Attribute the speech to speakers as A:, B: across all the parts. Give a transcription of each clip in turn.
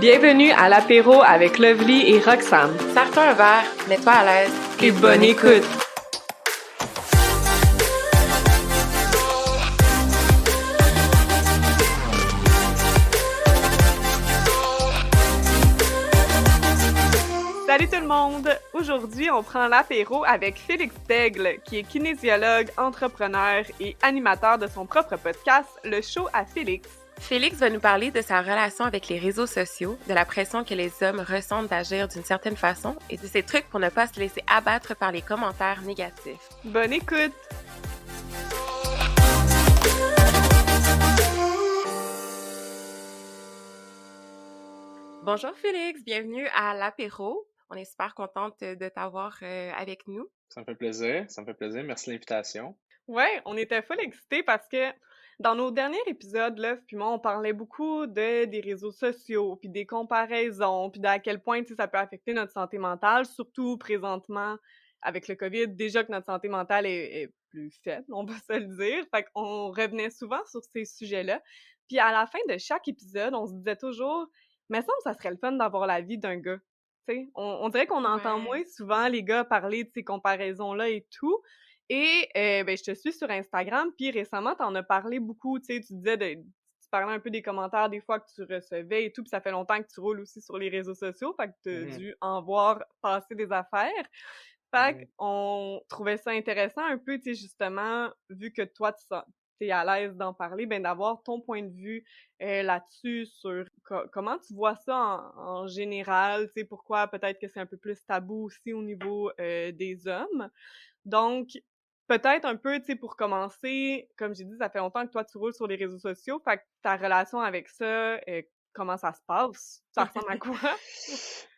A: Bienvenue à l'apéro avec Lovely et Roxane.
B: Sers-toi un verre, mets-toi à l'aise.
A: Et bonne écoute! Salut tout le monde! Aujourd'hui, on prend l'apéro avec Félix Daigle, qui est kinésiologue, entrepreneur et animateur de son propre podcast, Le Show à Félix.
B: Félix va nous parler de sa relation avec les réseaux sociaux, de la pression que les hommes ressentent d'agir d'une certaine façon et de ses trucs pour ne pas se laisser abattre par les commentaires négatifs.
A: Bonne écoute!
B: Bonjour Félix, bienvenue à l'apéro. On est super contente de t'avoir avec nous.
C: Ça me fait plaisir. Merci de l'invitation.
A: Ouais, on était full excités parce que dans nos derniers épisodes, là, puis moi, on parlait beaucoup des réseaux sociaux, puis des comparaisons, puis d'à quel point, tu sais, ça peut affecter notre santé mentale, surtout présentement avec le COVID, déjà que notre santé mentale est plus faible, on va se le dire. Fait qu'on revenait souvent sur ces sujets-là. Puis à la fin de chaque épisode, on se disait toujours, mais ça serait le fun d'avoir la vie d'un gars. Tu sais, on dirait qu'on entend moins souvent les gars parler de ces comparaisons-là et tout. Et ben, je te suis sur Instagram, puis récemment, t'en as parlé beaucoup, tu sais, tu parlais un peu des commentaires des fois que tu recevais et tout, puis ça fait longtemps que tu roules aussi sur les réseaux sociaux, fait que t'as dû en voir passer des affaires. Fait qu'on trouvait ça intéressant un peu, tu sais, justement, vu que toi, t'es à l'aise d'en parler, ben d'avoir ton point de vue là-dessus sur comment tu vois ça en général, tu sais, pourquoi peut-être que c'est un peu plus tabou aussi au niveau des hommes. Donc, peut-être un peu, tu sais, pour commencer, comme j'ai dit, ça fait longtemps que toi, tu roules sur les réseaux sociaux. Fait que ta relation avec ça, comment ça se passe? Ça ressemble à quoi?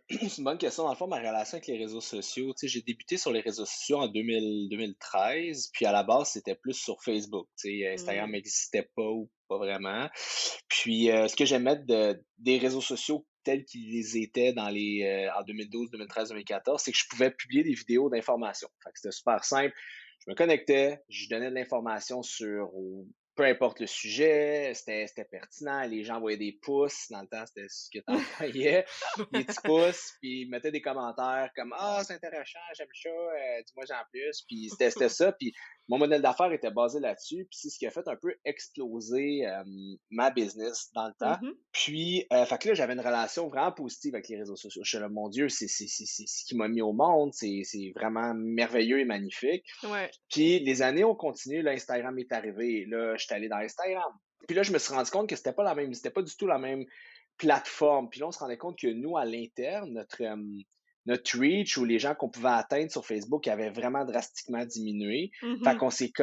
C: C'est une bonne question. Dans le fond, ma relation avec les réseaux sociaux, tu sais, j'ai débuté sur les réseaux sociaux en 2013, puis à la base, c'était plus sur Facebook. Tu sais, Instagram n'existait pas ou pas vraiment. Puis, ce que j'aimais des réseaux sociaux tels qu'ils étaient en 2012, 2013, 2014, c'est que je pouvais publier des vidéos d'information. Fait que c'était super simple. Je me connectais, je donnais de l'information sur peu importe le sujet, c'était pertinent, les gens voyaient des pouces, dans le temps, c'était ce que tu envoyais, des petits pouces, puis ils mettaient des commentaires comme « Ah, c'est intéressant, j'aime ça, dis-moi en plus », puis c'était ça, puis mon modèle d'affaires était basé là-dessus, puis c'est ce qui a fait un peu exploser ma business dans le temps.
A: Mhm.
C: Puis, fait que là, j'avais une relation vraiment positive avec les réseaux sociaux. Je suis là, mon Dieu, c'est ce qui m'a mis au monde, c'est vraiment merveilleux et magnifique.
A: Ouais.
C: Puis les années ont continué, là, Instagram est arrivé, et là, j'étais allé dans Instagram. Puis là, je me suis rendu compte que c'était pas du tout la même plateforme. Puis là, on se rendait compte que nous, à l'interne, notre reach ou les gens qu'on pouvait atteindre sur Facebook avait vraiment drastiquement diminué. Fait
A: Mhm.
C: qu'on s'est fait que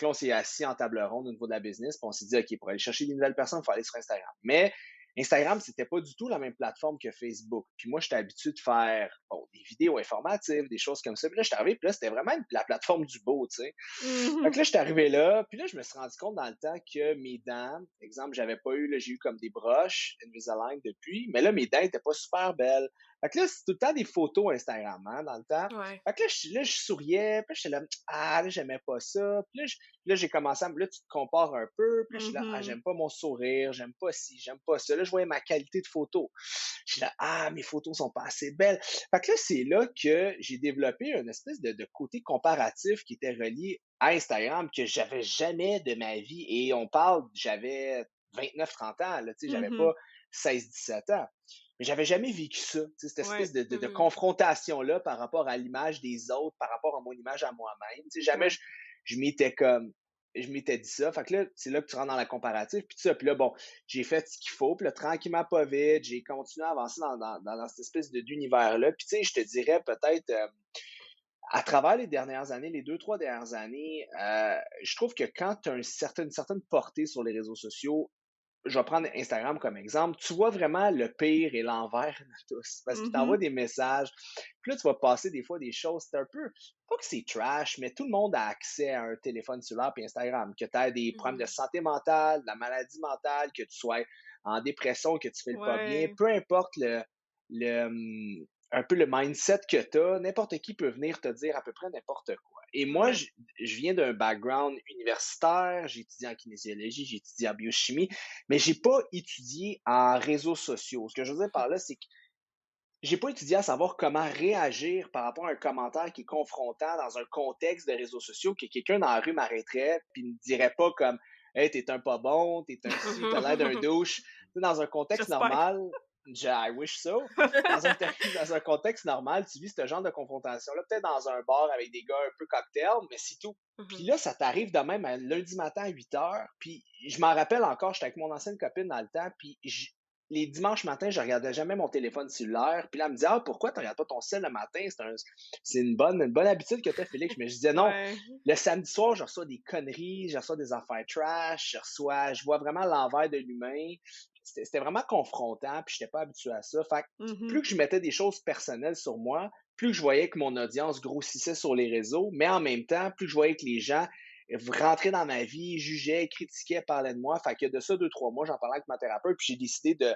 C: là, on s'est assis en table ronde au niveau de la business, puis on s'est dit, OK, pour aller chercher des nouvelles personnes, il faut aller sur Instagram. Mais Instagram, c'était pas du tout la même plateforme que Facebook. Puis moi, j'étais habitué de faire des vidéos informatives, des choses comme ça. Puis là, j'étais arrivé, puis là, c'était vraiment la plateforme du beau, tu sais. Fait
A: Mhm.
C: que là, j'étais arrivé là, puis là, je me suis rendu compte dans le temps que mes dents, exemple, j'ai eu comme des broches Invisalign depuis, mais là, mes dents étaient pas super belles. Fait que là, c'est tout le temps des photos Instagram, hein, dans le temps.
B: Ouais.
C: Fait que je souriais, puis là, j'étais là, ah, là, j'aimais pas ça. Puis là, j'ai commencé là, tu te compares un peu, puis là, je suis là, ah, j'aime pas mon sourire, j'aime pas ci, j'aime pas ça. Là, je voyais ma qualité de photo. Je suis là, ah, mes photos sont pas assez belles. Fait que là, c'est là que j'ai développé une espèce de côté comparatif qui était relié à Instagram que j'avais jamais de ma vie. Et j'avais 29-30 ans, là, tu sais, j'avais
A: Mhm.
C: pas 16-17 ans. Mais j'avais jamais vécu ça, tu sais, cette espèce
A: Ouais.
C: de confrontation-là par rapport à l'image des autres, par rapport à mon image à moi-même. Tu sais, jamais
A: Ouais.
C: je je m'étais dit ça. Fait que là, c'est là que tu rentres dans la comparative. Puis tout ça, puis là, bon, j'ai fait ce qu'il faut. Puis là, tranquillement, pas vite, j'ai continué à avancer dans cette espèce d'univers-là. Puis tu sais, je te dirais peut-être, à travers les dernières années, les 2-3 dernières années, je trouve que quand tu as une certaine portée sur les réseaux sociaux, je vais prendre Instagram comme exemple, tu vois vraiment le pire et l'envers de tous. Parce qu'ils t'envoient
A: Mhm.
C: des messages. Puis là, tu vas passer des fois des choses, c'est un peu, pas que c'est trash, mais tout le monde a accès à un téléphone cellulaire et Instagram. Que tu aies des problèmes de santé mentale, de la maladie mentale, que tu sois en dépression, que tu fais le pas bien,
A: Ouais.
C: peu importe un peu le mindset que tu as, n'importe qui peut venir te dire à peu près n'importe quoi. Et moi,
A: Ouais.
C: je viens d'un background universitaire, j'ai étudié en kinésiologie, j'ai étudié en biochimie, mais j'ai pas étudié en réseaux sociaux. Ce que je veux dire par là, c'est que j'ai pas étudié à savoir comment réagir par rapport à un commentaire qui est confrontant dans un contexte de réseaux sociaux, que quelqu'un dans la rue m'arrêterait puis me dirait pas comme Hey, t'es un pas bon, t'es un ci, t'as l'air d'un douche. Tu sais, dans un contexte
A: J'espère.
C: normal, I wish so. Dans un, dans un contexte normal, tu vis ce genre de confrontation-là, peut-être dans un bar avec des gars un peu cocktail, mais c'est tout. Puis
B: Mhm.
C: là, ça t'arrive de même un lundi matin à 8 heures. Puis je m'en rappelle encore, j'étais avec mon ancienne copine dans le temps, puis les dimanches matins, je regardais jamais mon téléphone cellulaire. Puis là, elle me dit Ah, pourquoi tu regardes pas ton cell le matin? C'est une bonne habitude que tu as, Félix. Mais je disais non.
A: Ouais.
C: Le samedi soir, je reçois des conneries, je reçois des affaires trash, je vois vraiment l'envers de l'humain. C'était vraiment confrontant, puis je n'étais pas habitué à ça. Fait que plus
A: Mhm.
C: que je mettais des choses personnelles sur moi, plus que je voyais que mon audience grossissait sur les réseaux, mais en même temps, plus que je voyais que les gens rentraient dans ma vie, jugeaient, critiquaient, parlaient de moi. Fait que de ça, 2, 3 mois, j'en parlais avec ma thérapeute, puis j'ai décidé de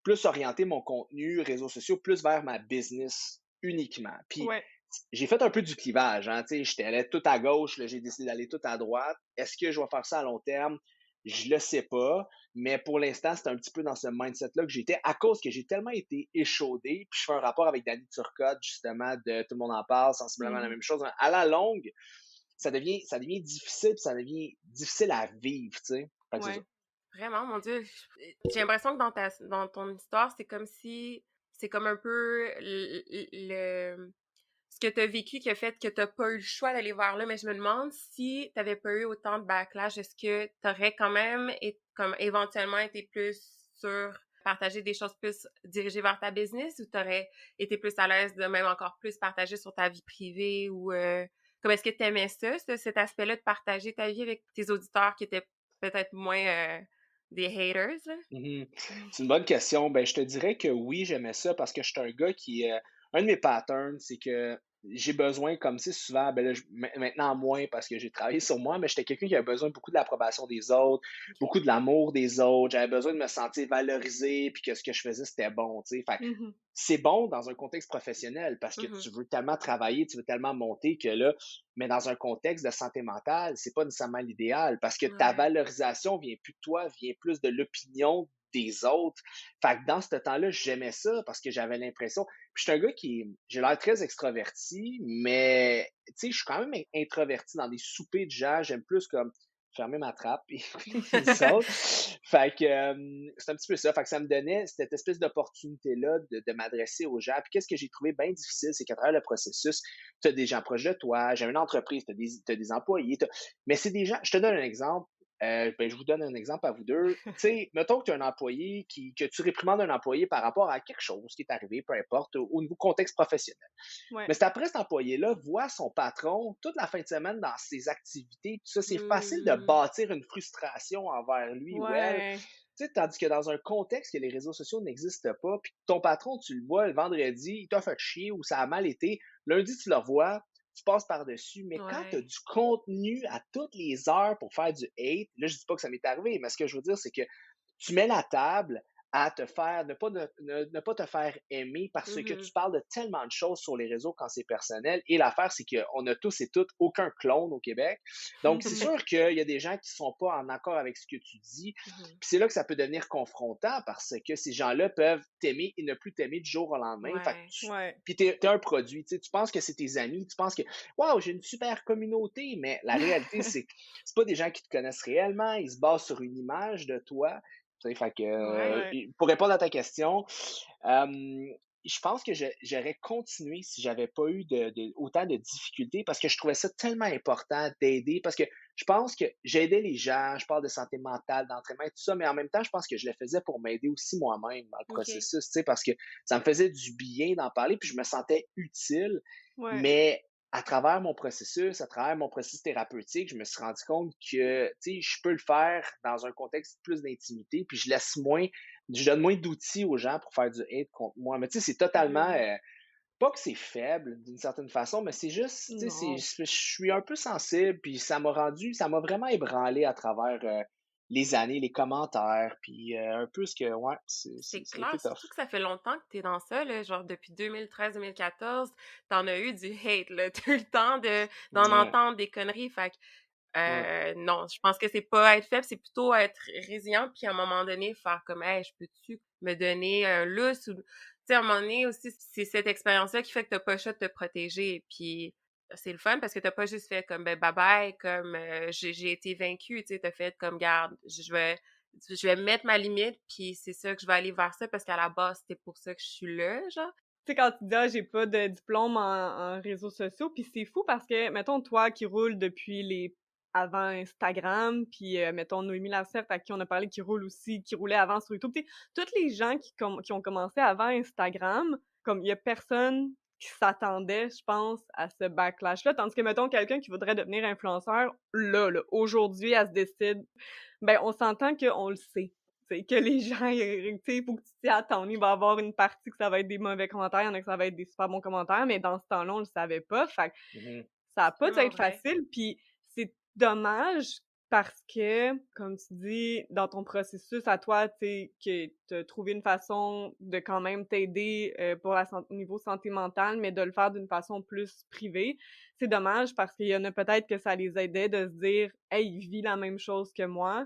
C: plus orienter mon contenu, réseaux sociaux, plus vers ma business uniquement. Puis
A: Ouais.
C: j'ai fait un peu du clivage, hein, tu sais, j'étais allé tout à gauche, là, j'ai décidé d'aller tout à droite. Est-ce que je vais faire ça à long terme? Je le sais pas, mais pour l'instant, c'est un petit peu dans ce mindset-là que j'étais à cause que j'ai tellement été échaudé. Puis je fais un rapport avec Danny Turcotte, justement, de Tout le monde en parle, sensiblement la
A: Mhm.
C: même chose. À la longue, ça devient difficile, puis ça devient difficile à vivre, tu sais. Fait que c'est ça.
A: Ouais.
B: Vraiment, mon Dieu, j'ai l'impression que dans ton histoire, c'est comme si c'est comme un peu ce que tu as vécu qui a fait que tu pas eu le choix d'aller vers là, mais je me demande si tu pas eu autant de backlash, est-ce que tu aurais quand même comme éventuellement été plus sur partager des choses plus dirigées vers ta business ou tu aurais été plus à l'aise de même encore plus partager sur ta vie privée ou comme est-ce que tu aimais ça, cet aspect-là de partager ta vie avec tes auditeurs qui étaient peut-être moins des haters, là?
C: Mhm. C'est une bonne question. Ben, je te dirais que oui, j'aimais ça parce que je suis un gars qui, un de mes patterns, c'est que j'ai besoin, comme tu sais, souvent, ben là, maintenant moins parce que j'ai travaillé sur moi, mais j'étais quelqu'un qui avait besoin beaucoup de l'approbation des autres,
B: OK.
C: beaucoup de l'amour des autres. J'avais besoin de me sentir valorisé, puis que ce que je faisais, c'était bon, tu sais. Fait que
A: Mhm.
C: c'est bon dans un contexte professionnel parce que
B: Mhm.
C: tu veux tellement travailler, tu veux tellement monter que là, mais dans un contexte de santé mentale, c'est pas nécessairement l'idéal parce que ta
B: Ouais.
C: valorisation vient plus de toi, vient plus de l'opinion des autres. Fait que dans ce temps-là, j'aimais ça parce que j'avais l'impression. Puis je suis un gars j'ai l'air très extraverti, mais tu sais, je suis quand même introverti dans des soupers de gens. J'aime plus comme fermer ma trappe et ils sortent. Fait que c'est un petit peu ça. Fait que ça me donnait cette espèce d'opportunité-là de m'adresser aux gens. Puis qu'est-ce que j'ai trouvé bien difficile, c'est qu'à travers le processus, tu as des gens proches de toi, j'ai une entreprise, tu as des employés, mais c'est des gens, je te donne un exemple. Ben, je vous donne un exemple à vous deux. Tu sais, mettons que tu as un employé que tu réprimandes un employé par rapport à quelque chose qui est arrivé, peu importe, au niveau contexte professionnel.
A: Ouais.
C: Mais c'est après cet employé-là voit son patron toute la fin de semaine dans ses activités, tout ça, c'est facile de
B: Hmm.
C: bâtir une frustration envers lui ou elle.
A: Ouais.
C: Tu sais, tandis que dans un contexte que les réseaux sociaux n'existent pas, puis que ton patron, tu le vois le vendredi, il t'a fait chier ou ça a mal été, lundi, tu le revois, tu passes par-dessus. Mais quand tu as
B: Ouais.
C: du contenu à toutes les heures pour faire du hate, là, je dis pas que ça m'est arrivé, mais ce que je veux dire, c'est que tu mets la table à te faire, ne pas te faire aimer parce que tu
B: Mhm.
C: parles de tellement de choses sur les réseaux quand c'est personnel. Et l'affaire, c'est qu'on a tous et toutes aucun clone au Québec. Donc, c'est
A: Mhm.
C: sûr qu'il y a des gens qui sont pas en accord avec ce que tu dis.
B: Mhm.
C: Puis c'est là que ça peut devenir confrontant parce que ces gens-là peuvent t'aimer et ne plus t'aimer du jour au lendemain. Fait que
B: Ouais.
A: Ouais.
C: puis t'es un produit, tu sais, tu penses que c'est tes amis, tu penses que waouh, j'ai une super communauté, mais la réalité, c'est pas des gens qui te connaissent réellement, ils se basent sur une image de toi. Tu sais, fait que,
B: Ouais.
A: Ouais.
C: pour répondre à ta question, je pense que j'aurais continué si j'avais pas eu autant de difficultés parce que je trouvais ça tellement important d'aider. Parce que je pense que j'aidais les gens, je parle de santé mentale, d'entraînement et tout ça, mais en même temps, je pense que je le faisais pour m'aider aussi moi-même dans le
B: OK.
C: processus, tu sais, parce que ça me faisait du bien d'en parler, puis je me sentais utile.
A: Ouais.
C: Mais à travers mon processus thérapeutique, je me suis rendu compte que, tu sais, je peux le faire dans un contexte plus d'intimité, puis je donne moins d'outils aux gens pour faire du hate contre moi. Mais tu sais, c'est totalement,
B: Mhm.
C: pas que c'est faible d'une certaine façon, mais c'est juste, tu sais,
A: Non.
C: je suis un peu sensible, puis ça m'a vraiment ébranlé à travers les années, les commentaires, puis un peu ouais,
B: C'est
C: ça a été
B: clair,
C: tough.
B: surtout que ça fait longtemps que t'es dans ça, là, genre depuis 2013-2014, t'en as eu du hate, là. T'as eu le temps d'en
C: Ouais,
B: entendre des conneries. Fait que,
C: ouais.
B: non, je pense que c'est pas être faible, c'est plutôt être résilient, puis à un moment donné, faire comme, hey, je peux-tu me donner un lousse ou, tu sais, à un moment donné aussi, c'est cette expérience-là qui fait que t'as pas le choix de te protéger. Puis c'est le fun parce que t'as pas juste fait comme, ben, bye bye, comme, j'ai été vaincue, tu sais, t'as fait comme, garde, je vais mettre ma limite, puis c'est ça que je vais aller vers ça parce qu'à la base, c'était pour ça que je suis là, genre.
A: Tu sais, quand tu dis: «Ah, j'ai pas de diplôme en réseaux sociaux», puis c'est fou parce que, mettons, toi qui roule depuis les avant Instagram, puis, mettons, Noémie Lacerte, à qui on a parlé, qui roule aussi, qui roulait avant sur YouTube, tu sais, toutes les gens qui ont commencé avant Instagram, comme il y a personne qui s'attendait, je pense, à ce backlash-là. Tandis que, mettons, quelqu'un qui voudrait devenir influenceur, là, aujourd'hui, elle se décide, ben, on s'entend qu'on le sait. C'est que les gens, tu sais, faut que tu t'y attendes. Il va y avoir une partie que ça va être des mauvais commentaires, il y en a que ça va être des super bons commentaires, mais dans ce temps-là, on le savait pas. Fait que
C: Mhm.
A: ça a
B: C'est
A: pas dû
B: tellement
A: être
B: vrai.
A: facile, puis c'est dommage parce que, comme tu dis, dans ton processus à toi, tu sais, que tu as trouvé une façon de quand même t'aider, pour au niveau santé mentale, mais de le faire d'une façon plus privée. C'est dommage parce qu'il y en a peut-être que ça les aidait de se dire: «Hey, il vit la même chose que moi»,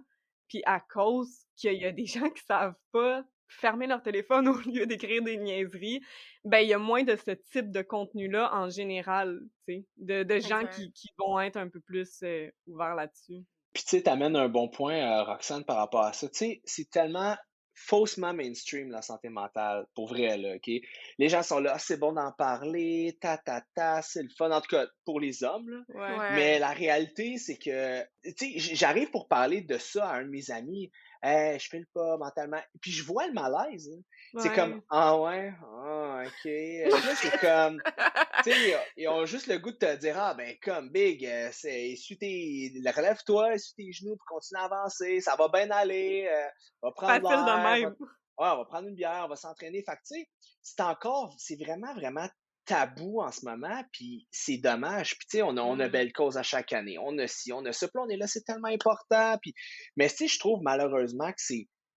A: puis à cause qu'il y a des gens qui savent pas fermer leur téléphone au lieu d'écrire des niaiseries, ben, il y a moins de ce type de contenu-là en général, tu sais, de gens
B: Exact.
A: qui vont être un peu plus, ouverts là-dessus.
C: Puis tu sais, t'amènes un bon point, Roxane, par rapport à ça. Tu sais, c'est tellement faussement mainstream, la santé mentale, pour vrai, là, OK? Les gens sont là: «Ah, c'est bon d'en parler, c'est le fun», en tout cas pour les hommes, là.
A: Ouais.
C: Mais
B: Ouais.
C: la réalité, c'est que, tu sais, j'arrive pour parler de ça à un de mes amis: «Hey, je file pas mentalement», puis je vois le malaise, hein. C'est comme:
A: Ouais.
C: «Ah ouais? Ah OK». Puis là, c'est comme, tu sais, ils ont juste le goût de te dire: «Ah, ben, comme Big, relève-toi, essuie tes genoux, puis continue à avancer, ça va bien aller, va prendre
A: Facile de
C: l'air,
A: même.
C: ouais, on va prendre une bière, on va s'entraîner». Fait que, tu sais, c'est vraiment, vraiment tabou en ce moment, puis c'est dommage. Puis, tu sais, on a
B: Mmh.
C: belle cause à chaque année. On a ci, on a ça, puis on est là, c'est tellement important. Puis, mais, tu sais, je trouve malheureusement que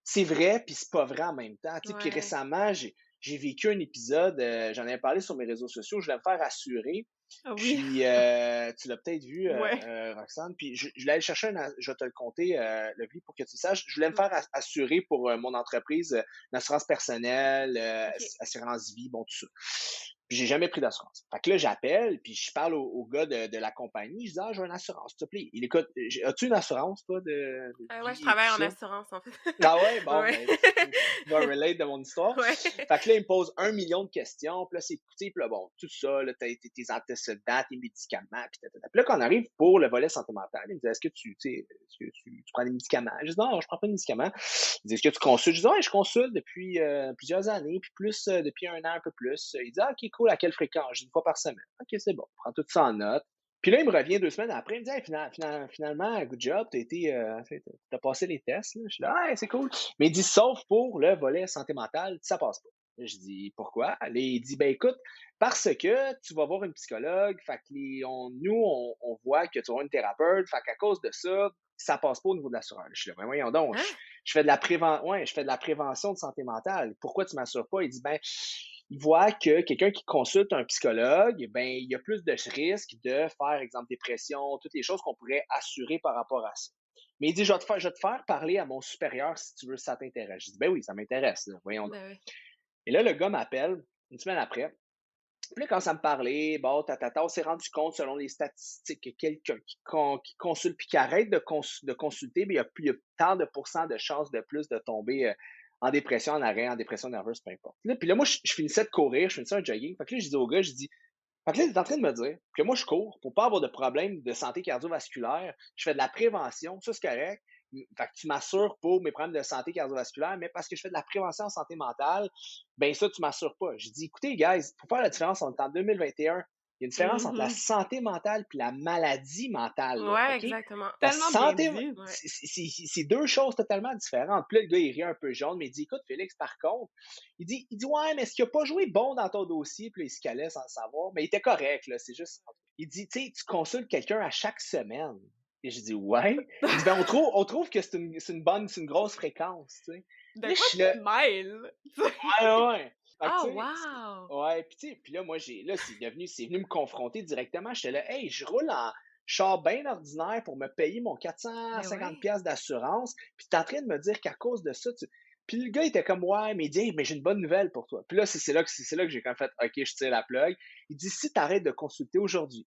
C: c'est vrai, puis c'est pas vrai en même temps. Tu sais, puis
B: Ouais.
C: récemment, j'ai vécu un épisode, j'en avais parlé sur mes réseaux sociaux, je voulais me faire assurer.
A: Ah oui,
C: Puis, tu l'as peut-être vu,
A: ouais.
C: Roxane. Puis, je voulais aller chercher je vais te le compter, Lovely, pour que tu saches. Je voulais me
B: Mmh.
C: faire assurer pour mon entreprise, une assurance personnelle,
B: OK.
C: assurance vie, bon, tout ça. Puis, j'ai jamais pris d'assurance. Fait que là, j'appelle, puis je parle au gars de la compagnie. Je dis: «Ah, j'ai une assurance, s'il te plaît». Il écoute, as-tu une assurance, toi, de
B: Ouais, je
C: vie et
B: travaille
C: tout
B: en
C: ça?
B: assurance, en fait.
C: Ah ouais? Bon,
B: Ouais.
C: ben, tu vas relate de mon histoire.
B: Ouais.
C: Fait que là, il me pose 1 million de questions. Puis là, c'est écouté. Puis là, bon, tout ça, là, tes antécédents, tes médicaments. Puis, tatata. Puis là, quand on arrive pour le volet santé mentale, il me dit: «Est-ce que tu prends des médicaments?» Je dis: «Non, je prends pas de médicaments». Il dit: «Est-ce que tu consultes?» Je dis: «Ouais, je consulte depuis plusieurs années, puis plus depuis 1 an, un peu plus». Il dit: «Ah, OK, cool. À quelle fréquence?» Je dis: «Une fois par semaine». OK, c'est bon. Je prends tout ça en note. Puis là, il me revient 2 semaines après, il me dit: «Hey, finalement, good job, t'as passé les tests, là». Je suis là: «Ah, c'est cool». Mais il dit: «Sauf pour le volet santé mentale, ça passe pas». Là, je dis: «Pourquoi?» Là, il dit: «Ben écoute, parce que tu vas voir une psychologue, fait que on voit que tu vas voir une thérapeute, fait qu'à cause de ça, ça passe pas au niveau de l'assureur». Je suis là: «Ben voyons donc,
B: Hein?
C: je fais de la je fais de la prévention de santé mentale. Pourquoi tu m'assures pas?» Il dit: «Ben, il voit que quelqu'un qui consulte un psychologue, ben, il y a plus de risques de faire, exemple, dépression, toutes les choses qu'on pourrait assurer par rapport à ça. Mais il dit: je vais te faire parler à mon supérieur si tu veux, si ça t'intéresse». Je dis: «Ben oui, ça m'intéresse, là, voyons donc».
B: Ben oui.
C: Et là, le gars m'appelle une semaine après. Puis là, quand ça me parlait, bon, on s'est rendu compte, selon les statistiques, que quelqu'un qui consulte puis qui arrête de consulter, ben, il y a tant de pourcents de chances de plus de tomber en dépression, en arrêt, en dépression nerveuse, peu importe. Là, puis là, moi, je finissais de courir, je finissais un jogging. Fait que là, je dis au gars, je dis: «Fait que là, tu es en train de me dire que moi, je cours pour pas avoir de problème de santé cardiovasculaire, je fais de la prévention, ça, c'est correct. Fait que tu m'assures pour mes problèmes de santé cardiovasculaire, mais parce que je fais de la prévention en santé mentale, ben ça, tu m'assures pas». Je dis: «Écoutez, guys, faut faire la différence, on est en 2021. Il y a une différence entre la
A: Mmh.
C: santé mentale puis la maladie mentale, là,
B: Ouais,
C: OK?
B: exactement.
C: La
A: Tellement bien
C: santé,
A: dit.
B: Ouais.
C: c'est deux choses totalement différentes». Puis là, le gars, il rit un peu jaune, mais il dit: «Écoute, Félix, par contre», il dit: «Ouais, mais est-ce qu'il a pas joué bon dans ton dossier?» Puis là, il se calait sans le savoir, mais il était correct, là, c'est juste, il dit: «Tu sais, tu consultes quelqu'un à chaque semaine. Et j'ai dit: «Ouais». Il dit: «Ben, on trouve que c'est une grosse fréquence», tu sais.
A: De
C: Là, je
A: quoi
C: suis
A: tu
C: là:
A: te mêles?
C: «Ouais, ouais, ouais». Fait que,
B: Ah,
C: tu sais,
B: wow!
C: ouais, puis tu sais, puis là, moi, c'est venu me confronter directement. J'étais là: «Hey, je roule en char bien ordinaire pour me payer mon
B: Ben
C: 450
B: ouais.
C: piastres d'assurance, puis tu es en train de me dire qu'à cause de ça, tu» puis le gars, il était comme: «Ouais», mais il dit: «Hey, mais j'ai une bonne nouvelle pour toi». Puis là, c'est là que j'ai comme fait: «OK, je tire la plug». Il dit: «Si tu arrêtes de consulter aujourd'hui,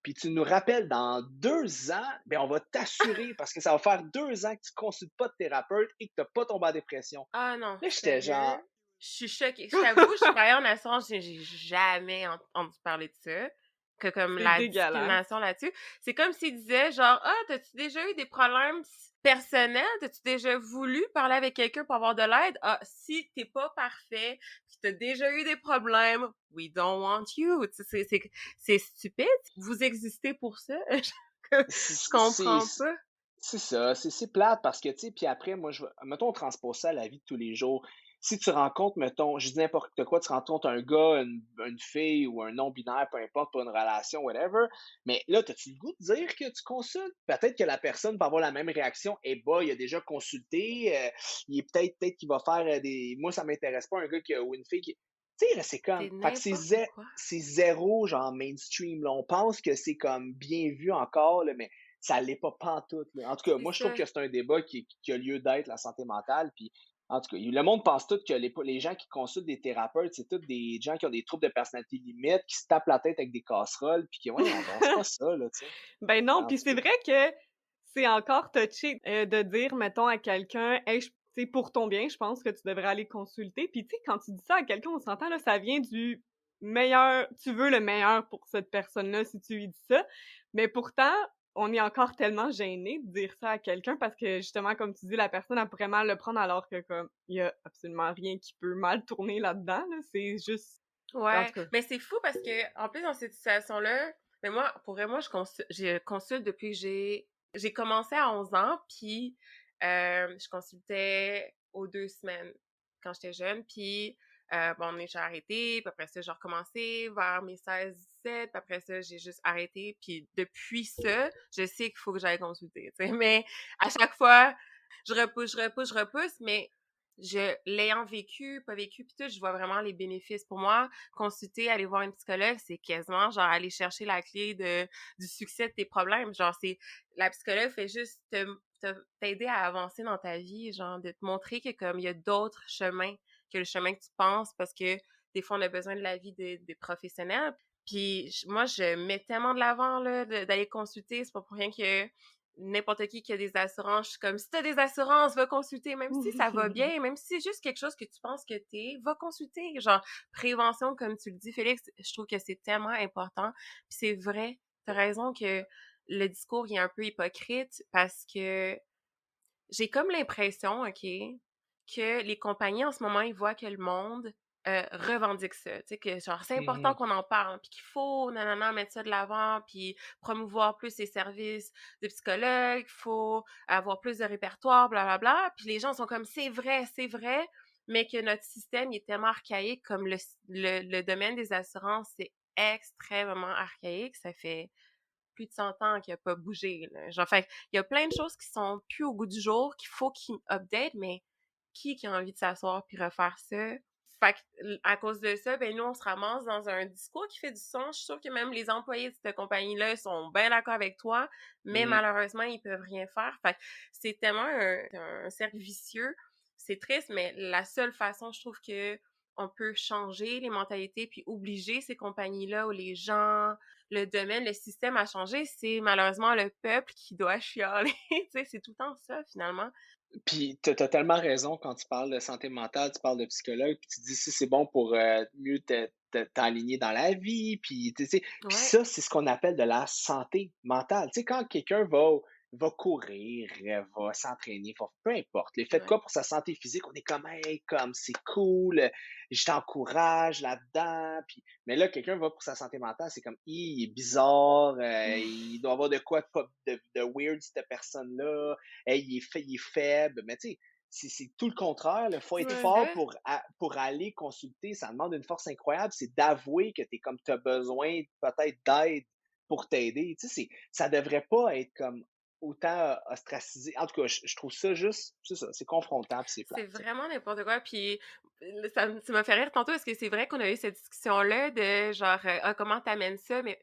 C: puis tu nous rappelles dans 2 ans, ben on va t'assurer parce que ça va faire 2 ans que tu consultes pas de thérapeute et que tu as pas tombé en dépression».
B: Ah non,
C: Là, j'étais genre:
B: sérieux? Je suis choquée. Je t'avoue, je travaille en assurance, j'ai jamais entendu parler de ça, que comme
A: C'est
B: la
A: dégueulasse.
B: discrimination là-dessus. C'est comme s'ils disaient genre: «Ah, t'as-tu déjà eu des problèmes personnels? T'as-tu déjà voulu parler avec quelqu'un pour avoir de l'aide? Ah, si t'es pas parfait, pis t'as déjà eu des problèmes, we don't want you». Tu sais, c'est stupide. Vous existez pour ça? Je
C: c'est
B: comprends pas.
C: c'est ça, c'est plate parce que, tu sais, puis après, moi, mettons, on transpose ça à la vie de tous les jours. Si tu rencontres, mettons, je dis n'importe quoi, tu rencontres un gars, une fille ou un non-binaire, peu importe, pour une relation, whatever, mais là, as-tu le goût de dire que tu consultes? Peut-être que la personne va avoir la même réaction. Eh bah, il a déjà consulté, il est peut-être qu'il va faire des. Moi, ça m'intéresse pas, un gars ou une fille qui. Tu sais, là, c'est comme.
B: C'est
C: Fait que
B: n'importe quoi.
C: c'est zéro, genre, mainstream, là. On pense que c'est comme bien vu encore, là, mais ça l'est pas pantoute, là. En tout cas,
B: C'est
C: moi, je trouve
B: ça.
C: que c'est un débat qui a lieu d'être, la santé mentale. Puis, en tout cas, le monde pense tout que les gens qui consultent des thérapeutes, c'est tous des gens qui ont des troubles de personnalité limite, qui se tapent la tête avec des casseroles, puis qui, voyons donc, c'est pas ça, là, tu sais.
A: Ben non,
C: En
A: puis
C: tout
A: c'est
C: cas.
A: vrai que c'est encore touché, de dire, mettons, à quelqu'un: «Hey, tu sais, pour ton bien, je pense que tu devrais aller consulter». Puis tu sais, quand tu dis ça à quelqu'un, on s'entend, là, ça vient du meilleur tu veux le meilleur pour cette personne-là si tu lui dis ça. Mais pourtant, on est encore tellement gêné de dire ça à quelqu'un parce que justement, comme tu dis, la personne, elle pourrait mal le prendre alors que comme, il y a absolument rien qui peut mal tourner là-dedans, là. C'est juste en
B: Ouais,
A: tout cas.
B: mais c'est fou parce que en plus dans cette situation-là, mais moi pour vrai moi je consulte depuis que j'ai commencé à 11 ans puis je consultais aux 2 semaines quand j'étais jeune puis bon j'ai arrêté puis après ça j'ai recommencé vers mes 16 17 puis après ça j'ai juste arrêté puis depuis ça je sais qu'il faut que j'aille consulter tu sais mais à chaque fois je repousse mais l'ayant vécu pas vécu puis tout je vois vraiment les bénéfices pour moi consulter, aller voir une psychologue, c'est quasiment genre aller chercher la clé du succès de tes problèmes. Genre, la psychologue fait juste t'aider à avancer dans ta vie, genre, de te montrer que comme il y a d'autres chemins que le chemin que tu penses parce que des fois, on a besoin de l'avis des professionnels. Puis moi, je mets tellement de l'avant, là, d'aller consulter. C'est pas pour rien que n'importe qui a des assurances, je suis comme, si t'as des assurances, va consulter, même si ça va bien, même si c'est juste quelque chose que tu penses que va consulter. Genre, prévention, comme tu le dis, Félix, je trouve que c'est tellement important. Puis c'est vrai, t'as raison que le discours il est un peu hypocrite parce que j'ai comme l'impression, OK, que les compagnies en ce moment, ils voient que le monde revendique ça. Tu sais, que genre, c'est important
C: Mhm.
B: qu'on en parle, puis qu'il faut, nanana, mettre ça de l'avant, puis promouvoir plus les services de psychologues, il faut avoir plus de répertoire, blablabla. Puis les gens sont comme, c'est vrai, mais que notre système il est tellement archaïque, comme le domaine des assurances, c'est extrêmement archaïque. Ça fait plus de 100 ans qu'il a pas bougé, là. Genre, fait il y a plein de choses qui sont plus au goût du jour, qu'il faut qu'ils update, mais qui a envie de s'asseoir puis refaire ça? Fait que, à cause de ça, ben nous, on se ramasse dans un discours qui fait du sens. Je suis sûre que même les employés de cette compagnie-là sont bien d'accord avec toi, mais
C: Mhm.
B: malheureusement, ils peuvent rien faire. Fait que c'est tellement un cercle vicieux. C'est triste, mais la seule façon, je trouve que on peut changer les mentalités puis obliger ces compagnies-là où les gens, le domaine, le système a changé, c'est malheureusement le peuple qui doit chialer. Tu sais, c'est tout le temps ça, finalement.
C: Puis t'as tellement raison quand tu parles de santé mentale, tu parles de psychologue, puis tu dis si c'est bon pour mieux t'aligner dans la vie, puis tu sais, puis
B: Ouais.
C: ça, c'est ce qu'on appelle de la santé mentale. Tu sais, quand quelqu'un va courir, va s'entraîner, peu importe, les fait de
B: Ouais.
C: quoi pour sa santé physique, on est comme hey, comme c'est cool, je t'encourage là-dedans, puis mais là, quelqu'un va pour sa santé mentale, c'est comme il est bizarre, il doit avoir de quoi de weird cette personne-là, hey, il est faible. Mais tu sais, c'est tout le contraire. Il faut être
B: Ouais.
C: fort pour aller consulter. Ça demande une force incroyable. C'est d'avouer que tu as besoin peut-être d'aide pour t'aider. Tu sais, ça devrait pas être comme autant ostracisé. En tout cas, je trouve ça juste, c'est ça, c'est confrontant puis c'est plate.
B: C'est vraiment n'importe quoi. Puis ça m'a fait rire tantôt parce que c'est vrai qu'on a eu cette discussion-là de genre comment t'amènes ça, mais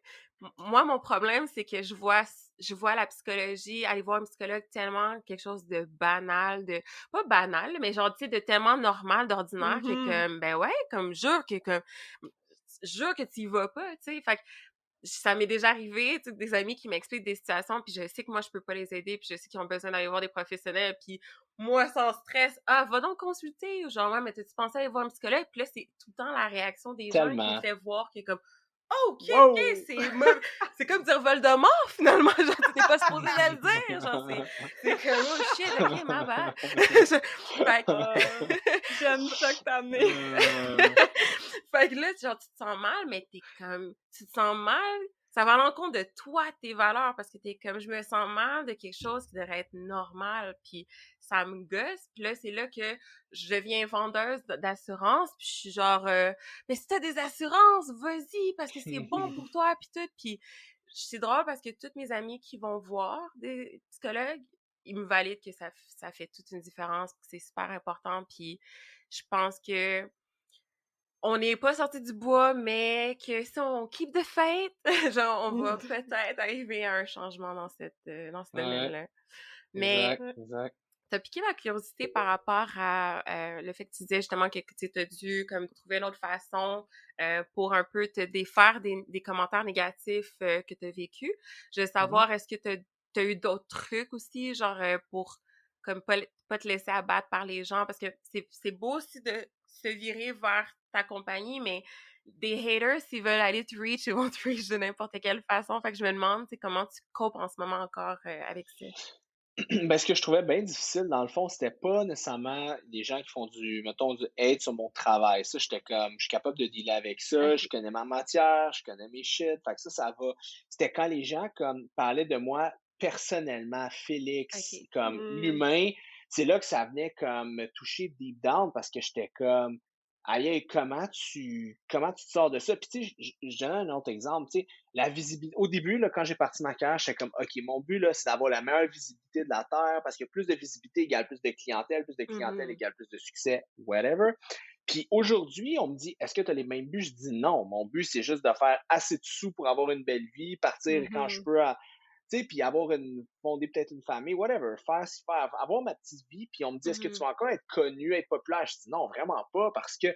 B: moi mon problème c'est que je vois la psychologie, aller voir un psychologue tellement quelque chose de banal, de pas banal, mais genre tu sais de tellement normal, d'ordinaire que
A: Mhm.
B: comme ben ouais, comme jure que tu y vas pas, tu sais. Fait que ça m'est déjà arrivé, tu sais, des amis qui m'expliquent des situations, puis je sais que moi, je peux pas les aider, puis je sais qu'ils ont besoin d'aller voir des professionnels, puis moi, sans stress, « Ah, va donc consulter! » ou genre, « Ouais, mais t'as-tu pensé aller voir un psychologue? » Puis là, c'est tout le temps la réaction des gens qui me
C: Tellement.
B: fait voir que comme, « Oh, OK,
A: Wow!
B: c'est mauvais. » C'est comme dire Voldemort, finalement, genre, t'étais pas supposé de le dire, genre, c'est comme, « Oh shit, OK, ma bad. » Fait
A: Ah, j'aime ça que t'as amené.
C: Euh,
B: fait que là, genre, tu te sens mal, mais tu te sens mal, ça va à l'encontre de toi, tes valeurs, parce que t'es comme, je me sens mal de quelque chose qui devrait être normal, puis ça me gosse, puis là, c'est là que je deviens vendeuse d'assurance, puis je suis genre, mais si t'as des assurances, vas-y, parce que c'est bon pour toi, puis tout, puis c'est drôle parce que toutes mes amies qui vont voir des psychologues, ils me valident que ça fait toute une différence, que c'est super important, puis je pense que on n'est pas sorti du bois, mais que si on keep the faith, genre, on va peut-être arriver à un changement dans ce
C: ouais,
B: domaine-là. Mais
C: exact, exact.
B: t'as piqué ma curiosité par rapport à le fait que tu disais justement que tu as dû comme trouver une autre façon pour un peu te défaire des commentaires négatifs que tu as vécu. Je veux
C: Mhm.
B: savoir, est-ce que tu as eu d'autres trucs aussi, genre pour comme pas te laisser abattre par les gens, parce que c'est beau aussi de se virer vers ta compagnie, mais des haters, s'ils veulent aller te reach, ils vont te reach de n'importe quelle façon. Fait que je me demande, c'est comment tu copes en ce moment encore avec ça.
C: Ben, ce que je trouvais bien difficile, dans le fond, c'était pas nécessairement les gens qui font mettons, du hate sur mon travail. Ça, j'étais comme, je suis capable de dealer avec ça, je
B: OK.
C: connais ma matière, je connais mes shit. Fait que ça va. C'était quand les gens, comme, parlaient de moi personnellement, Félix,
B: OK.
C: comme
A: Hmm.
C: l'humain, c'est là que ça venait comme me toucher deep down parce que j'étais comme, aïe, aïe, comment tu te sors de ça? Puis, tu sais, je donne un autre exemple, tu sais, la visibilité. Au début, là, quand j'ai parti ma carrière, j'étais comme, OK, mon but, là, c'est d'avoir la meilleure visibilité de la Terre parce que plus de visibilité égale plus de clientèle
B: Mhm.
C: égale plus de succès, whatever. Puis aujourd'hui, on me dit, est-ce que tu as les mêmes buts? Je dis non. Mon but, c'est juste de faire assez de sous pour avoir une belle vie, partir quand je
A: Mhm.
C: peux tu sais, puis fonder peut-être une famille, whatever, avoir ma petite vie, puis on me dit, est-ce que tu
B: Mhm.
C: vas encore être connu, être populaire? Je dis non, vraiment pas, parce que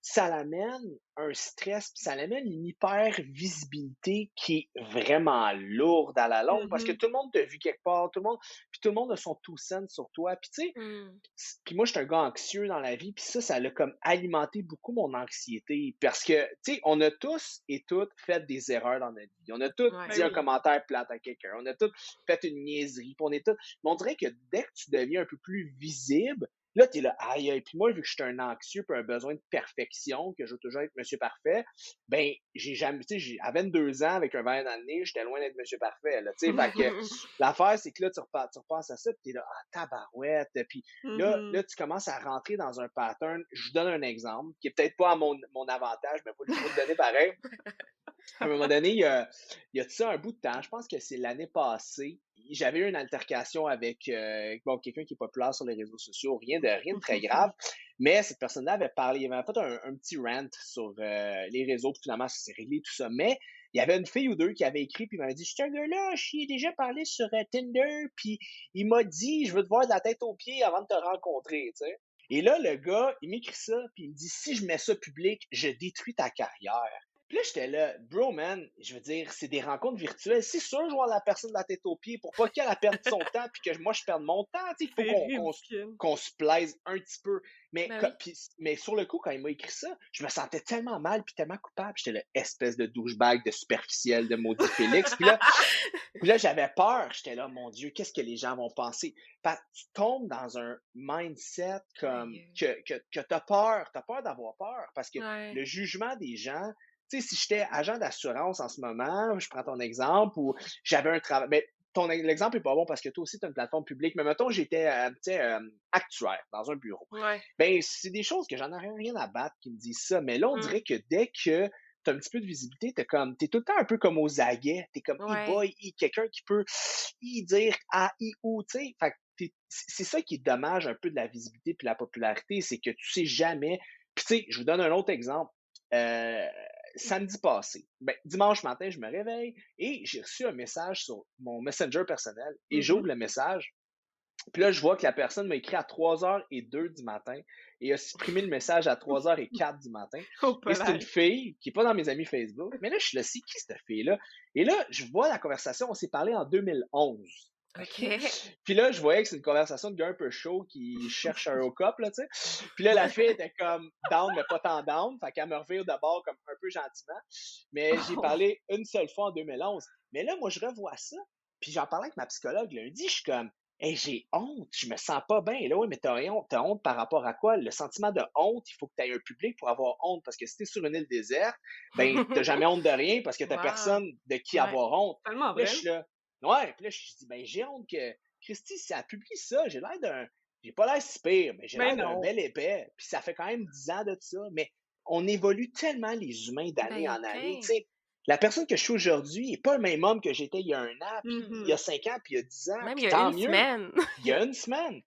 C: ça l'amène un stress, puis ça l'amène une hyper visibilité qui est vraiment lourde à la longue, parce que
A: Mhm.
C: tout le monde t'a vu quelque part, puis tout le monde a son tout cent sur toi, puis tu sais,
B: Mhm.
C: puis moi, je suis un gars anxieux dans la vie, puis ça l'a comme alimenté beaucoup mon anxiété. Parce que, tu sais, on a tous et toutes fait des erreurs dans notre vie. On a tous
B: Ouais.
C: dit
A: Ben
C: un
A: oui.
C: commentaire plate à quelqu'un. On a tous fait une niaiserie. Puis on est tous. Mais on dirait que dès que tu deviens un peu plus visible, là, t'es là, aïe, aïe. Puis moi, vu que je suis un anxieux, puis un besoin de perfection, que je veux toujours être monsieur parfait, ben, j'ai jamais, tu sais, à 22 ans, avec un verre dans le nez, j'étais loin d'être monsieur parfait, là, tu sais. Fait que l'affaire, c'est que là, tu repenses à ça, puis t'es là, ah, tabarouette. Puis là,
A: Mhm.
C: tu commences à rentrer dans un pattern. Je vous donne un exemple qui est peut-être pas à mon avantage, mais je vais le donner pareil. À un moment donné, il y a de ça un bout de temps, je pense que c'est l'année passée, j'avais eu une altercation avec bon, quelqu'un qui est populaire sur les réseaux sociaux, rien de très grave, mais cette personne-là avait parlé, il avait fait un petit rant sur les réseaux, puis finalement, ça s'est réglé, tout ça. Mais il y avait une fille ou deux qui avait écrit, puis il m'avait dit, je suis un gars-là, j'y ai déjà parlé sur Tinder, puis il m'a dit, je veux te voir de la tête aux pieds avant de te rencontrer, tu sais. Et là, le gars, il m'écrit ça, puis il me dit, si je mets ça public, je détruis ta carrière. Puis là, j'étais là, bro, man, je veux dire, c'est des rencontres virtuelles. C'est sûr, je vois la personne de la tête aux pieds pour pas qu'elle perde son temps puis que moi, je perde mon temps. Tu sais, il faut
A: C'est
C: qu'on
A: ridicule.
C: qu'on se plaise un petit peu. Mais,
B: Ben oui.
C: mais sur le coup, quand il m'a écrit ça, je me sentais tellement mal puis tellement coupable. J'étais là, espèce de douchebag, de superficiel, de maudit Félix. Puis là, j'avais peur. J'étais là, mon Dieu, qu'est-ce que les gens vont penser? Tu tombes dans un mindset comme
B: Aïe.
C: que t'as peur d'avoir peur parce que
B: Ouais.
C: le jugement des gens, tu sais, si j'étais agent d'assurance en ce moment, je prends ton exemple, ou j'avais un travail, mais l'exemple est pas bon parce que toi aussi, tu as une plateforme publique, mais mettons, j'étais, tu sais, actuaire dans un bureau.
B: Ouais.
C: Ben, c'est des choses que j'en aurais rien à battre qui me disent ça, mais là, on
B: Mmh.
C: dirait que dès que t'as un petit peu de visibilité, t'es tout le temps un peu comme aux aguets. T'es comme, hey
B: Ouais.
C: boy, quelqu'un qui peut dire ah, ou, tu sais. Fait que c'est ça qui est dommage un peu de la visibilité puis la popularité, c'est que tu sais jamais. Puis, tu sais, je vous donne un autre exemple. Euh, Samedi passé, ben, dimanche matin, je me réveille et j'ai reçu un message sur mon Messenger personnel et
A: Mhm.
C: j'ouvre le message. Puis là, je vois que la personne m'a écrit à 3h02 du matin et a supprimé le message à 3h04 du matin.
A: Au
C: Et c'est une
A: palais.
C: fille qui n'est pas dans mes amis Facebook. Mais là, je suis là, c'est qui cette fille-là? Et là, je vois la conversation, on s'est parlé en 2011.
B: OK.
C: Puis là, je voyais que c'est une conversation de gars un peu chaud qui cherche un hook-up, là, tu sais. Puis là, la fille était comme down, mais pas tant down. Fait qu'elle me revire d'abord comme un peu gentiment. Mais j'ai
A: Oh.
C: parlé une seule fois en 2011. Mais là, moi, je revois ça. Puis j'en parlais avec ma psychologue lundi. Je suis comme, hey, j'ai honte. Je me sens pas bien. Là, oui, mais t'as honte par rapport à quoi? Le sentiment de honte, il faut que tu aies un public pour avoir honte. Parce que si t'es sur une île déserte, ben, t'as jamais honte de rien parce que t'as
B: Wow!
C: personne de qui
B: Ouais.
C: avoir honte.
A: Tellement
C: Puis là,
A: vrai.
C: je suis là, ouais, puis là, je dis, ben, j'ai honte que Christy, si elle publie ça, j'ai pas l'air si pire, mais j'ai
A: Mais
C: l'air d'un
A: non.
C: bel épais. Puis ça fait quand même 10 ans de ça, mais on évolue tellement les humains d'année
B: Ben,
C: en année. Tu
B: plein.
C: sais, la personne que je suis aujourd'hui n'est pas le même homme que j'étais il y a un an, puis il y a
A: Mhm.
C: 5 ans, puis il y a 10 ans,
B: Même il
C: puis
B: y a
C: tant
B: une
C: mieux,
B: semaine.
C: il y a une semaine.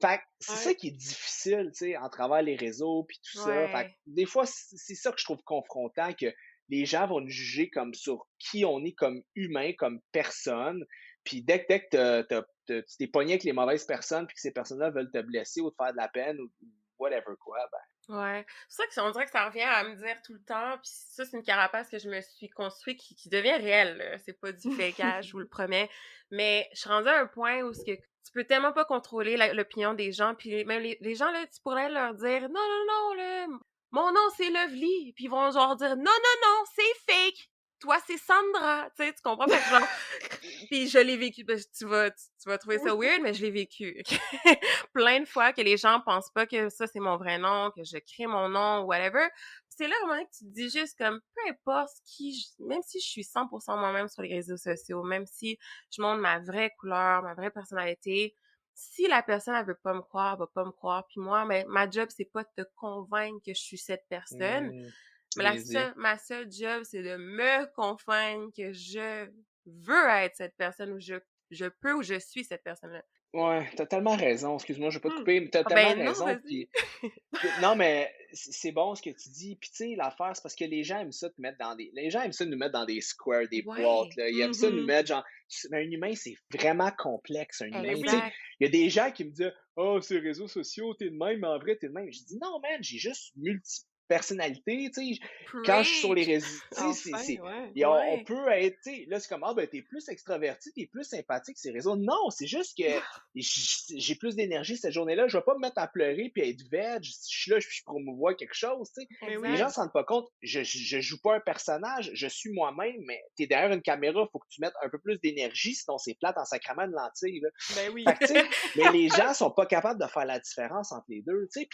C: Fait que c'est ça
A: Ouais.
C: qui est difficile, tu sais, en travers les réseaux, puis tout ça. Fait que
B: Ouais.
C: des fois, c'est ça que je trouve confrontant, que les gens vont nous juger comme sur qui on est comme humain, comme personne. Puis dès que tu t'es pogné avec les mauvaises personnes, puis que ces personnes-là veulent te blesser ou te faire de la peine ou whatever quoi, ben,
B: Ouais. C'est ça qu'on dirait que ça revient à me dire tout le temps, puis ça, c'est une carapace que je me suis construite qui devient réelle, là. C'est pas du fakeage, je vous le promets. Mais je suis rendue à un point où ce que tu peux tellement pas contrôler l'opinion des gens, puis même les gens, là, tu pourrais leur dire « Non, non, non, là, mon nom, c'est Lovely. » Puis ils vont genre dire « Non, non, non, c'est fake. Toi, c'est Sandra. » Tu sais, tu comprends? Fait que genre, puis je l'ai vécu. Ben, tu vas trouver ça weird, mais je l'ai vécu. Plein de fois que les gens pensent pas que ça, c'est mon vrai nom, que je crée mon nom, whatever. Puis c'est là, au moment que tu te dis juste comme, peu importe même si je suis 100% moi-même sur les réseaux sociaux, même si je montre ma vraie couleur, ma vraie personnalité, si la personne, elle veut pas me croire, elle va pas me croire. Puis moi, mais ma job, c'est pas de te convaincre que je suis cette personne.
C: hmm,
B: Mais
C: bien dit.
B: ma seule job, c'est de me convaincre que je veux être cette personne ou je peux ou je suis cette personne-là.
C: Ouais, t'as tellement raison. Excuse-moi, je vais pas te
A: Hmm.
C: couper, mais t'as
B: Ah
C: tellement
B: ben non,
C: raison.
B: vas-y.
C: Non, mais c'est bon ce que tu dis. Puis tu sais, l'affaire, c'est parce que les gens aiment ça te mettre dans des. Les gens aiment ça nous mettre dans des squares, des boîtes,
B: Ouais,
C: là. Ils aiment ça nous
A: Mhm.
C: mettre genre. Mais un humain, c'est vraiment complexe, un
A: Ben
C: humain. Tu sais,
A: oui.
B: exact.
C: il y a des gens qui me disent oh, sur les réseaux sociaux, t'es de même, mais en vrai, t'es de même. Je dis non, man, j'ai juste multi-personnalité. Tu sais, quand je suis sur les
B: Preach!
C: réseaux, tu sais,
A: Enfin, ouais.
C: on
B: Ouais.
C: peut être, tu sais, là, c'est comme, ah, ben, t'es plus extraverti, t'es plus sympathique, ces réseaux. Non, c'est juste que j'ai plus d'énergie cette journée-là. Je vais pas me mettre à pleurer puis être veg. Je suis là, je promouvoir quelque chose, tu sais.
A: Mais
C: Les gens
B: Exact.
A: oui.
C: se rendent pas compte. Je joue pas un personnage, je suis moi-même, mais t'es derrière une caméra, faut que tu mettes un peu plus d'énergie, sinon c'est plate en sacrament de lentilles, là.
A: Ben
C: Fait
A: oui.
C: que, tu sais, mais les gens sont pas capables de faire la différence entre les deux, tu sais.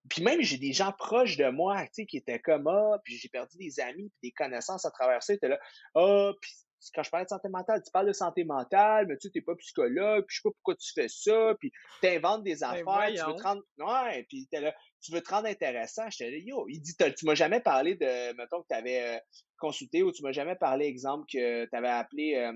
C: Puis même, j'ai des gens proches de moi, tu sais, qui étaient comme, ah, puis j'ai perdu des amis puis des connaissances à travers ça. Ils étaient là, ah, puis quand je parlais de santé mentale, tu parles de santé mentale, mais tu sais, t'es pas psychologue, puis je sais pas pourquoi tu fais ça, puis t'inventes des
A: Ben
C: affaires, tu veux te
A: voyons.
C: rendre, ouais, puis t'es là, tu veux te rendre intéressant. J'étais là, yo, il dit, tu m'as jamais parlé de, mettons, que tu avais consulté ou tu m'as jamais parlé, exemple, que tu avais appelé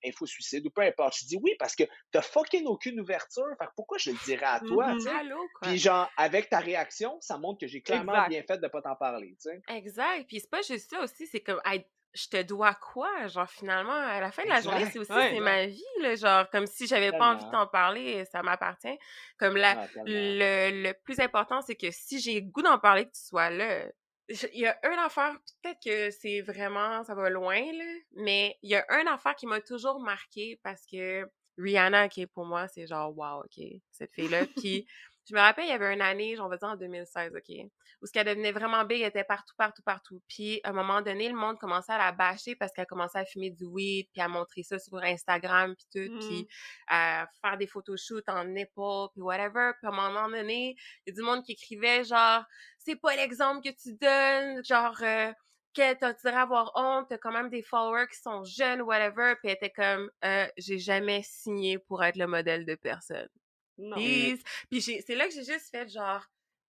C: Info Suicide ou peu importe. Je dis oui, parce que t'as fucking aucune ouverture, fait que pourquoi je le dirais à toi, tu
A: Mhm.
C: sais?
B: Allô,
C: Puis
B: quoi.
C: genre, avec ta réaction, ça montre que j'ai clairement
A: Exact.
C: bien fait de pas t'en parler, tu sais?
B: Exact. Puis c'est pas juste ça aussi, c'est comme, hey, je te dois quoi? Genre, finalement, à la fin de la journée,
C: Exact,
A: Ouais.
B: c'est
C: exact.
B: ma vie, là. Genre, comme si j'avais pas envie de
C: Tellement.
B: t'en parler, ça m'appartient. Comme
C: Ah, tellement.
B: le plus important, c'est que si j'ai le goût d'en parler, que tu sois là. Il y a une affaire, peut-être que c'est vraiment, ça va loin, là, mais il y a une affaire qui m'a toujours marquée parce que Rihanna, OK, pour moi, c'est genre, wow, OK, cette fille-là. Puis, je me rappelle, il y avait une année, on va dire en 2016, OK, où ce qu'elle devenait vraiment big, elle était partout, partout, partout. Puis, à un moment donné, le monde commençait à la bâcher parce qu'elle commençait à fumer du weed, puis à montrer ça sur Instagram, puis tout, puis
A: Mhm.
B: à faire des photoshoots en nipple, puis whatever. Puis, à un moment donné, il y a du monde qui écrivait genre, c'est pas l'exemple que tu donnes, genre, que tu devrais avoir honte, t'as quand même des followers qui sont jeunes, whatever, puis elle était comme, j'ai jamais signé pour être le modèle de personne.
A: Non.
C: Mm.
B: Please. Puis c'est là que j'ai juste fait genre,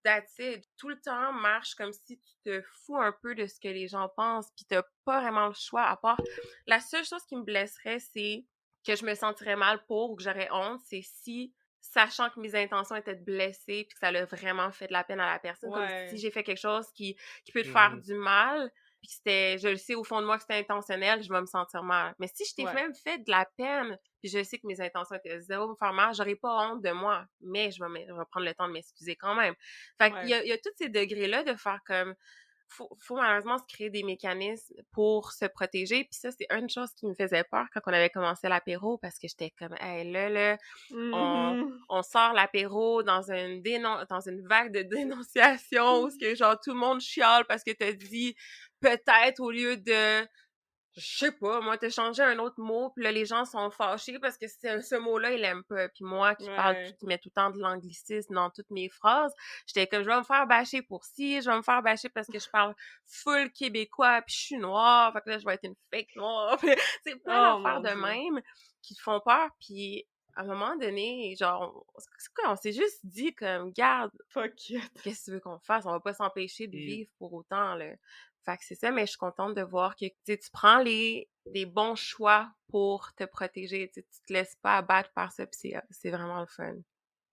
B: that's it. Tout le temps, marche comme si tu te fous un peu de ce que les gens pensent, puis t'as pas vraiment le choix, à part... La seule chose qui me blesserait, c'est que je me sentirais mal pour ou que j'aurais honte, c'est si, sachant que mes intentions étaient de blesser, puis que ça l'a vraiment fait de la peine à la personne, comme si
A: Ouais.
B: j'ai fait quelque chose qui peut te faire
C: Mhm.
B: du mal, puis que c'était, je le sais au fond de moi que c'était intentionnel, je vais me sentir mal. Mais si je t'ai
A: Ouais.
B: même fait de la peine, puis je sais que mes intentions étaient zéro me faire mal, j'aurais pas honte de moi, mais je vais prendre le temps de m'excuser quand même. Fait qu'il
A: Ouais.
B: y a tous ces degrés-là de faire comme, faut malheureusement se créer des mécanismes pour se protéger. Puis ça, c'est une chose qui me faisait peur quand on avait commencé l'apéro, parce que j'étais comme, hey, là, on,
A: Mhm.
B: on sort l'apéro dans dans une vague de dénonciation où ce que genre tout le monde chiale parce que t'as dit peut-être au lieu de, je sais pas, moi, t'as changé un autre mot, puis là, les gens sont fâchés parce que ce mot-là, ils l'aiment pas. Puis moi,
A: Ouais.
B: qui met tout le temps de l'anglicisme dans toutes mes phrases, j'étais comme, je vais me faire bâcher pour ci, je vais me faire bâcher parce que je parle full québécois, puis je suis noire, fait que là, je vais être une fake noire. Puis c'est plein
A: Oh
B: d'affaires
A: mon
B: de
A: Dieu.
B: même qui te font peur, puis à un moment donné, genre, c'est quoi, on s'est juste dit comme, garde,
A: Fuck it.
B: qu'est-ce que tu veux qu'on fasse? On va pas s'empêcher de
C: Mm.
B: vivre pour autant, là. Fait que c'est ça, mais je suis contente de voir que, tu sais, tu prends les bons choix pour te protéger, tu sais, tu te laisses pas abattre par ça, pis c'est vraiment le fun.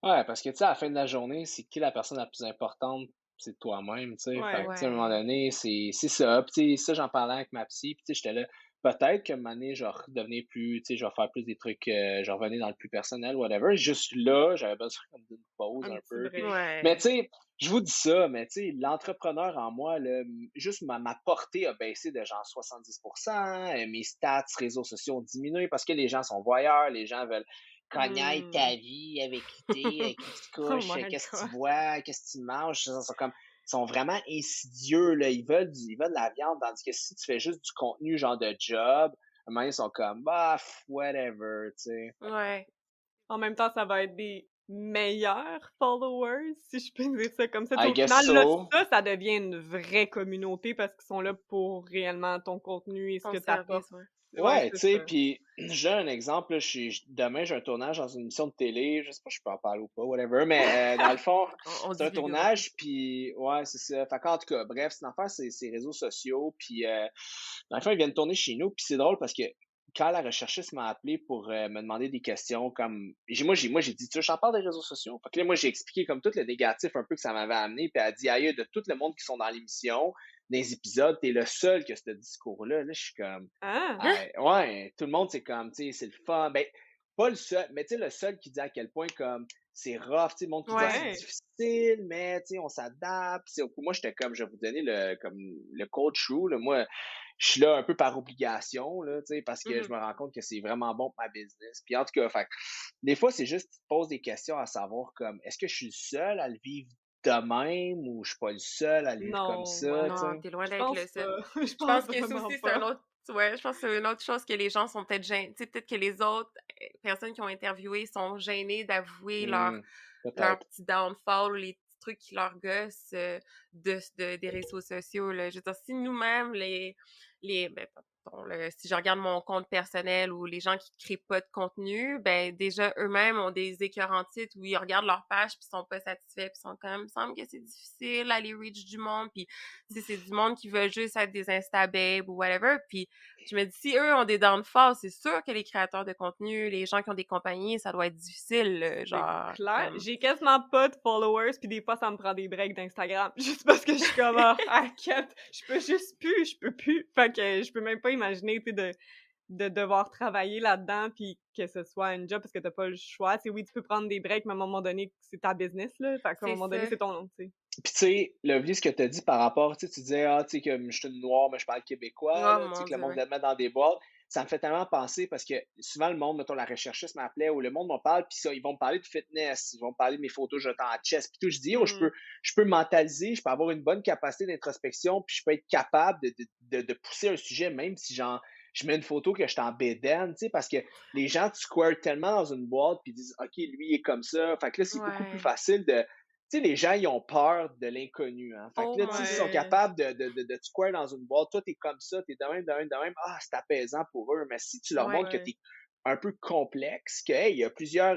C: Ouais, parce que, tu sais, à la fin de la journée, c'est qui la personne la plus importante? C'est toi-même, tu sais. Fait
A: Ouais.
C: que, tu sais, à un moment
B: Ouais.
C: donné, c'est ça. Puis, tu sais, ça, j'en parlais avec ma psy. Puis, tu sais, j'étais là, peut-être que un moment donné, je vais redevenir plus, tu sais, je vais faire plus des trucs, je vais revenir dans le plus personnel, whatever. Juste là, j'avais besoin comme d'une pause
A: Un
C: un
A: petit
C: peu. Puis,
A: break.
C: mais, tu
B: Ouais.
C: sais, je vous dis ça, mais, tu sais, l'entrepreneur en moi, là, juste ma portée a baissé de genre 70%. Mes stats réseaux sociaux ont diminué parce que les gens sont voyeurs, les gens veulent connaître ta
A: Hmm.
C: vie, avec qui tu
A: Oh
C: couches,
A: my
C: qu'est-ce que tu
A: God.
C: bois, qu'est-ce que tu manges. Ils sont vraiment insidieux, là. Ils veulent de la viande, tandis que si tu fais juste du contenu genre de job, à un moment donné, ils sont comme, bah, whatever, tu sais.
B: Ouais.
A: En même temps, ça va être des meilleurs followers, si je peux dire ça comme ça. Tu sais,
C: I
A: au
C: guess
A: final, là,
C: so.
A: ça devient une vraie communauté parce qu'ils sont là pour réellement ton contenu et ce
B: Ton
A: que tu apportes.
B: service, ouais.
A: Ouais,
C: Ouais, tu
A: c'est
C: sais,
A: ça.
C: puis j'ai un exemple, là, demain, j'ai un tournage dans une émission de télé, je sais pas si je peux en parler ou pas, whatever, mais dans le fond,
B: On
C: c'est un
B: divulguera pas.
C: tournage, puis ouais, c'est ça. Fait qu'en tout cas, bref, c'est une affaire, c'est réseaux sociaux, puis dans le fond, ils viennent tourner chez nous, puis c'est drôle parce que quand la recherchiste m'a appelé pour me demander des questions, comme, moi, j'ai dit, tu veux, j'en parle des réseaux sociaux? Fait que là, moi, j'ai expliqué comme tout le négatif un peu que ça m'avait amené, puis elle a dit, aïe, de tout le monde qui sont dans l'émission, dans les épisodes, t'es le seul qui a ce discours-là. Là, je suis comme,
A: Ah!
B: Hein?
C: ouais, tout le monde, c'est comme, tu sais, c'est le fun. Ben, pas le seul, mais tu sais, le seul qui dit à quel point, comme, c'est rough, tu sais, le monde qui dit, ah, c'est
B: Ouais.
A: Ouais.
C: difficile, mais, tu sais, on s'adapte. Moi, j'étais comme, je vais vous donner comme, le cold true, là. Moi, je suis là un peu par obligation, là, tu sais, parce que je
B: Mhm.
C: me rends compte que c'est vraiment bon pour ma business. Puis, en tout cas, fait, des fois, c'est juste, tu te poses des questions à savoir, comme, est-ce que je suis le seul à le vivre de même ou je suis pas le seul à le vivre comme
A: Non,
C: ça, tu
A: ouais.
B: Non,
C: sais?
B: t'es loin
A: Je
B: d'être le
A: pense
B: seul.
A: pas. Je
B: Je
A: pense
B: pense que ça
A: vraiment
B: aussi, c'est un
A: pas.
B: autre, ouais, je pense que c'est une autre chose que les gens sont peut-être gênés. Tu sais, peut-être que les autres personnes qui ont interviewé sont gênées d'avouer
C: Hmm,
B: leur
C: peut-être.
B: petit downfall ou les petits trucs qui leur gossent des réseaux sociaux, là. Je veux dire, si nous-mêmes, ben, si je regarde mon compte personnel ou les gens qui créent pas de contenu, ben, déjà, eux-mêmes ont des écœurants titres où ils regardent leur page puis sont pas satisfaits puis sont comme, il me semble que c'est difficile aller reach du monde puis, tu sais, c'est du monde qui veut juste être des Insta-babes ou whatever. Puis, je me dis, si eux ont des downfalls, c'est sûr que les créateurs de contenu, les gens qui ont des compagnies, ça doit être difficile, là,
A: C'est
B: genre,
A: clair.
B: comme...
A: J'ai quasiment pas de followers, puis des fois, ça me prend des breaks d'Instagram. Juste parce que je suis comme, ah, quête, je peux juste plus, je peux plus. Fait que je peux même pas imaginer, tu sais, de devoir travailler là-dedans, puis que ce soit un job, parce que t'as pas le choix. Tu sais, oui, tu peux prendre des breaks, mais à un moment donné, c'est ta business, là. Fait qu'à un
B: C'est
A: moment donné,
B: ça.
A: c'est ton nom, tu sais.
C: Puis tu sais, Lovely, ce que tu as dit par rapport, tu sais, tu disais, ah, tu sais, que je suis une noire, mais je parle québécois,
B: Oh
C: là, tu sais,
B: mon
C: que le
B: Dieu,
C: monde
B: ouais.
C: veut te mettre dans des boîtes. Ça me fait tellement penser parce que souvent, le monde, mettons, la recherchiste m'appelait ou le monde m'en parle, puis ça, ils vont me parler de fitness, ils vont me parler de mes photos jetant en chest, puis tout. Je dis, oh,
A: Hmm.
C: je peux mentaliser, je peux avoir une bonne capacité d'introspection, puis je peux être capable de pousser un sujet, même si genre, je mets une photo que je suis en bédaine, tu sais, parce que les gens, tu squares tellement dans une boîte, puis ils disent, OK, lui, il est comme ça. Fait que là, c'est beaucoup plus
B: Ouais.
C: facile de tu sais, les gens, ils ont peur de l'inconnu, hein. Fait que
B: Oh
C: là, tu sais,
B: mon
C: s'ils
B: Dieu.
C: sont
A: Ouais.
C: capables de te square dans une boîte, toi, t'es comme ça, t'es de même, ah, c'est apaisant pour eux. Mais si tu leur
B: Ouais.
C: montres que
A: Ouais.
C: t'es un peu complexe, que, hey, il y a plusieurs,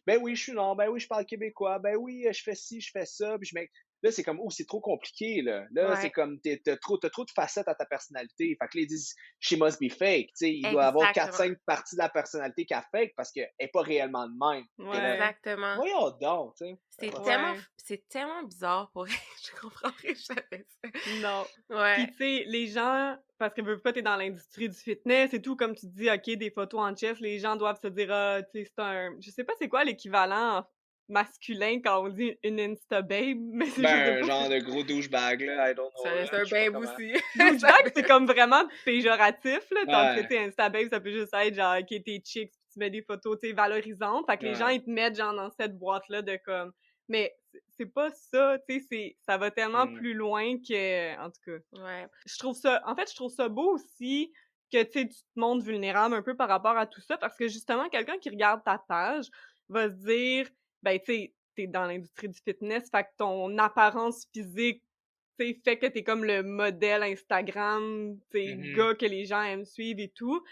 C: ben oui, je suis non, ben oui, je parle québécois, ben oui, je fais ci, je fais ça, puis je mets, Là, c'est comme, oh, c'est trop compliqué, là. Là, c'est
B: Ouais,
C: comme, t'as trop de facettes à ta personnalité. Fait que là, ils disent, she must be fake. Tu sais, il doit avoir
B: exactement,
C: 4-5 parties de la personnalité qu'elle fake parce qu'elle n'est pas réellement de même. T'es là,
A: Ouais,
B: exactement.
C: voyons donc, tu sais. Ça a
B: C'est
C: pas de
B: tellement,
A: ouais.
B: c'est tellement bizarre pour elle. Je comprendrais jamais ça.
A: Non. Puis
B: Ouais.
A: tu sais, les gens, parce que veux pas, t'es dans l'industrie du fitness et tout, comme tu dis, OK, des photos en chest, les gens doivent se dire, ah, tu sais, c'est un... Je sais pas c'est quoi l'équivalent masculin quand on dit une Insta babe, mais c'est, je sais
C: Ben, un
A: pas,
C: genre de gros douchebag, là, I don't know,
B: C'est
C: là.
B: un
C: Je sais pas
B: babe
C: comment.
B: aussi. C'est un
A: douchebag, c'est
B: babe.
A: comme vraiment péjoratif, là, tandis que, tu
C: Ouais,
A: sais, Insta babe, ça peut juste être genre, OK, t'es chic, puis tu mets des photos, tu sais, valorisantes, fait que les gens,
C: ouais.
A: ils te mettent genre dans cette boîte-là de comme... Mais c'est pas ça, tu sais, ça va tellement
C: Mm.
A: plus loin que... En tout cas...
B: Ouais.
A: Je trouve ça, en fait, je trouve ça beau aussi que, tu sais, tu te montres vulnérable un peu par rapport à tout ça, parce que justement, quelqu'un qui regarde ta page va se dire, ben, tu sais, t'es dans l'industrie du fitness, fait que ton apparence physique, tu sais, fait que t'es comme le modèle Instagram, tu sais,
C: Mhm.
A: gars que les gens aiment suivre et tout,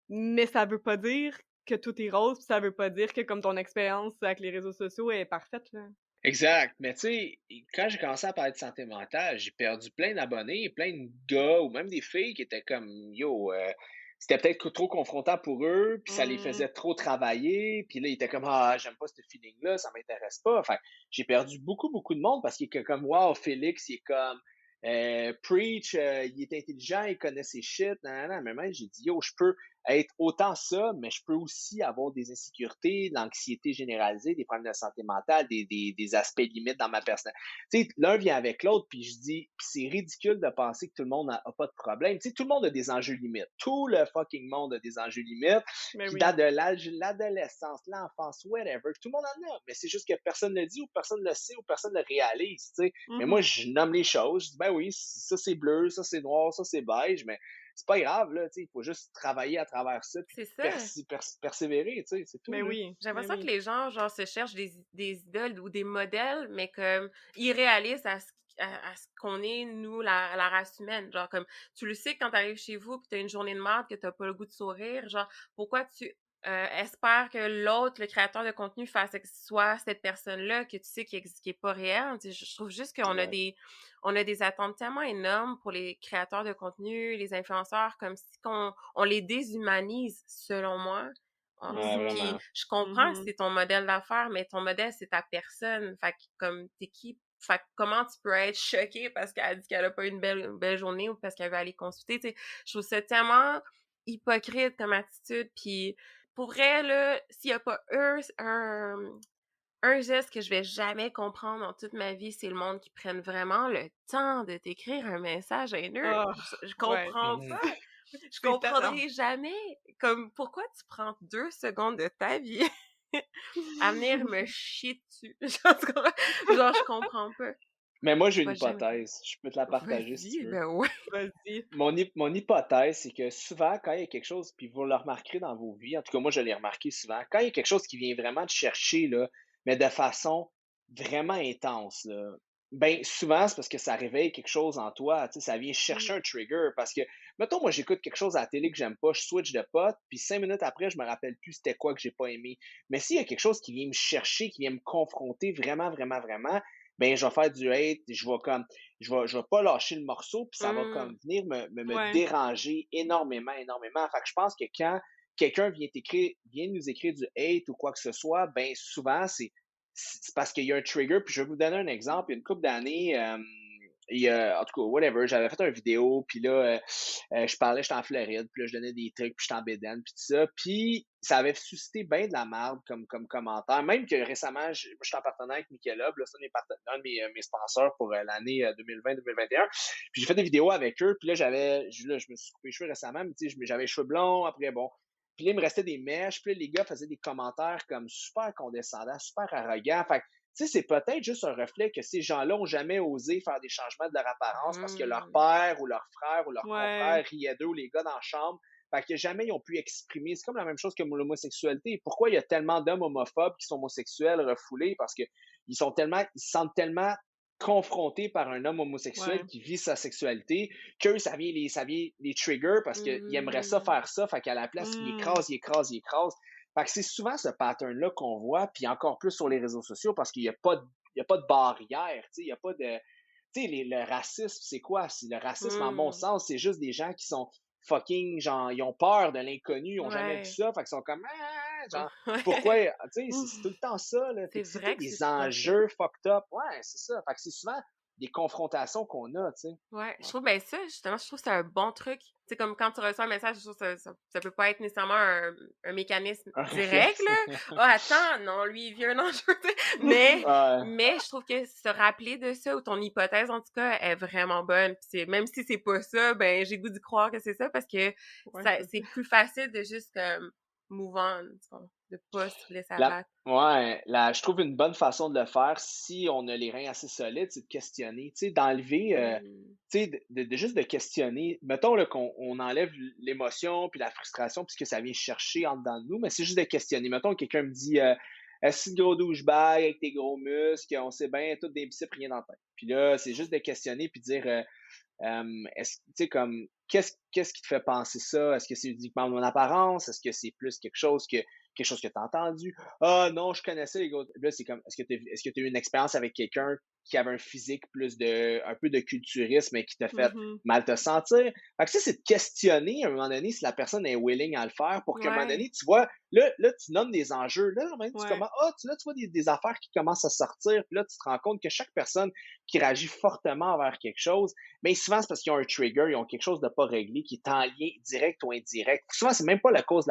A: mais ça veut pas dire que tout est rose, pis ça veut pas dire que comme ton expérience avec les réseaux sociaux est parfaite, là.
C: Exact. Mais tu sais, quand j'ai commencé à parler de santé mentale, j'ai perdu plein d'abonnés, plein de gars ou même des filles qui étaient comme yo, c'était peut-être trop confrontant pour eux, puis ça les
A: Mmh.
C: faisait trop travailler, puis là ils étaient comme ah, j'aime pas ce feeling-là, ça m'intéresse pas. Enfin, j'ai perdu beaucoup de monde parce qu'il est comme wow, Félix, il est comme preach, il est intelligent, il connaît ses shit, nan. Mais même j'ai dit yo, je peux être autant ça, mais je peux aussi avoir des insécurités, de l'anxiété généralisée, des problèmes de santé mentale, des aspects limites dans ma personnalité. Tu sais, l'un vient avec l'autre, puis je dis, puis c'est ridicule de penser que tout le monde a pas de problème. Tu sais, tout le monde a des enjeux limites. Tout le fucking monde a des enjeux limites
A: Mais
C: qui
A: oui.
C: datent de l'adolescence, l'enfance, whatever. Tout le monde en a, mais c'est juste que personne ne le dit ou personne ne le sait ou personne ne le réalise, tu sais. Mais moi,
A: Mmh.
C: je nomme les choses. Je dis, ben oui, ça c'est bleu, ça c'est noir, ça c'est beige, mais c'est pas grave, là, tu sais, il faut juste travailler à travers ça puis
B: C'est ça.
C: persévérer, tu sais, c'est tout,
A: Mais
C: là.
A: oui,
B: J'ai
A: mais
B: l'impression que
A: oui.
B: les gens, genre, se cherchent des idoles ou des modèles, mais comme irréalistes à ce qu'on est, nous, la race humaine. Genre, comme, tu le sais que quand t'arrives chez vous pis t'as une journée de merde, que t'as pas le goût de sourire, genre, pourquoi tu espères que l'autre, le créateur de contenu, soit cette personne-là que tu sais qui est pas réelle? Tu sais, je trouve juste qu'on a
C: Ouais,
B: des attentes tellement énormes pour les créateurs de contenu, les influenceurs, comme si on les déshumanise, selon moi.
C: ouais,
B: Puis
C: vraiment.
B: je comprends que
A: Mmh.
B: c'est ton modèle d'affaires, mais ton modèle, c'est ta personne. Fait que comme t'es qui? Fait que comment tu peux être choqué parce qu'elle a dit qu'elle a pas eu une belle journée ou parce qu'elle veut aller consulter, tu sais? Je trouve ça tellement hypocrite comme attitude. Puis pour vrai, là, s'il y a pas un geste que je vais jamais comprendre dans toute ma vie, c'est le monde qui prenne vraiment le temps de t'écrire un message haineux.
A: Ah,
B: Je
A: ouais,
B: comprends
C: Mhm.
B: pas. Je
A: c'est tellement...
B: comprendrai jamais. Comme, pourquoi tu prends 2 secondes de ta vie à venir me chier dessus? Genre, tu comprends? Genre, je comprends pas.
C: Mais moi, j'ai
B: Je
C: une
B: vais jamais comprendre.
C: hypothèse. Je peux te la partager si tu
B: Vas-y,
C: veux.
B: ben ouais.
A: Vas-y.
C: Mon hypothèse, c'est que souvent, quand il y a quelque chose, puis vous le remarquerez dans vos vies, en tout cas, moi, je l'ai remarqué souvent, quand il y a quelque chose qui vient vraiment te chercher, là, mais de façon vraiment intense, là, ben, souvent, c'est parce que ça réveille quelque chose en toi, tu sais, ça vient chercher
A: Mmh.
C: un trigger, parce que, mettons, moi, j'écoute quelque chose à la télé que j'aime pas, je switch de pote, puis 5 minutes après, je me rappelle plus c'était quoi que j'ai pas aimé. Mais s'il y a quelque chose qui vient me chercher, qui vient me confronter vraiment, ben, je vais faire du hate, je vais pas lâcher le morceau, puis ça va comme
B: Hum,
C: venir me
A: Ouais.
C: déranger énormément. Fait que je pense que quand quelqu'un vient nous écrire du hate ou quoi que ce soit, ben souvent c'est parce qu'il y a un trigger. Puis je vais vous donner un exemple. Il y a une couple d'années, en tout cas, whatever, j'avais fait une vidéo, puis là, je parlais, j'étais en Floride, puis là, je donnais des trucs, puis j'étais en bédaine, puis tout ça. Puis ça avait suscité bien de la merde comme commentaire. Même que récemment, moi, je suis en partenariat avec Michelob, là, c'est un de mes sponsors pour l'année 2020-2021. Puis j'ai fait des vidéos avec eux, puis là, je me suis coupé les cheveux récemment, mais tu sais, j'avais les cheveux blonds, après, bon. Puis là, il me restait des mèches, puis là, les gars faisaient des commentaires comme super condescendants, super arrogants. Fait que, tu sais, c'est peut-être juste un reflet que ces gens-là ont jamais osé faire des changements de leur apparence parce que leur
B: hum.
C: père ou leur frère ou leur
A: Ouais.
C: confrère riait d'eux ou les gars dans la chambre. Fait que jamais ils ont pu exprimer. C'est comme la même chose que l'homosexualité. Pourquoi il y a tellement d'hommes homophobes qui sont homosexuels refoulés? Parce que ils se sentent tellement confrontés par un homme homosexuel
A: Ouais.
C: qui vit sa sexualité qu'eux, ça vient les trigger parce qu'ils aimeraient ça
B: Hum.
C: faire ça. Fait qu'à la place, ils
A: Mmh.
C: écrasent, ils écrasent, ils écrasent. Fait que c'est souvent ce pattern-là qu'on voit, puis encore plus sur les réseaux sociaux parce qu'il y a pas y a pas de barrière, tu sais, il y a pas de... Tu sais, le racisme, c'est quoi? C'est le racisme, en mon
B: Hmm.
C: sens, c'est juste des gens qui sont fucking, genre, ils ont peur de l'inconnu, ils ont jamais vu
B: Ouais.
C: ça, fait qu'ils sont comme, ah, genre, pourquoi,
B: Ouais.
C: tu sais, c'est tout le temps ça, là. Fait
B: C'est
C: que c'est tous
B: vrai que c'est
C: des
B: souvent ça.
C: enjeux fucked up. Ouais, c'est ça. Fait que c'est souvent des confrontations qu'on a, tu sais.
B: Ouais, je
C: Ouais.
B: trouve, ben ça, justement, je trouve que c'est un bon truc. Tu sais, comme quand tu reçois un message, je trouve que ça peut pas être nécessairement un mécanisme
C: Un
B: direct,
C: réflexe.
B: là. Ah, attends, non, lui, il vit un enjeu, tu sais.
C: Ouais.
B: Mais je trouve que se rappeler de ça, ou ton hypothèse, en tout cas, est vraiment bonne. Puis même si c'est pas ça, ben, j'ai goût d'y croire que c'est ça, parce que
A: Ouais,
B: c'est plus facile de juste, comme, move on, tu vois, de pas se laisser
C: La
B: abattre.
C: ouais, je trouve une bonne façon de le faire si on a les reins assez solides, c'est de questionner, tu sais, d'enlever,
B: Mm.
C: tu sais, de juste de questionner. Mettons là qu'on enlève l'émotion puis la frustration puis ce que ça vient chercher en dedans de nous, mais c'est juste de questionner. Mettons quelqu'un me dit, «Esti de gros douchebag avec tes gros muscles, on sait bien, tout des biceps, rien dans la tête». Puis là, c'est juste de questionner puis de dire, est-ce tu sais, comme, qu'est-ce qui te fait penser ça? Est-ce que c'est uniquement mon apparence? Est-ce que c'est plus quelque chose que tu as entendu? Ah non, je connaissais les gars. Là, c'est comme, est-ce que tu as eu une expérience avec quelqu'un qui avait un physique un peu de culturisme et qui t'a fait
A: Mhm.
C: mal te sentir? Fait que ça, c'est de questionner à un moment donné si la personne est willing à le faire pour qu'à un moment
B: Ouais,
C: donné, tu vois, là, tu nommes des enjeux. Là, à un moment donné,
A: Ouais.
C: là, tu vois des affaires qui commencent à sortir. Puis là, tu te rends compte que chaque personne qui réagit fortement envers quelque chose, mais souvent, c'est parce qu'ils ont un trigger, ils ont quelque chose de pas réglé qui est en lien direct ou indirect. Souvent, c'est même pas la cause,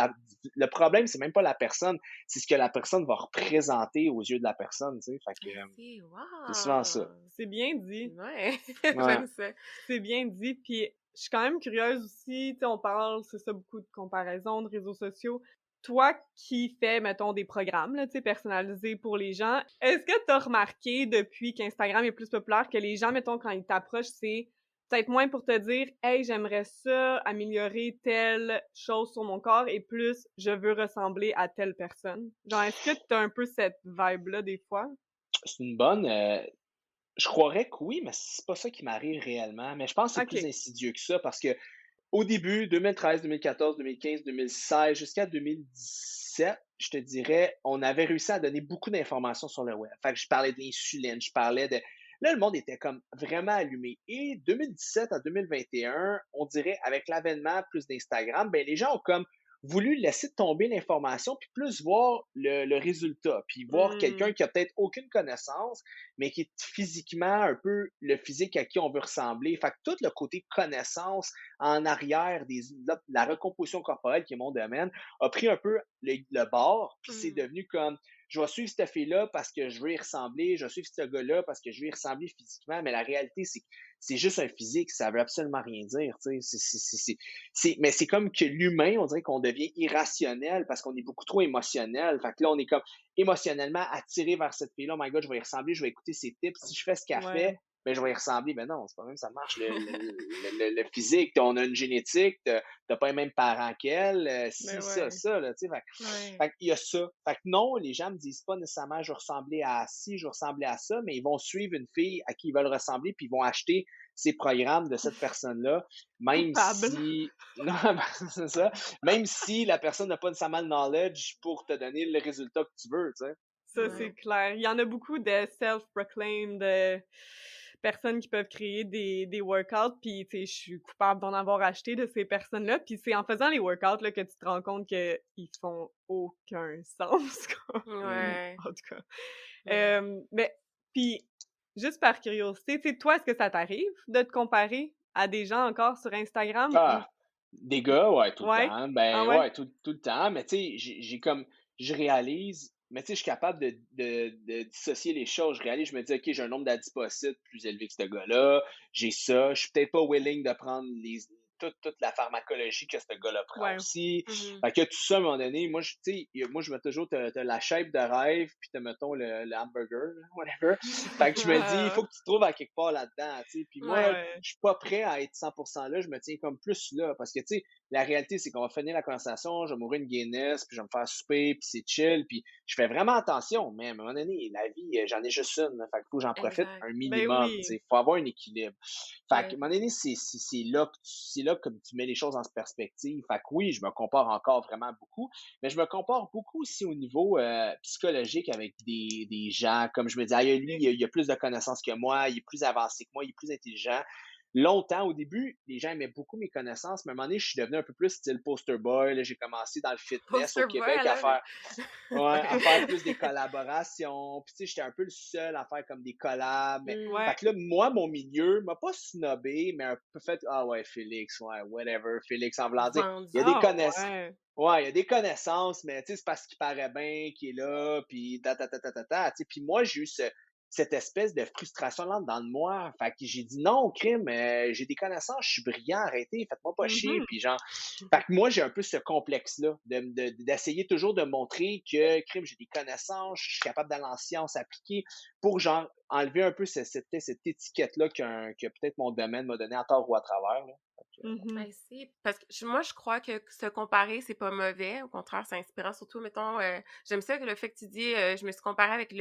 C: le problème, c'est même pas la personne, c'est ce que la personne va représenter aux yeux de la personne, tu sais. Fait que,
B: merci,
C: c'est souvent ça.
B: wow!
A: C'est bien dit.
B: Ouais,
C: Ouais.
B: j'aime ça.
A: C'est bien dit. Puis je suis quand même curieuse aussi. Tu sais, on parle, c'est ça, beaucoup de comparaisons, de réseaux sociaux. Toi qui fais, mettons, des programmes, là, tu sais, personnalisés pour les gens, est-ce que tu as remarqué depuis qu'Instagram est plus populaire que les gens, mettons, quand ils t'approchent, c'est peut-être moins pour te dire «Hey, j'aimerais ça, améliorer telle chose sur mon corps» et plus «Je veux ressembler à telle personne». Genre, est-ce que tu as un peu cette vibe-là des fois?
C: C'est une bonne, je croirais que oui, mais c'est pas ça qui m'arrive réellement. Mais je pense que c'est plus
A: OK.
C: insidieux que ça parce que au début, 2013, 2014, 2015, 2016, jusqu'à 2017, je te dirais, on avait réussi à donner beaucoup d'informations sur le web. Fait que je parlais de l'insuline, je parlais de... Là, le monde était comme vraiment allumé. Et 2017 à 2021, on dirait, avec l'avènement plus d'Instagram, ben, les gens ont comme voulu laisser tomber l'information puis plus voir le résultat, puis voir quelqu'un
A: Mmh.
C: qui a peut-être aucune connaissance, mais qui est physiquement un peu le physique à qui on veut ressembler. Fait que tout le côté connaissance en arrière la recomposition corporelle, qui est mon domaine, a pris un peu le bord, puis c'est
B: Mmh.
C: devenu comme, je vais suivre cette fille-là parce que je veux y ressembler, je vais suivre ce gars-là parce que je veux y ressembler physiquement, mais la réalité, c'est que c'est juste un physique, ça veut absolument rien dire, tu sais. Mais c'est comme que l'humain, on dirait qu'on devient irrationnel parce qu'on est beaucoup trop émotionnel. Fait que là, on est comme émotionnellement attiré vers cette fille-là. Oh my God, je vais y ressembler, je vais écouter ses tips. Si je fais ce qu'elle
A: Ouais.
C: fait, ben, je vais y ressembler. Mais non, c'est pas même ça marche. Le physique, on a une génétique, t'as pas les mêmes parents qu'elle,
A: Mais
C: si,
A: ouais.
C: ça, là, tu sais.
B: Ouais.
C: Fait qu'il y a ça. Fait que non, les gens me disent pas nécessairement je veux ressembler à ci, je veux ressembler à ça, mais ils vont suivre une fille à qui ils veulent ressembler, puis ils vont acheter ces programmes de cette personne-là, même
A: Coupable.
C: si, non, ben, c'est ça, même si la personne n'a pas nécessairement le knowledge pour te donner le résultat que tu veux, tu sais.
A: Ça,
B: Ouais.
A: c'est clair. Il y en a beaucoup de self-proclaimed personnes qui peuvent créer des workouts, puis tu sais, je suis coupable d'en avoir acheté de ces personnes-là, puis c'est en faisant les workouts là, que tu te rends compte qu'ils font aucun sens, quoi.
C: Mm.
B: Ouais.
A: En tout cas.
B: Ouais.
A: Mais, puis, juste par curiosité, tu sais, toi, est-ce que ça t'arrive de te comparer à des gens encore sur Instagram ou...
C: Ah, des gars, ouais, tout le
A: Ouais?
C: temps.
A: Ah
C: Ben,
A: ouais?
C: ouais, tout le temps. Mais tu sais, j'ai comme, je réalise, mais tu sais, je suis capable de dissocier les choses. Je réalise, je me dis, OK, j'ai un nombre d'adipocytes plus élevé que ce gars-là. J'ai ça. Je suis peut-être pas willing de prendre toute la pharmacologie que ce gars-là prend
A: Ouais.
C: aussi.
B: Mhm.
C: Fait que tout ça, à un moment donné, moi, tu sais, moi, je mets toujours, t'as la shape de rêve, puis t'as, mettons, le hamburger, là, whatever. Fait que je me dis, il faut
A: Ah,
C: que tu te trouves à quelque part là-dedans, tu sais. Puis moi,
B: Ouais.
A: ouais.
C: je suis pas prêt à être 100% là, je me tiens comme plus là, parce que, tu sais, La réalité, c'est qu'on va finir la conversation, je vais m'ouvrir une Guinness, puis je vais me faire souper, puis c'est chill, puis je fais vraiment attention, mais à un moment donné, la vie, j'en ai juste une, là, fait qu'il faut que j'en profite
B: Exact.
C: un
A: Ben
C: minimum, tu
A: oui.
C: sais, faut avoir un équilibre. Fait qu'à un
B: Ouais.
C: moment donné, c'est là que tu mets les choses en perspective. Fait que oui, je me compare encore vraiment beaucoup, mais je me compare beaucoup aussi au niveau psychologique avec des gens, comme je me dis, ah, lui, il a plus de connaissances que moi, il est plus avancé que moi, il est plus intelligent. Longtemps, au début, les gens aimaient beaucoup mes connaissances, mais à un moment donné, je suis devenu un peu plus style poster boy. Là, j'ai commencé dans le fitness au
B: Poster boy,
C: Québec
B: là.
C: ouais, à
A: Ouais.
C: faire plus des collaborations. Puis tu sais, j'étais un peu le seul à faire comme des collabs. Mais...
B: Mm.
C: Fait
A: Ouais.
C: que là, moi, mon milieu m'a pas snobé, mais un peu fait, ah ouais, Félix, ouais, whatever, Félix, en voulant dire, il y a des
B: Vendu.
A: Ah
C: connaissances.
A: ouais.
C: Ouais, il y a des connaissances, mais tu sais, c'est parce qu'il paraît bien qu'il est là, puis ta, tu sais. Puis moi, j'ai eu cette espèce de frustration là dans le moi. Fait que j'ai dit non, crime, j'ai des connaissances, je suis brillant, arrêtez, faites-moi pas chier.
A: Mhm.
C: Puis genre, fait que moi, j'ai un peu ce complexe-là, d'essayer toujours de montrer que, crime, j'ai des connaissances, je suis capable d'aller en sciences appliquées pour genre enlever un peu cette étiquette-là que peut-être mon domaine m'a donné à tort ou à travers. Là.
A: Mhm.
B: I see. Parce que moi, je crois que se comparer, c'est pas mauvais. Au contraire, c'est inspirant. Surtout, mettons, j'aime ça que le fait que tu dis, je me suis comparée avec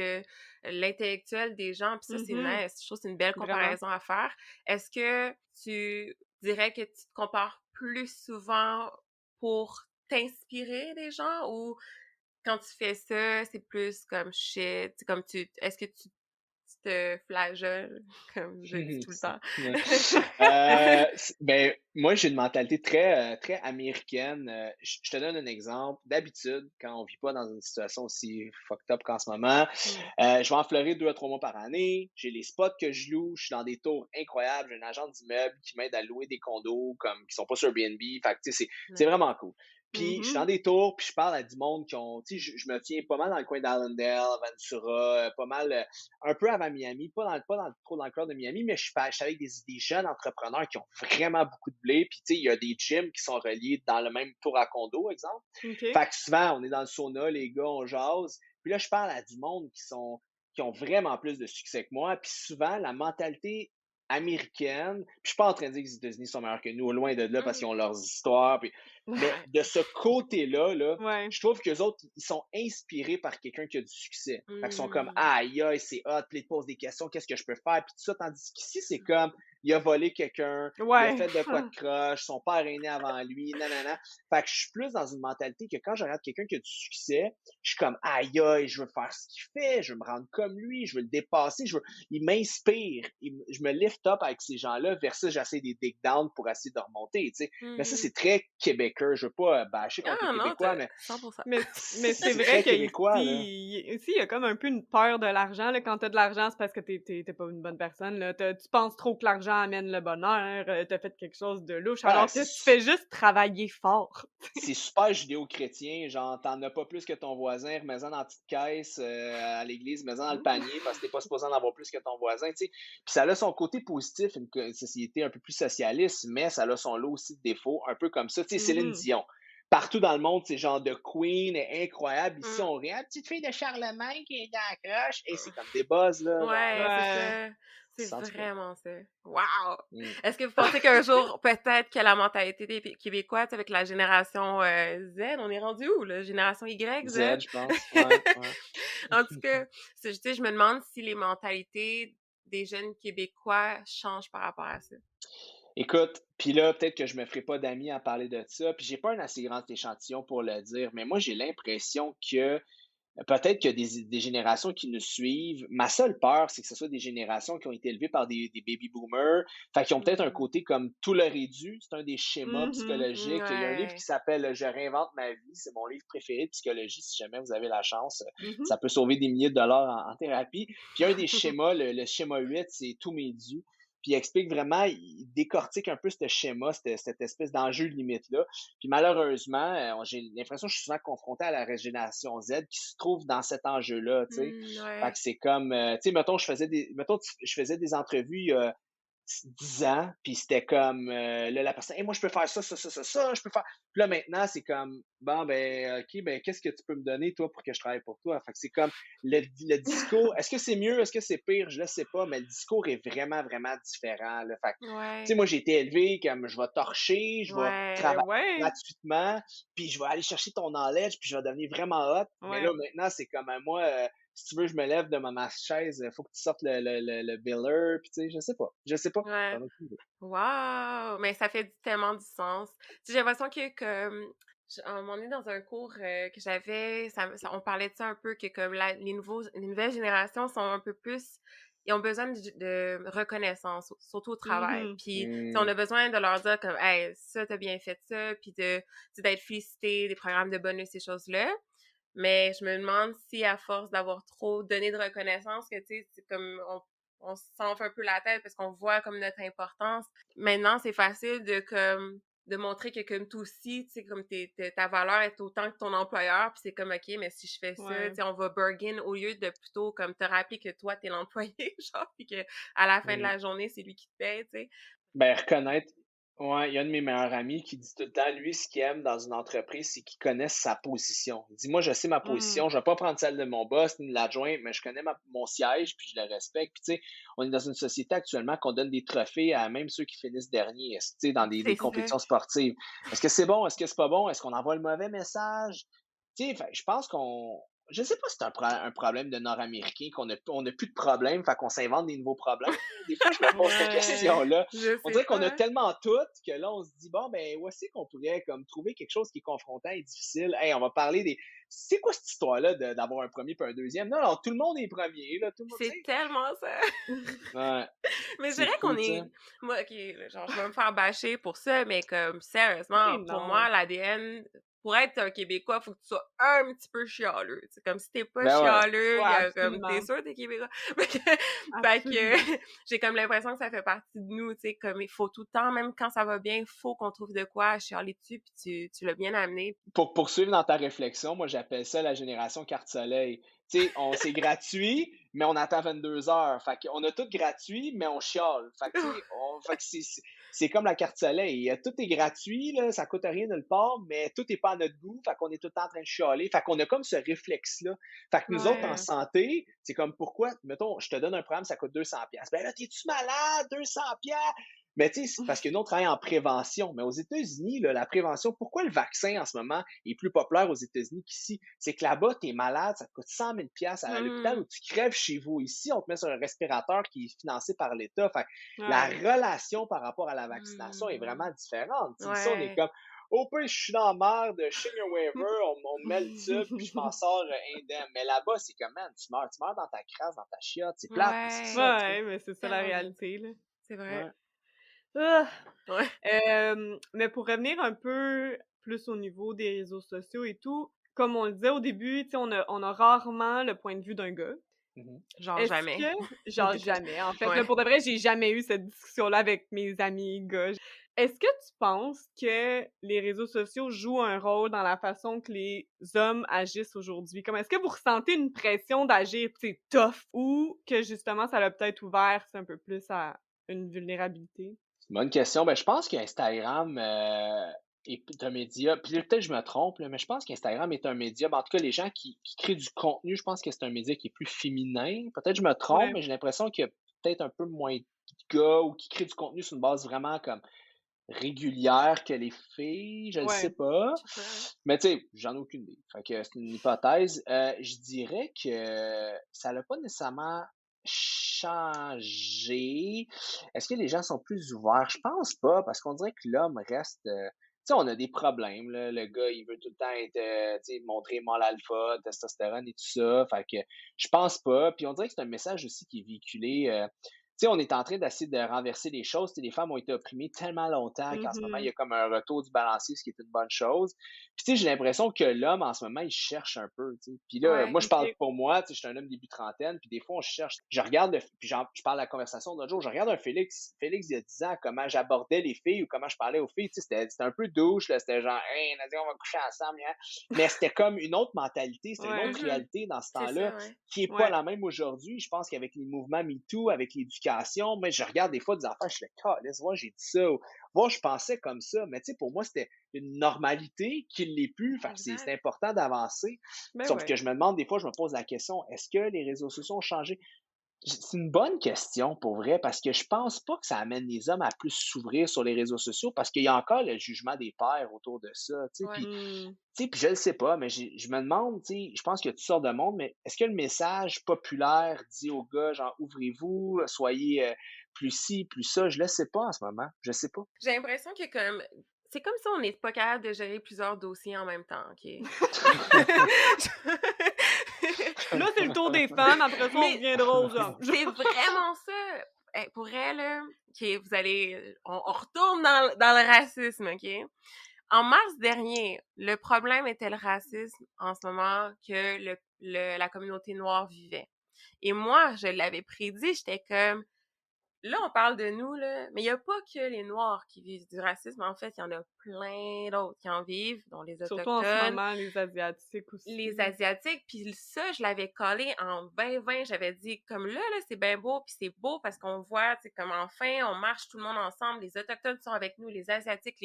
B: l'intellectuel des gens, puis ça, c'est
A: Mhm.
B: nice. Je trouve que c'est une belle
A: Vraiment.
B: comparaison à faire. Est-ce que tu dirais que tu te compares plus souvent pour t'inspirer des gens ou quand tu fais ça, c'est plus comme shit, comme est-ce que tu te flageoles, comme je dis tout le temps?
C: Ouais. Ben, moi, j'ai une mentalité très américaine. Je te donne un exemple. D'habitude, quand on vit pas dans une situation aussi fucked up qu'en ce moment,
B: Mm.
C: je vais en Floride 2 à 3 mois par année. J'ai les spots que je loue. Je suis dans des tours incroyables. J'ai un agent d'immeuble qui m'aide à louer des condos qui sont pas sur Airbnb. Fait que, tu sais, c'est
B: Nice.
C: vraiment cool. Puis, je suis dans
A: Mhm.
C: des tours, puis je parle à du monde qui ont, tu sais, je me tiens pas mal dans le coin d'Allendale, Ventura, pas mal, un peu avant Miami, trop dans le cœur de Miami, mais je suis avec des jeunes entrepreneurs qui ont vraiment beaucoup de blé. Puis, tu sais, il y a des gyms qui sont reliés dans le même tour à condo, exemple.
A: OK.
C: Fait que souvent, on est dans le sauna, les gars, on jase. Puis là, je parle à du monde qui ont vraiment plus de succès que moi. Puis souvent, la mentalité américaine, puis je suis pas en train de dire que les États-Unis sont meilleurs que nous, loin de là, parce qu'ils ont
B: Mhm.
C: leurs histoires. Mais
B: Ouais.
C: de ce côté-là, là,
A: Ouais.
C: je trouve qu'eux autres, ils sont inspirés par quelqu'un qui a du succès. Fait qu'ils sont comme,
B: Mm.
C: aïe, aïe, c'est hot, puis ils te posent des questions, qu'est-ce que je peux faire, puis tout ça. Tandis qu'ici, c'est comme, il a volé quelqu'un, il a
A: Ouais.
C: fait de quoi de croche, son père est né avant lui, nanana. Fait que je suis plus dans une mentalité que quand je regarde quelqu'un qui a du succès, je suis comme, aïe, aïe, je veux faire ce qu'il fait, je veux me rendre comme lui, je veux le dépasser, il m'inspire, je me lift up avec ces gens-là, versus j'essaie des dig down pour essayer de remonter, tu sais. Mais ça,
B: Mhm.
C: c'est très québécois. Je veux pas bâcher contre les
B: Ah non,
C: Québécois, mais
B: 100%.
A: Mais c'est
C: c'est
A: vrai
C: très
A: qu'ici,
C: québécois, là.
A: ici, il y a comme un peu une peur de l'argent, là. Quand t'as de l'argent, c'est parce que t'es pas une bonne personne, là. Tu penses trop que l'argent amène le bonheur, t'as fait quelque chose de louche,
C: Ah,
A: alors que tu fais juste travailler fort.
C: c'est super judéo-chrétien, genre, t'en as pas plus que ton voisin, remets-en dans la petite caisse à l'église, mets-en dans le panier, parce que t'es pas supposé en avoir plus que ton voisin, tu sais. Puis ça a son côté positif, une société un peu plus socialiste, mais ça a son lot aussi de défauts, un peu comme ça. Tu sais, Céline
A: Mhm.
C: Dion. Partout dans le monde, c'est genre de Queen, est incroyable. Ici,
B: Mm.
C: on rit, ah, petite fille de Charlemagne qui est dans la croche. Et c'est comme des buzz, là, genre,
B: Ouais, c'est
A: Ouais.
B: ça. C'est
C: en tout cas.
B: vraiment ça. Wow!
C: Mm.
B: Est-ce que vous pensez qu'un jour, peut-être que la mentalité des Québécois, tu sais, avec la génération Z, on est rendu où, là? Génération Y, Z?
C: Z, je pense. Ouais, ouais.
B: En tout cas, tu sais, je me demande si les mentalités des jeunes Québécois changent par rapport à ça.
C: Écoute, puis là, peut-être que je me ferai pas d'amis à parler de ça, puis j'ai pas un assez grand échantillon pour le dire, mais moi, j'ai l'impression que peut-être qu'il y a des générations qui nous suivent. Ma seule peur, c'est que ce soit des générations qui ont été élevées par des baby boomers, fait qui ont peut-être un
B: Mm.
C: côté comme tout leur est dû. C'est un des schémas
A: Mhm.
C: psychologiques. Il y a un livre qui
B: Ouais.
C: s'appelle Je réinvente ma vie. C'est mon livre préféré de psychologie, si jamais vous avez la chance.
A: Mhm.
C: Ça peut sauver des milliers de dollars en thérapie. Puis un des schémas, le schéma 8, c'est tout m'est dû. Puis il explique vraiment, il décortique un peu ce schéma, cette espèce d'enjeu limite-là. Puis malheureusement, j'ai l'impression que je suis souvent confronté à la régénération Z qui se trouve dans cet enjeu-là, tu sais. Fait
B: Ouais.
C: que c'est comme, tu sais, mettons, je faisais des entrevues 10 ans, puis c'était comme, là, la personne: «Hey, moi, je peux faire ça, ça, ça, ça, ça, je peux faire» puis là, maintenant, c'est comme: «Bon, ben, OK, ben, qu'est-ce que tu peux me donner, toi, pour que je travaille pour toi?» Fait que c'est comme le discours, est-ce que c'est mieux, est-ce que c'est pire? Je le sais pas, mais le discours est vraiment, vraiment différent, là. Fait que, tu sais,
B: Ouais,
C: moi, j'ai été élevé comme: «Je vais torcher, je vais
B: ouais,
A: Ben
C: travailler
A: ouais,
C: gratuitement, puis je vais aller chercher ton knowledge, puis je vais devenir vraiment hot». Mais là,
A: ouais.
C: maintenant, c'est comme, moi, si tu veux, je me lève de ma chaise, faut que tu sortes le biller, puis tu sais, je sais pas,
B: ouais.
C: j'en ai aucune idée.
B: Wow! Mais ça fait tellement du sens. Tu sais, j'ai l'impression que comme à un moment donné dans un cours que j'avais, on parlait de ça un peu que comme les nouvelles générations sont un peu plus, ils ont besoin de reconnaissance, surtout au travail.
A: Mhm.
B: Puis, tu sais, on
C: Mmh.
B: a besoin de leur dire comme, hey, ça t'as bien fait ça, puis tu sais, d'être félicité, des programmes de bonus, ces choses-là. Mais je me demande si à force d'avoir trop donné de reconnaissance, que tu sais, c'est comme on s'enfle un peu la tête parce qu'on voit comme notre importance. Maintenant, c'est facile de comme de montrer que comme toi aussi, tu sais, comme ta valeur est autant que ton employeur, puis c'est comme OK, mais si je fais ça, tu
A: Ouais.
B: sais, on va bargain au lieu de plutôt comme te rappeler que toi t'es l'employé, genre, puis que à la fin de
C: Mmh.
B: la journée c'est lui qui te paye, tu sais.
C: Ben, reconnaître, ouais, il y a un de mes meilleurs amis qui dit tout le temps, lui, ce qu'il aime dans une entreprise, c'est qu'il connaisse sa position. Il dit: «Moi, je sais ma
A: Mhm.
C: position, je vais pas prendre celle de mon boss ni de l'adjoint, mais je connais mon siège, puis je le respecte». Puis tu sais, on est dans une société actuellement qu'on donne des trophées à même ceux qui finissent derniers, tu sais, dans des
B: C'est ça.
C: compétitions sportives. Est-ce que c'est bon? Est-ce que c'est pas bon? Est-ce qu'on envoie le mauvais message? Tu sais, fait je pense qu'on je sais pas si c'est un problème de Nord-Américains, on a plus de problèmes, fait qu'on s'invente des nouveaux problèmes. Des fois, je me pose cette
A: Ouais.
C: question-là.
B: Je
C: On
B: sais
C: dirait qu'on a
B: pas.
C: tellement tout que là, on se dit: «Bon, ben, où est-ce qu'on pourrait comme trouver quelque chose qui est confrontant et difficile? Hey, on va parler des» c'est quoi cette histoire-là d'avoir un premier puis un deuxième? Non, non, tout le monde est premier là, tout le monde, tu
B: C'est
C: sais?
B: tellement ça.
C: Ouais,
B: Mais je
C: c'est
B: dirais
C: fou,
B: qu'on
C: tu sais?
B: est moi, OK, là, genre, je vais me faire bâcher pour ça, mais comme
A: Mais
B: sérieusement, pour
A: non.
B: moi, l'ADN, pour être un Québécois, faut que tu sois un petit peu chialeux. C'est comme si t'es pas
C: Ben ouais.
B: chialeux, il
A: Ouais,
B: y a comme t'es
A: absolument.
B: sûr t'es Québécois. Fait que
A: Absolument.
B: j'ai comme l'impression que ça fait partie de nous, tu sais, comme il faut tout le temps, même quand ça va bien, faut qu'on trouve de quoi à chialer dessus, puis tu l'as bien amené.
C: Pour poursuivre dans ta réflexion, moi, j'appelle ça la génération carte-soleil. Tu sais, c'est gratuit, mais on attend 22 heures. Fait qu'on a tout gratuit, mais on chiale. Fait que, tu sais, fait que c'est comme la carte-soleil. Tout est gratuit, là, ça coûte rien nulle part, mais tout est pas à notre goût. Fait qu'on est tout le temps en train de chialer. Fait qu'on a comme ce réflexe-là. Fait que nous autres, en
B: Ouais.
C: santé, c'est comme pourquoi, mettons, je te donne un programme, ça coûte 200$. Ben là, t'es-tu malade? 200$? Mais tu sais, c'est parce que nous, on travaille en prévention. Mais aux États-Unis, là, la prévention, pourquoi le vaccin en ce moment est plus populaire aux États-Unis qu'ici? C'est que là-bas, tu es malade, ça te coûte 100 000$ à l'hôpital
B: Mmh.
C: où tu crèves chez vous. Ici, on te met sur un respirateur qui est financé par l'État. Fait que la
A: Ouais.
C: relation par rapport à la vaccination est
B: Mmh.
C: vraiment différente. Tu sais, ici, on est
B: Ouais.
C: comme, oh, peu, je suis dans la merde, share your waiver, on me met le tube, puis je m'en sors indemne. Mais là-bas, c'est comme, man, tu meurs dans ta crasse, dans ta chiotte. C'est plate, mais c'est ça,
B: Ouais.
C: tu sais.
A: Ouais, mais c'est ça la
B: Tellement bien.
A: réalité, là.
B: C'est vrai.
C: Ouais.
A: Ah!
B: Ouais.
A: Mais pour revenir un peu plus au niveau des réseaux sociaux et tout, comme on le disait au début, tu sais, on a rarement le point de vue d'un gars.
C: Mhm.
B: Genre
A: Est-ce
B: jamais.
A: que genre jamais, en fait, là,
B: Ouais.
A: pour de vrai, j'ai jamais eu cette discussion-là avec mes amis gars. Est-ce que tu penses que les réseaux sociaux jouent un rôle dans la façon que les hommes agissent aujourd'hui? Comme est-ce que vous ressentez une pression d'agir, tu sais, tough ou que justement ça l'a peut-être ouvert, tu sais, un peu plus à une vulnérabilité?
C: Bonne question. Ben, je pense qu'Instagram est un média, puis peut-être que je me trompe, là, mais je pense qu'Instagram est un média, ben, en tout cas, les gens qui créent du contenu, je pense que c'est un média qui est plus féminin. Peut-être que je me trompe,
A: Ouais,
C: mais j'ai l'impression qu'il y a peut-être un peu moins de gars ou qui créent du contenu sur une base vraiment comme régulière que les filles, je ne sais
A: ouais.
C: pas.
B: Je sais pas.
C: Mais tu sais, j'en ai aucune idée. Fait que c'est une hypothèse. Je dirais que ça n'a pas nécessairement changé. Est-ce que les gens sont plus ouverts? Je pense pas, parce qu'on dirait que l'homme reste. Tu sais, on a des problèmes, là. Le gars, il veut tout le temps être, tu sais, montrer mâle alpha, testostérone et tout ça. Fait que je pense pas. Puis on dirait que c'est un message aussi qui est véhiculé. Tu sais, on est en train d'essayer de renverser les choses. Tu sais, les femmes ont été opprimées tellement longtemps qu'en ce moment, il y
A: Mhm.
C: a comme un retour du balancier, ce qui est une bonne chose. Puis tu sais, j'ai l'impression que l'homme, en ce moment, il cherche un peu, tu sais. Puis là,
B: Ouais.
C: moi, je parle
A: OK.
C: pour moi, tu sais, je suis un homme début trentaine, puis des fois, on cherche. Je regarde, puis je parle de la conversation l'autre jour, je regarde un Félix, il y a 10 ans, comment j'abordais les filles ou comment je parlais aux filles, tu sais, c'était un peu douche, là, c'était genre, hey, Nadia, on va coucher ensemble, hein. Mais c'était comme une autre mentalité, c'était une
A: Ouais,
C: autre
B: Mhm.
C: réalité dans ce
B: C'est
C: temps-là
B: ça, ouais.
C: qui est pas
A: ouais.
C: la même aujourd'hui. Je pense qu'avec les mouvements MeToo, avec l'éducation, éducation, mais je regarde des fois des enfants, je suis là, laisse voir, j'ai dit ça, ou voir, je pensais comme ça, mais tu sais, pour moi, c'était une normalité qu'il l'est plus, fait que c'est
B: Exact.
C: important d'avancer.
A: Ben
C: Sauf que
A: ouais.
C: je me demande, des fois, je me pose la question, est-ce que les réseaux sociaux ont changé? C'est une bonne question pour vrai, parce que je pense pas que ça amène les hommes à plus s'ouvrir sur les réseaux sociaux, parce qu'il y a encore le jugement des pairs autour de ça, tu sais,
B: Ouais.
C: puis
A: Mmh.
C: tu sais, puis je le sais pas, mais je me demande, tu sais, je pense qu'il y a toutes sortes de monde, mais est-ce que le message populaire dit aux gars, genre: «Ouvrez-vous, soyez, plus ci, plus ça», je le sais pas en ce moment, je sais pas.
B: J'ai l'impression que comme c'est comme si on n'est pas capable de gérer plusieurs dossiers en même temps, OK?
A: Là, c'est le tour des femmes, après ça, on
B: Mais
A: reviendra aux hommes.
B: c'est vraiment ça! Pour elle, là, OK, vous allez on retourne dans le racisme, OK? En mars dernier, le problème était le racisme en ce moment que la communauté noire vivait. Et moi, je l'avais prédit, j'étais comme là, on parle de nous, là, mais il y a pas que les Noirs qui vivent du racisme. En fait, il y en a plein d'autres qui en vivent, dont les
A: Surtout en ce
B: Autochtones,
A: moment, les Asiatiques aussi.
B: les Asiatiques. Puis ça, je l'avais collé en 2020. J'avais dit, comme là, c'est bien beau, puis c'est beau parce qu'on voit, tu sais, comme enfin, on marche tout le monde ensemble. Les Autochtones sont avec nous, les Asiatiques,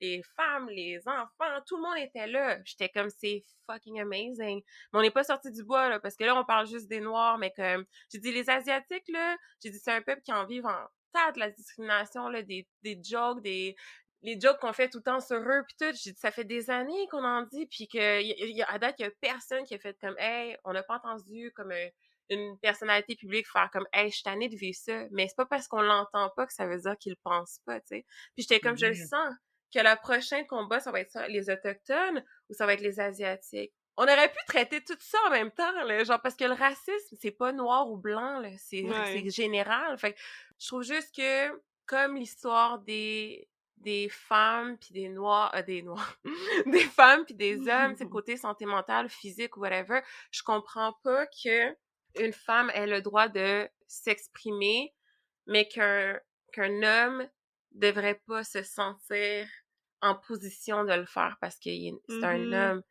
B: les femmes, les enfants, tout le monde était là. J'étais comme, c'est fucking amazing. Mais on n'est pas sorti du bois, là, parce que là, on parle juste des Noirs, mais comme, j'ai dit, les Asiatiques, là, j'ai dit, c'est un peuple qui en vit en tas de la discrimination, là, des jokes, les jokes qu'on fait tout le temps sur eux, puis tout. J'ai dit, ça fait des années qu'on en dit, puis à date, il y a personne qui a fait comme, hey, on n'a pas entendu comme une personnalité publique faire comme, hey, je suis tannée de vivre ça. Mais c'est pas parce qu'on l'entend pas que ça veut dire qu'ils le pensent pas, tu sais. Puis j'étais comme, je le
C: Mmh.
B: sens, que le prochain combat, ça va être ça, les Autochtones ou ça va être les Asiatiques. On aurait pu traiter tout ça en même temps, là, genre, parce que le racisme, c'est pas noir ou blanc, là, c'est
A: Ouais.
B: général. Fait que je trouve juste que, comme l'histoire des femmes puis des noirs, des femmes puis des hommes, c'est côté santé mentale, physique ou whatever, je comprends pas que une femme ait le droit de s'exprimer, mais qu'un homme devrait pas se sentir en position de le faire parce que c'est un
A: Mhm.
B: homme.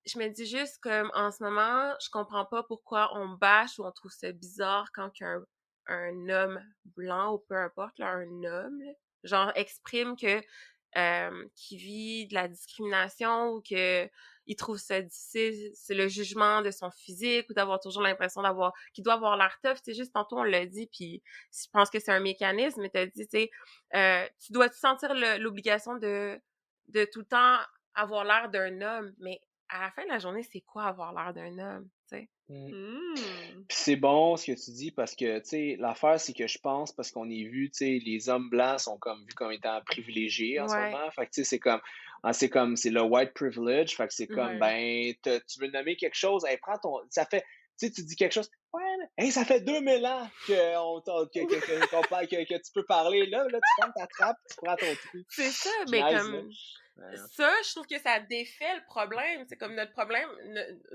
B: Je me dis juste comme en ce moment, je comprends pas pourquoi on bâche ou on trouve ça bizarre quand un homme blanc ou peu importe, là, un homme, là, genre exprime que qu'il vit de la discrimination ou que il trouve ça difficile, c'est le jugement de son physique ou d'avoir toujours l'impression qu'il doit avoir l'air tough. C'est juste tantôt on l'a dit, puis je pense que c'est un mécanisme, mais t'as dit, tu sais, tu dois te sentir l'obligation de tout le temps avoir l'air d'un homme, mais à la fin de la journée, c'est quoi avoir l'air d'un homme, tu sais?
C: Mmh.
A: Hmm.
C: Puis c'est bon ce que tu dis parce que, tu sais, l'affaire, c'est que je pense parce qu'on est vu, tu sais, les hommes blancs sont comme vus comme étant privilégiés en ce
B: Ouais.
C: moment. Fait que, tu sais, c'est le white privilege. Fait que c'est comme,
B: Ouais.
C: ben, tu veux nommer quelque chose, hey, prends ton, ça fait, tu sais, tu dis quelque chose, ouais, mais, hey, ça fait 2000 ans que tu peux parler. Là, tu fermes ta trappe, tu prends ton trou.
B: C'est ça,
C: Je
B: mais
C: niaise, là.
B: comme ça, je trouve que ça défait le problème. C'est comme notre problème.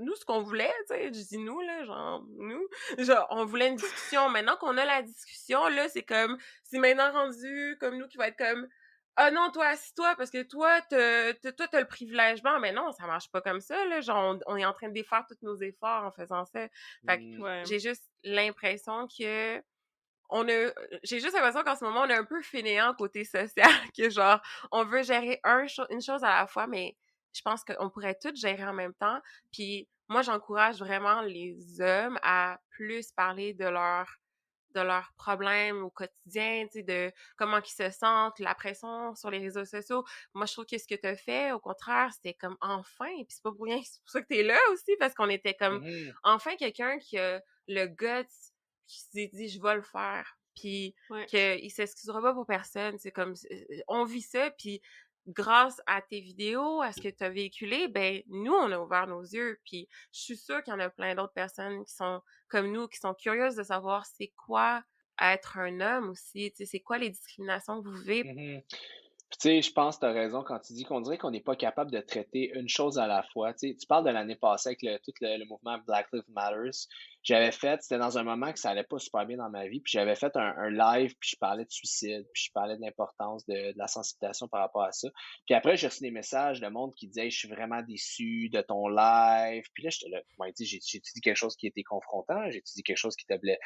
B: Nous, ce qu'on voulait, tu sais, je dis nous, là, genre, nous, genre, on voulait une discussion. Maintenant qu'on a la discussion, là, c'est maintenant rendu comme nous qui va être comme, ah non, toi, assis-toi, parce que toi, t'as le privilège blanc. Mais non, ça marche pas comme ça, là. Genre, on est en train de défaire tous nos efforts en faisant ça. Fait que
C: Mm.
A: Ouais.
B: j'ai juste l'impression que j'ai juste l'impression qu'en ce moment, on est un peu fainéant côté social, que genre, on veut gérer une chose à la fois, mais je pense qu'on pourrait tout gérer en même temps. Puis moi, j'encourage vraiment les hommes à plus parler de leurs problèmes au quotidien, tu sais, de comment ils se sentent, la pression sur les réseaux sociaux. Moi, je trouve que ce que tu as fait, au contraire, c'était comme enfin, puis c'est pas pour rien, c'est pour ça que t'es là aussi, parce qu'on était comme
C: Mhm.
B: enfin quelqu'un qui a le guts, qui s'est dit je vais le faire, puis
A: Ouais.
B: qu'il s'excusera pas pour personne. C'est comme on vit ça, puis grâce à tes vidéos, à ce que tu as véhiculé, ben nous on a ouvert nos yeux, puis je suis sûre qu'il y en a plein d'autres personnes qui sont comme nous, qui sont curieuses de savoir c'est quoi être un homme aussi, tu sais, c'est quoi les discriminations que vous vivez.
C: Mhm. Puis, tu sais, je pense que tu as raison quand tu dis qu'on dirait qu'on n'est pas capable de traiter une chose à la fois. Tu sais, tu parles de l'année passée avec tout le mouvement Black Lives Matters. c'était dans un moment que ça allait pas super bien dans ma vie, puis j'avais fait un live, puis je parlais de suicide, puis je parlais de l'importance de la sensibilisation par rapport à ça. Puis après, j'ai reçu des messages de monde qui disait: Hey, je suis vraiment déçu de ton live. Puis là, j'étais là, moi, j'ai-tu dit quelque chose qui était confrontant? J'ai-tu dit quelque chose qui te blessé?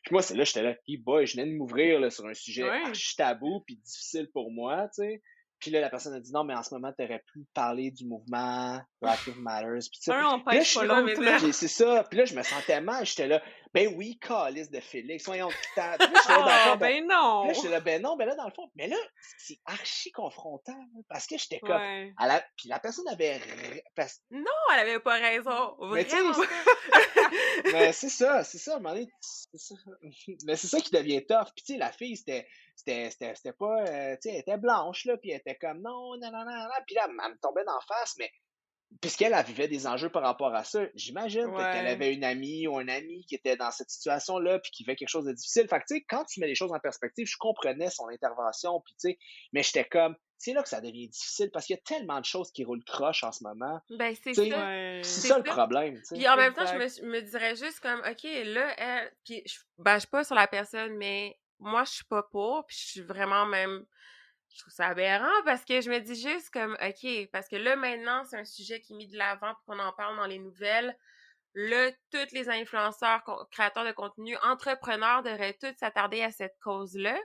C: Puis moi, c'est là, j'étais là, hey boy, je viens de m'ouvrir là, sur un sujet
A: Ouais.
C: archi tabou, puis difficile pour moi, tu sais. Puis là, la personne a dit: Non, mais en ce moment, tu aurais pu parler du mouvement Black Lives Matter. Puis,
A: Un
C: puis là,
A: empêche pas
B: Non, mais
A: l'autre, là.
C: c'est ça. Puis là, je me sentais mal. J'étais là, ben oui, calice de Félix, voyons. Puis là, j'étais là, dans le
A: Ah,
C: fond,
A: ben
C: puis là,
A: non!
C: j'étais là, ben non, ben là, dans le fond, mais là, c'est archi confrontant, là, parce que j'étais comme,
A: Ouais.
C: puis la personne avait,
B: non, elle avait pas raison.
C: mais tu sais,
B: Vraiment pas.
C: mais c'est ça, à un moment donné, c'est ça. Mais c'est ça qui devient tough. Puis tu sais, la fille, c'était pas, tu sais, elle était blanche, là, puis elle était comme, non, non, non, non, non. Puis là, elle me tombait d'en face, mais puisqu'elle elle vivait des enjeux par rapport à ça, j'imagine peut-être qu'elle
A: Ouais.
C: avait une amie ou un ami qui était dans cette situation-là puis qui vivait quelque chose de difficile. Fait que, tu sais, quand tu mets les choses en perspective, je comprenais son intervention, puis tu sais, mais j'étais comme, c'est là que ça devient difficile parce qu'il y a tellement de choses qui roulent croche en ce moment.
B: Ben, c'est
C: Tu sais,
B: ça.
C: c'est
A: Ouais.
B: C'est
C: ça le
B: ça.
C: problème, tu sais.
B: Puis en même temps,
A: Exact.
B: je me dirais juste comme, OK, là, elle, puis je bâche pas sur la personne, mais moi, je suis pas pour, puis je suis vraiment même, je trouve ça aberrant parce que je me dis juste comme, OK, parce que là, maintenant, c'est un sujet qui est mis de l'avant puis qu'on en parle dans les nouvelles. Là, tous les influenceurs, créateurs de contenu, entrepreneurs devraient tous s'attarder à cette cause-là.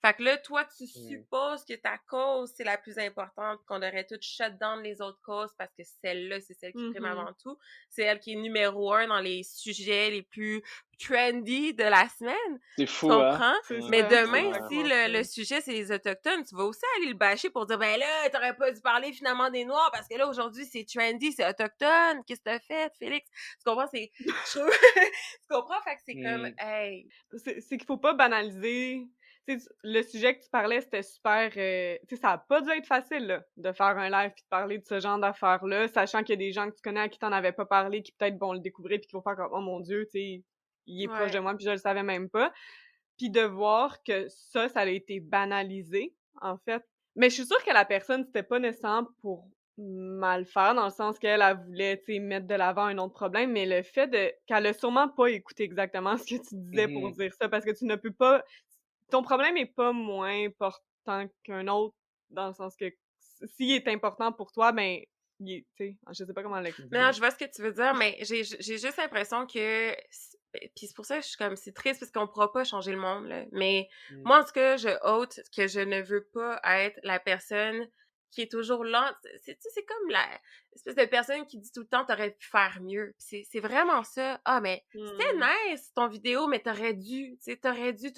B: Fait que là, toi, tu
C: Mm.
B: supposes que ta cause, c'est la plus importante, qu'on devrait tout shut down les autres causes parce que celle-là, c'est celle qui prime
A: Mhm.
B: avant tout. C'est elle qui est numéro 1 dans les sujets les plus trendy de la semaine.
C: C'est
B: Tu
C: fou, hein?
B: comprends?
A: C'est
B: Mais
A: ça, c'est
B: demain,
C: Ouais.
B: si
A: exactement ça.
B: le sujet, c'est les Autochtones, tu vas aussi aller le bâcher pour dire, ben là, t'aurais pas dû parler finalement des Noirs parce que là, aujourd'hui, c'est trendy, c'est Autochtone. Qu'est-ce que t'as fait, Félix? Tu comprends? Je trouve, tu comprends? Fait que c'est comme,
C: Mm.
B: hey.
A: C'est qu'il faut pas banaliser. Tu sais, le sujet que tu parlais, c'était super. Tu sais, ça a pas dû être facile, là, de faire un live puis de parler de ce genre d'affaires-là, sachant qu'il y a des gens que tu connais à qui t'en avais pas parlé, qui peut-être vont le découvrir puis qui vont faire comme, oh mon Dieu, tu sais, il est proche de
B: Ouais.
A: moi puis je le savais même pas. Puis de voir que ça a été banalisé, en fait. Mais je suis sûre que la personne, c'était pas nécessairement pour mal faire, dans le sens qu'elle, elle voulait, tu sais, mettre de l'avant un autre problème, mais le fait qu'elle a sûrement pas écouté exactement ce que tu disais pour
C: Mhm.
A: dire ça, parce que tu ne peux pas, ton problème est pas moins important qu'un autre, dans le sens que s'il est important pour toi, ben, tu sais, je sais pas comment
B: Mais non,
A: l'expliquer.
B: je vois ce que tu veux dire, mais j'ai juste l'impression que, puis c'est pour ça que je suis comme, c'est triste parce qu'on pourra pas changer le monde, là. Mais
C: Mm.
B: moi, en tout cas, je ôte que je ne veux pas être la personne qui est toujours lente. Tu sais, c'est comme la espèce de personne qui dit tout le temps, t'aurais pu faire mieux. Puis c'est vraiment ça. Ah, mais c'était
A: Mmh.
B: nice, ton vidéo, mais t'aurais dû, tu sais, t'aurais dû,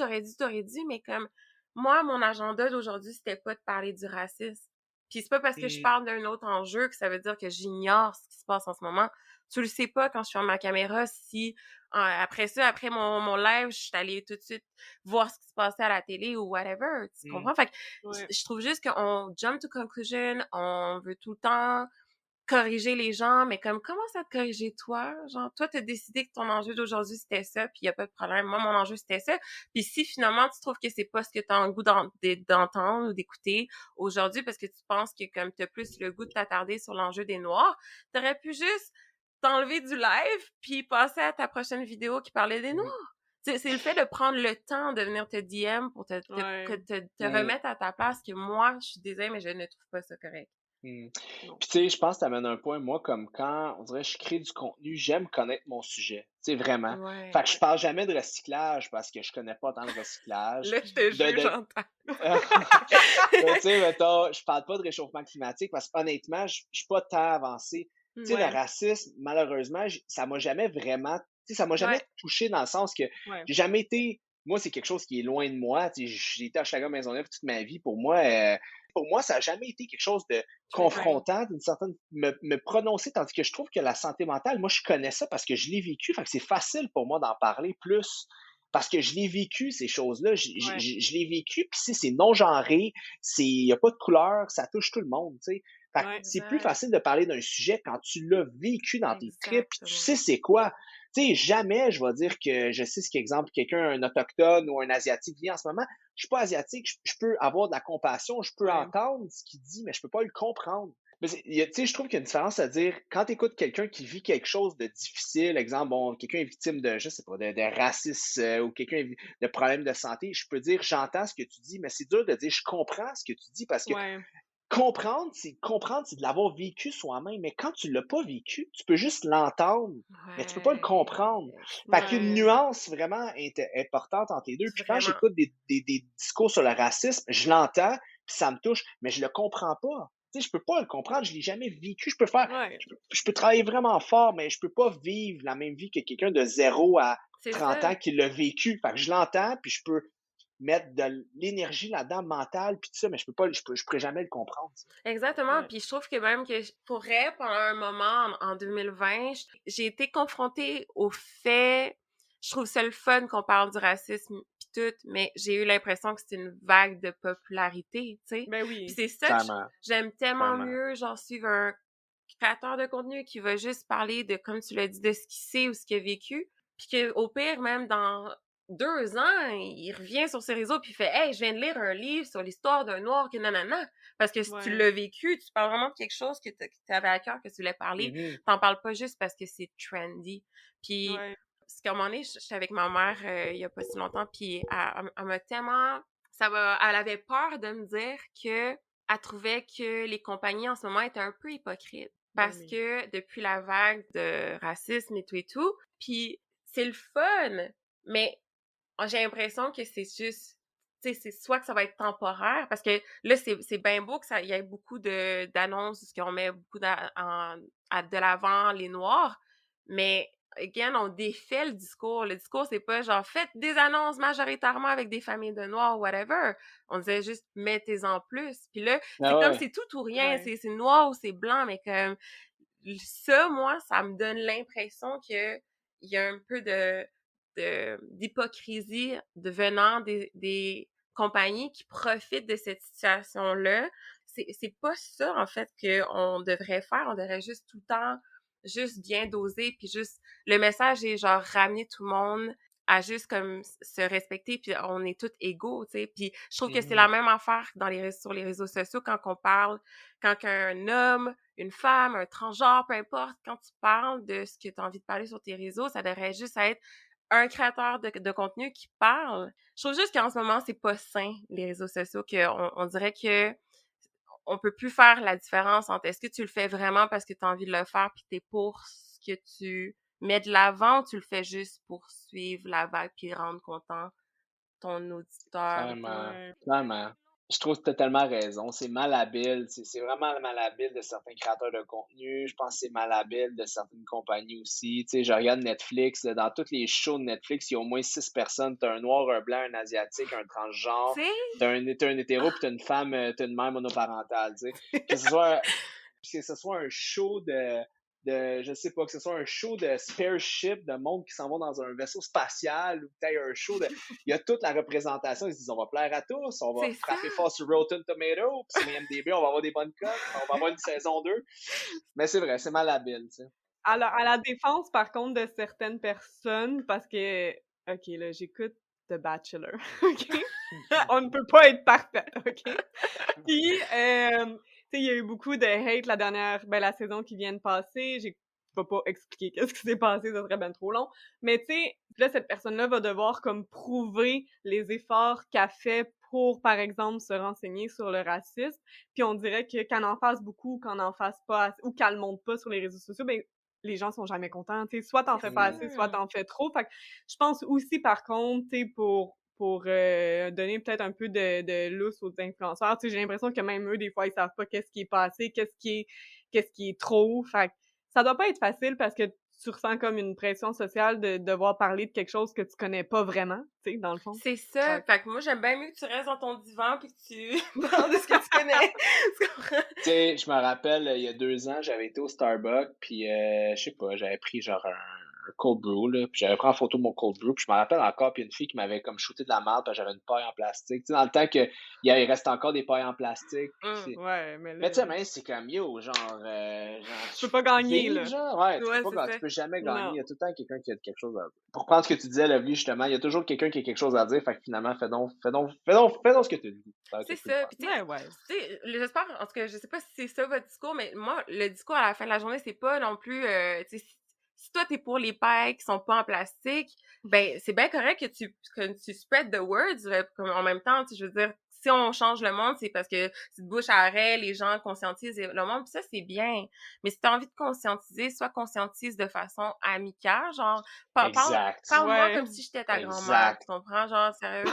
B: mais comme, moi, mon agenda d'aujourd'hui, c'était pas de parler du racisme. Puis c'est pas parce que je
C: Mm.
B: parle d'un autre enjeu que ça veut dire que j'ignore ce qui se passe en ce moment. Tu le sais pas quand je suis en ma caméra si après ça, après mon live, je suis allée tout de suite voir ce qui se passait à la télé ou whatever. Tu
C: Mm.
B: comprends? Fait que
A: Ouais.
B: je trouve juste qu'on jump to conclusion, on veut tout le temps corriger les gens, mais comme commence à te corriger toi, genre toi t'as décidé que ton enjeu d'aujourd'hui c'était ça, puis y a pas de problème. Moi mon enjeu c'était ça. Puis si finalement tu trouves que c'est pas ce que t'as le goût d'entendre ou d'écouter aujourd'hui parce que tu penses que comme t'as plus le goût de t'attarder sur l'enjeu des Noirs, t'aurais pu juste t'enlever du live puis passer à ta prochaine vidéo qui parlait des
C: Mm.
B: Noirs. C'est le fait de prendre le temps de venir te DM pour
A: Ouais.
B: te
C: Mm.
B: remettre à ta place que moi je suis désolée mais je ne trouve pas ça correct.
C: Mm.
A: Non.
C: Puis tu sais, je pense que tu amènes un point, moi, comme quand, on dirait, je crée du contenu, j'aime connaître mon sujet, tu sais, vraiment. Fait
B: Ouais.
C: que je parle jamais de recyclage parce que je connais pas tant le recyclage.
B: Là, je te
C: De,
B: jure,
C: de...
B: j'entends.
C: Mais tu sais, mettons, je parle pas de réchauffement climatique parce qu'honnêtement, je suis pas tant avancé. Tu sais, le
A: Ouais.
C: racisme, malheureusement, ça m'a jamais vraiment, tu sais, ça m'a jamais
B: Ouais.
C: touché dans le sens que
A: Ouais.
C: j'ai jamais été, moi, c'est quelque chose qui est loin de moi. Tu sais, j'ai été à Hochelaga-Maisonneuve toute ma vie. Pour moi, ça a jamais été quelque chose de
B: Ouais.
C: confrontant, d'une certaine, me prononcer, tandis que je trouve que la santé mentale, moi, je connais ça parce que je l'ai vécu. Fait que c'est facile pour moi d'en parler plus parce que je l'ai vécu, ces choses-là.
A: Ouais.
C: Je l'ai vécu, puis si c'est non-genré, il n'y a pas de couleur, ça touche tout le monde, tu sais. Fait que
A: Ouais.
C: c'est plus
B: Exact.
C: facile de parler d'un sujet quand tu l'as vécu dans tes tripes, puis tu sais
B: Exactement.
C: c'est quoi. Tu sais, jamais je vais dire que je sais ce qu'exemple quelqu'un, un autochtone ou un asiatique vit en ce moment. Je suis pas asiatique, je peux avoir de la compassion, je peux
A: Ouais.
C: entendre ce qu'il dit, mais je peux pas le comprendre. Mais tu sais, je trouve qu'il y a une différence à dire, quand tu écoutes quelqu'un qui vit quelque chose de difficile, exemple, bon, quelqu'un est victime de, je sais pas, de racisme ou quelqu'un de problèmes de santé, je peux dire, j'entends ce que tu dis, mais c'est dur de dire, je comprends ce que tu dis parce que
A: Ouais.
C: comprendre, c'est de l'avoir vécu soi-même, mais quand tu l'as pas vécu, tu peux juste l'entendre, mais tu peux pas le comprendre.
B: Ouais,
C: Fait qu'il y a une
A: Ouais.
C: nuance vraiment importante entre les deux. Puis quand
B: vraiment.
C: j'écoute des discours sur le racisme, je l'entends, puis ça me touche, mais je le comprends pas. Tu sais, je peux pas le comprendre, je l'ai jamais vécu.
A: Ouais.
C: Je peux travailler vraiment fort, mais je peux pas vivre la même vie que quelqu'un de 0 à
B: C'est
C: 30
B: ça.
C: ans qui l'a vécu. Fait que je l'entends, puis je peux mettre de l'énergie là-dedans mentale, puis tout ça, mais je pourrais jamais le comprendre.
B: Exactement.
A: Ouais.
B: Puis je trouve que même que pourrais, pendant un moment en 2020, j'ai été confrontée au fait, je trouve ça le fun qu'on parle du racisme pis tout, mais j'ai eu l'impression que c'était une vague de popularité, tu sais.
A: Ben
B: Puis
A: oui.
B: c'est ça que
C: Clairement,
B: j'aime tellement
C: clairement.
B: mieux, genre suivre un créateur de contenu qui va juste parler de, comme tu l'as dit, de ce qu'il sait ou ce qu'il a vécu, puis que au pire, même dans 2 ans, il revient sur ses réseaux puis il fait « Hey, je viens de lire un livre sur l'histoire d'un Noir que nanana ». Parce que si tu
A: Ouais.
B: l'as vécu, tu parles vraiment de quelque chose que t'avais à cœur, que tu voulais parler.
C: Mhm.
B: T'en parles pas juste parce que c'est trendy. Puis,
A: Ouais.
B: parce qu'à un moment donné, j'étais avec ma mère il y a pas si longtemps, puis elle m'a tellement... elle avait peur de me dire que elle trouvait que les compagnies en ce moment étaient un peu hypocrites.
A: Ben
B: Parce
A: oui.
B: que depuis la vague de racisme et tout, puis c'est le fun, mais j'ai l'impression que c'est juste, tu sais, c'est soit que ça va être temporaire, parce que là, c'est bien beau que ça y ait beaucoup d'annonces, parce qu'on met beaucoup de l'avant les Noirs, mais, again, on défait le discours. Le discours, c'est pas genre, faites des annonces majoritairement avec des familles de Noirs, whatever. On disait juste, mettez-en plus. Puis là, c'est
C: Ah
B: comme,
C: ouais.
B: c'est tout ou rien,
A: Ouais.
B: c'est noir ou c'est blanc, mais comme, ça, moi, ça me donne l'impression que il y a un peu d'hypocrisie venant des compagnies qui profitent de cette situation-là. C'est pas ça, en fait, qu'on devrait faire. On devrait juste tout le temps, juste bien doser, puis juste, le message est genre ramener tout le monde à juste comme se respecter, puis on est tous égaux, tu sais. Puis je trouve que c'est la
C: Mhm.
B: même affaire sur les réseaux sociaux quand on parle, quand un homme, une femme, un transgenre, peu importe, quand tu parles de ce que tu as envie de parler sur tes réseaux, ça devrait juste être un créateur de contenu qui parle. Je trouve juste qu'en ce moment, c'est pas sain, les réseaux sociaux, on dirait que on peut plus faire la différence entre est-ce que tu le fais vraiment parce que tu as envie de le faire puis t'es pour ce que tu mets de l'avant ou tu le fais juste pour suivre la vague puis rendre content ton auditeur ou ton...
C: Clairement,
A: Ouais.
C: clairement. Je trouve que tu as tellement raison. C'est malhabile. C'est vraiment malhabile de certains créateurs de contenu. Je pense que c'est malhabile de certaines compagnies aussi. Tu sais, je regarde Netflix, là, dans tous les shows de Netflix, il y a au moins 6 personnes. T'as un noir, un blanc, un asiatique, un transgenre.
B: Tu sais?
C: T'as un hétéro, puis t'as une femme, t'as une mère monoparentale. Tu sais. Que ce soit un show je sais pas, que ce soit un show de spare ship, de monde qui s'en va dans un vaisseau spatial, ou peut-être un show il y a toute la représentation, ils se disent, on va plaire à tous, on va
B: C'est ça!
C: frapper fort sur Rotten Tomato, puis sur IMDb, on va avoir des bonnes cotes, on va avoir une saison 2. Mais c'est vrai, c'est malhabile, tu sais.
A: À la défense, par contre, de certaines personnes, parce que, OK, là, j'écoute The Bachelor, OK? On ne peut pas être parfait, OK? Puis, tu sais, il y a eu beaucoup de hate la saison qui vient de passer. Je vais pas expliquer qu'est-ce qui s'est passé, ça serait ben trop long. Mais tu sais, là, cette personne-là va devoir comme prouver les efforts qu'elle fait pour, par exemple, se renseigner sur le racisme. Puis on dirait que qu'elle en fasse beaucoup, qu'elle en fasse pas assez, ou qu'elle le montre pas sur les réseaux sociaux, ben les gens sont jamais contents. Tu sais, soit t'en
B: C'est
A: fais pas assez, soit
B: ça!
A: t'en fais trop. Fait que je pense aussi, par contre, tu sais, pour donner peut-être un peu de lousse aux influenceurs. Tu sais, j'ai l'impression que même eux, des fois, ils savent pas qu'est-ce qui est passé, qu'est-ce qui est trop. Fait que ça doit pas être facile parce que tu ressens comme une pression sociale de devoir parler de quelque chose que tu connais pas vraiment, tu sais, dans le fond.
B: C'est ça.
A: Fait
B: Fait que moi, j'aime bien mieux que tu restes dans ton divan puis que tu parles de ce que tu connais. Tu comprends?
C: Tu sais, je me rappelle, il y a 2 ans, j'avais été au Starbucks, puis je sais pas, j'avais pris genre un cold brew, là, puis j'avais pris en photo mon cold brew, puis je me rappelle encore, puis une fille qui m'avait comme shooté de la merde, parce que j'avais une paille en plastique. Tu sais, dans le temps il reste encore des pailles en plastique, puis
B: Hum.
A: Ouais, mais
C: mais tu sais,
A: là,
C: mais c'est comme yo,
A: tu peux pas gagner,
C: vivre,
A: là.
C: genre, ouais,
B: Ouais, c'est
C: tu
B: ça.
C: peux jamais gagner. Il
A: Non.
C: y a tout le temps quelqu'un qui a quelque chose à dire. Pour prendre ce que tu disais, Lovely, justement, il y a toujours quelqu'un qui a quelque chose à dire, fait que finalement, fais donc ce que tu dis. Ça va
B: C'est
C: être plus le
B: ça.
C: fun.
B: Puis tu
A: Ouais, ouais.
B: sais, j'espère, en tout cas, je sais pas si c'est ça votre discours, mais moi, le discours à la fin de la journée, c'est pas non plus, tu sais, si toi, t'es pour les pailles qui sont pas en plastique, ben, c'est bien correct que tu spread the words, comme en même temps, tu sais, je veux dire, si on change le monde, c'est parce que c'est de bouche à oreille, les gens conscientisent le monde, puis ça, c'est bien. Mais si t'as envie de conscientiser, soit conscientise de façon amicale, genre,
C: Exact.
B: parle-moi
A: Ouais.
B: comme si j'étais ta grand-mère,
C: Exact.
B: tu comprends, genre, sérieux.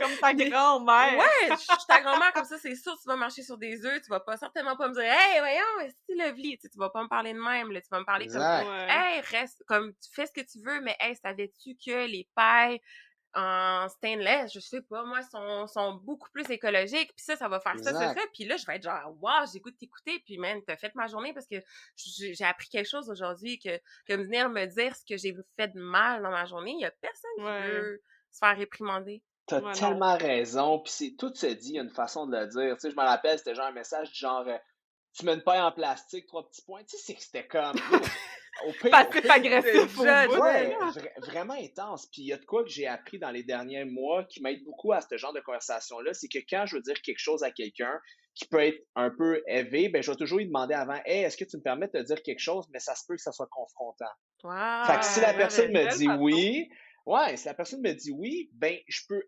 A: Comme ta
B: Mais-
A: grand-mère.
B: Ouais, je suis ta grand-mère, comme ça, c'est sûr, tu vas marcher sur des œufs, tu vas pas, certainement pas me dire, hey, voyons, c'est Lovely, tu sais, tu vas pas me parler de même, là, tu vas me parler comme,
C: Exact.
A: Ouais.
B: hey, reste, comme, tu fais ce que tu veux, mais hey, savais-tu que les pailles en stainless, je sais pas, moi, sont beaucoup plus écologiques, puis ça va faire ça,
C: Exact.
B: puis là, je vais être genre, wow, j'écoute t'écouter, puis man, t'as fait ma journée parce que j'ai appris quelque chose aujourd'hui, que venir me dire ce que j'ai fait de mal dans ma journée, il y a personne qui
A: Ouais.
B: veut se faire réprimander.
C: T'as
A: Ouais, non.
C: tellement raison, puis c'est tout se dit, il y a une façon de le dire. Tu sais, je me rappelle, c'était genre un message du genre tu mets une paille en plastique, 3 petits points. Tu sais, c'est que c'était comme yo, au pire,
A: Passif-agressif au
B: judge,
A: bout,
C: ouais,
A: là.
C: vraiment intense. Puis il y a de quoi que j'ai appris dans les derniers mois qui m'aide beaucoup à ce genre de conversation-là, c'est que quand je veux dire quelque chose à quelqu'un qui peut être un peu élevé, ben je vais toujours lui demander avant, hey, est-ce que tu me permets de te dire quelque chose, mais ça se peut que ça soit confrontant. Fait que si la
B: Wow,
A: Ouais,
C: personne
A: c'est une
C: me
A: belle
C: dit
A: façon.
C: oui, ouais, si la personne me dit oui, ben,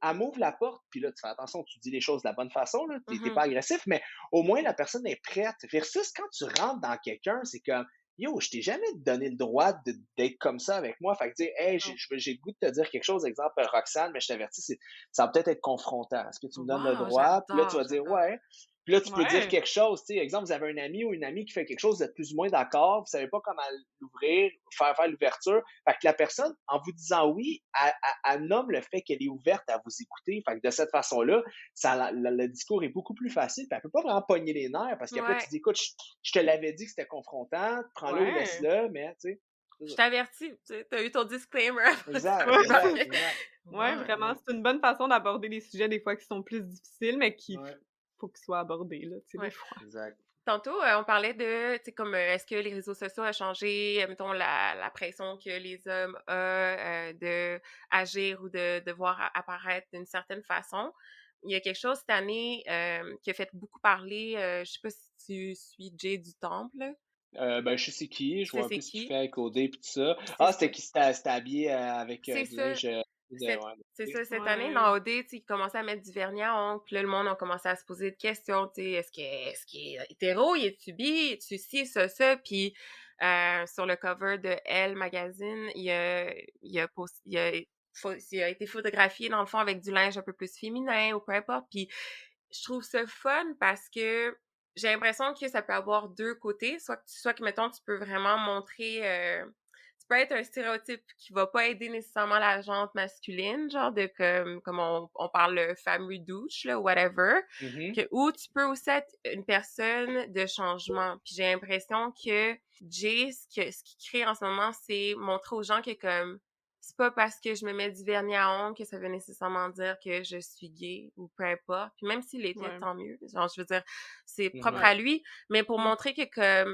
C: elle m'ouvre la porte, puis là, tu fais attention, tu dis les choses de la bonne façon, là, t'es
B: Mhm.
C: pas agressif, mais au moins la personne est prête. Versus quand tu rentres dans quelqu'un, c'est comme, yo, je t'ai jamais donné le droit d'être comme ça avec moi. Fait que dire, hey,
A: Non.
C: j'ai le goût de te dire quelque chose, exemple, Roxane, mais je t'avertis, ça va peut-être être confrontant. Est-ce que tu me donnes le
B: Wow,
C: droit? Puis là, tu vas dire,
B: j'adore.
C: ouais. Puis là, tu peux dire
A: Ouais.
C: quelque chose, tu sais, exemple, vous avez un ami ou une amie qui fait quelque chose, vous êtes plus ou moins d'accord, vous savez pas comment l'ouvrir, faire l'ouverture. Fait que la personne, en vous disant oui, elle nomme le fait qu'elle est ouverte à vous écouter. Fait que de cette façon-là, le discours est beaucoup plus facile. Puis elle peut pas vraiment pogner les nerfs parce qu'après, tu
B: Ouais,
C: dis, écoute, je te l'avais dit que c'était confrontant, prends-le ou
A: Ouais.
C: laisse-le, mais tu sais, c'est
B: je
C: ça.
B: t'avertis, tu sais, t'as eu ton disclaimer avant que ça
C: Exact,
A: Ouais.
C: exact,
B: débarque.
C: exact.
A: Ouais,
B: Ouais.
A: vraiment, c'est une bonne façon d'aborder les sujets des fois qui sont plus difficiles, mais qu'il
C: Ouais,
A: faut qu'ils soient abordés, là, tu sais, des
B: Ouais.
A: fois.
C: exact.
B: Tantôt, on parlait de, tu sais, comme, est-ce que les réseaux sociaux ont changé, mettons, la pression que les hommes ont de agir ou de devoir apparaître d'une certaine façon. Il y a quelque chose cette année qui a fait beaucoup parler, je sais pas si tu suis Jay du Temple.
C: Ben, je sais c'est qui, je
B: Tu sais
C: vois un
B: c'est
C: peu ce qu'il
B: qui?
C: fait avec OD et tout ça.
B: C'est
C: Ah,
B: ça.
C: c'était qui s'était habillé avec
B: C'est
C: du
B: ça.
C: linge
B: Cette,
C: ouais.
B: c'est ça, cette année,
A: Ouais.
B: dans OD, tu sais, ils commençaient à mettre du vernis à ongles, puis là, le monde a commencé à se poser des questions, tu sais, est-ce qu'il est hétéro, il est-tu bi, est-tu ci, ça, puis sur le cover de Elle Magazine, il a été photographié, dans le fond, avec du linge un peu plus féminin, ou peu importe, puis je trouve ça fun parce que j'ai l'impression que ça peut avoir deux côtés, soit que mettons, tu peux vraiment montrer... tu peux être un stéréotype qui va pas aider nécessairement la jante masculine, genre de comme on parle le fameux douche, là, whatever,
C: Mhm.
B: ou tu peux aussi être une personne de changement. Puis j'ai l'impression que Jay, ce qu'il crée en ce moment, c'est montrer aux gens que comme c'est pas parce que je me mets du vernis à ongles que ça veut nécessairement dire que je suis gay ou peu importe. Puis même s'il était,
A: Ouais.
B: tant mieux. Genre, je veux dire, c'est propre
C: Mhm.
B: à lui, mais pour
A: Mm.
B: montrer que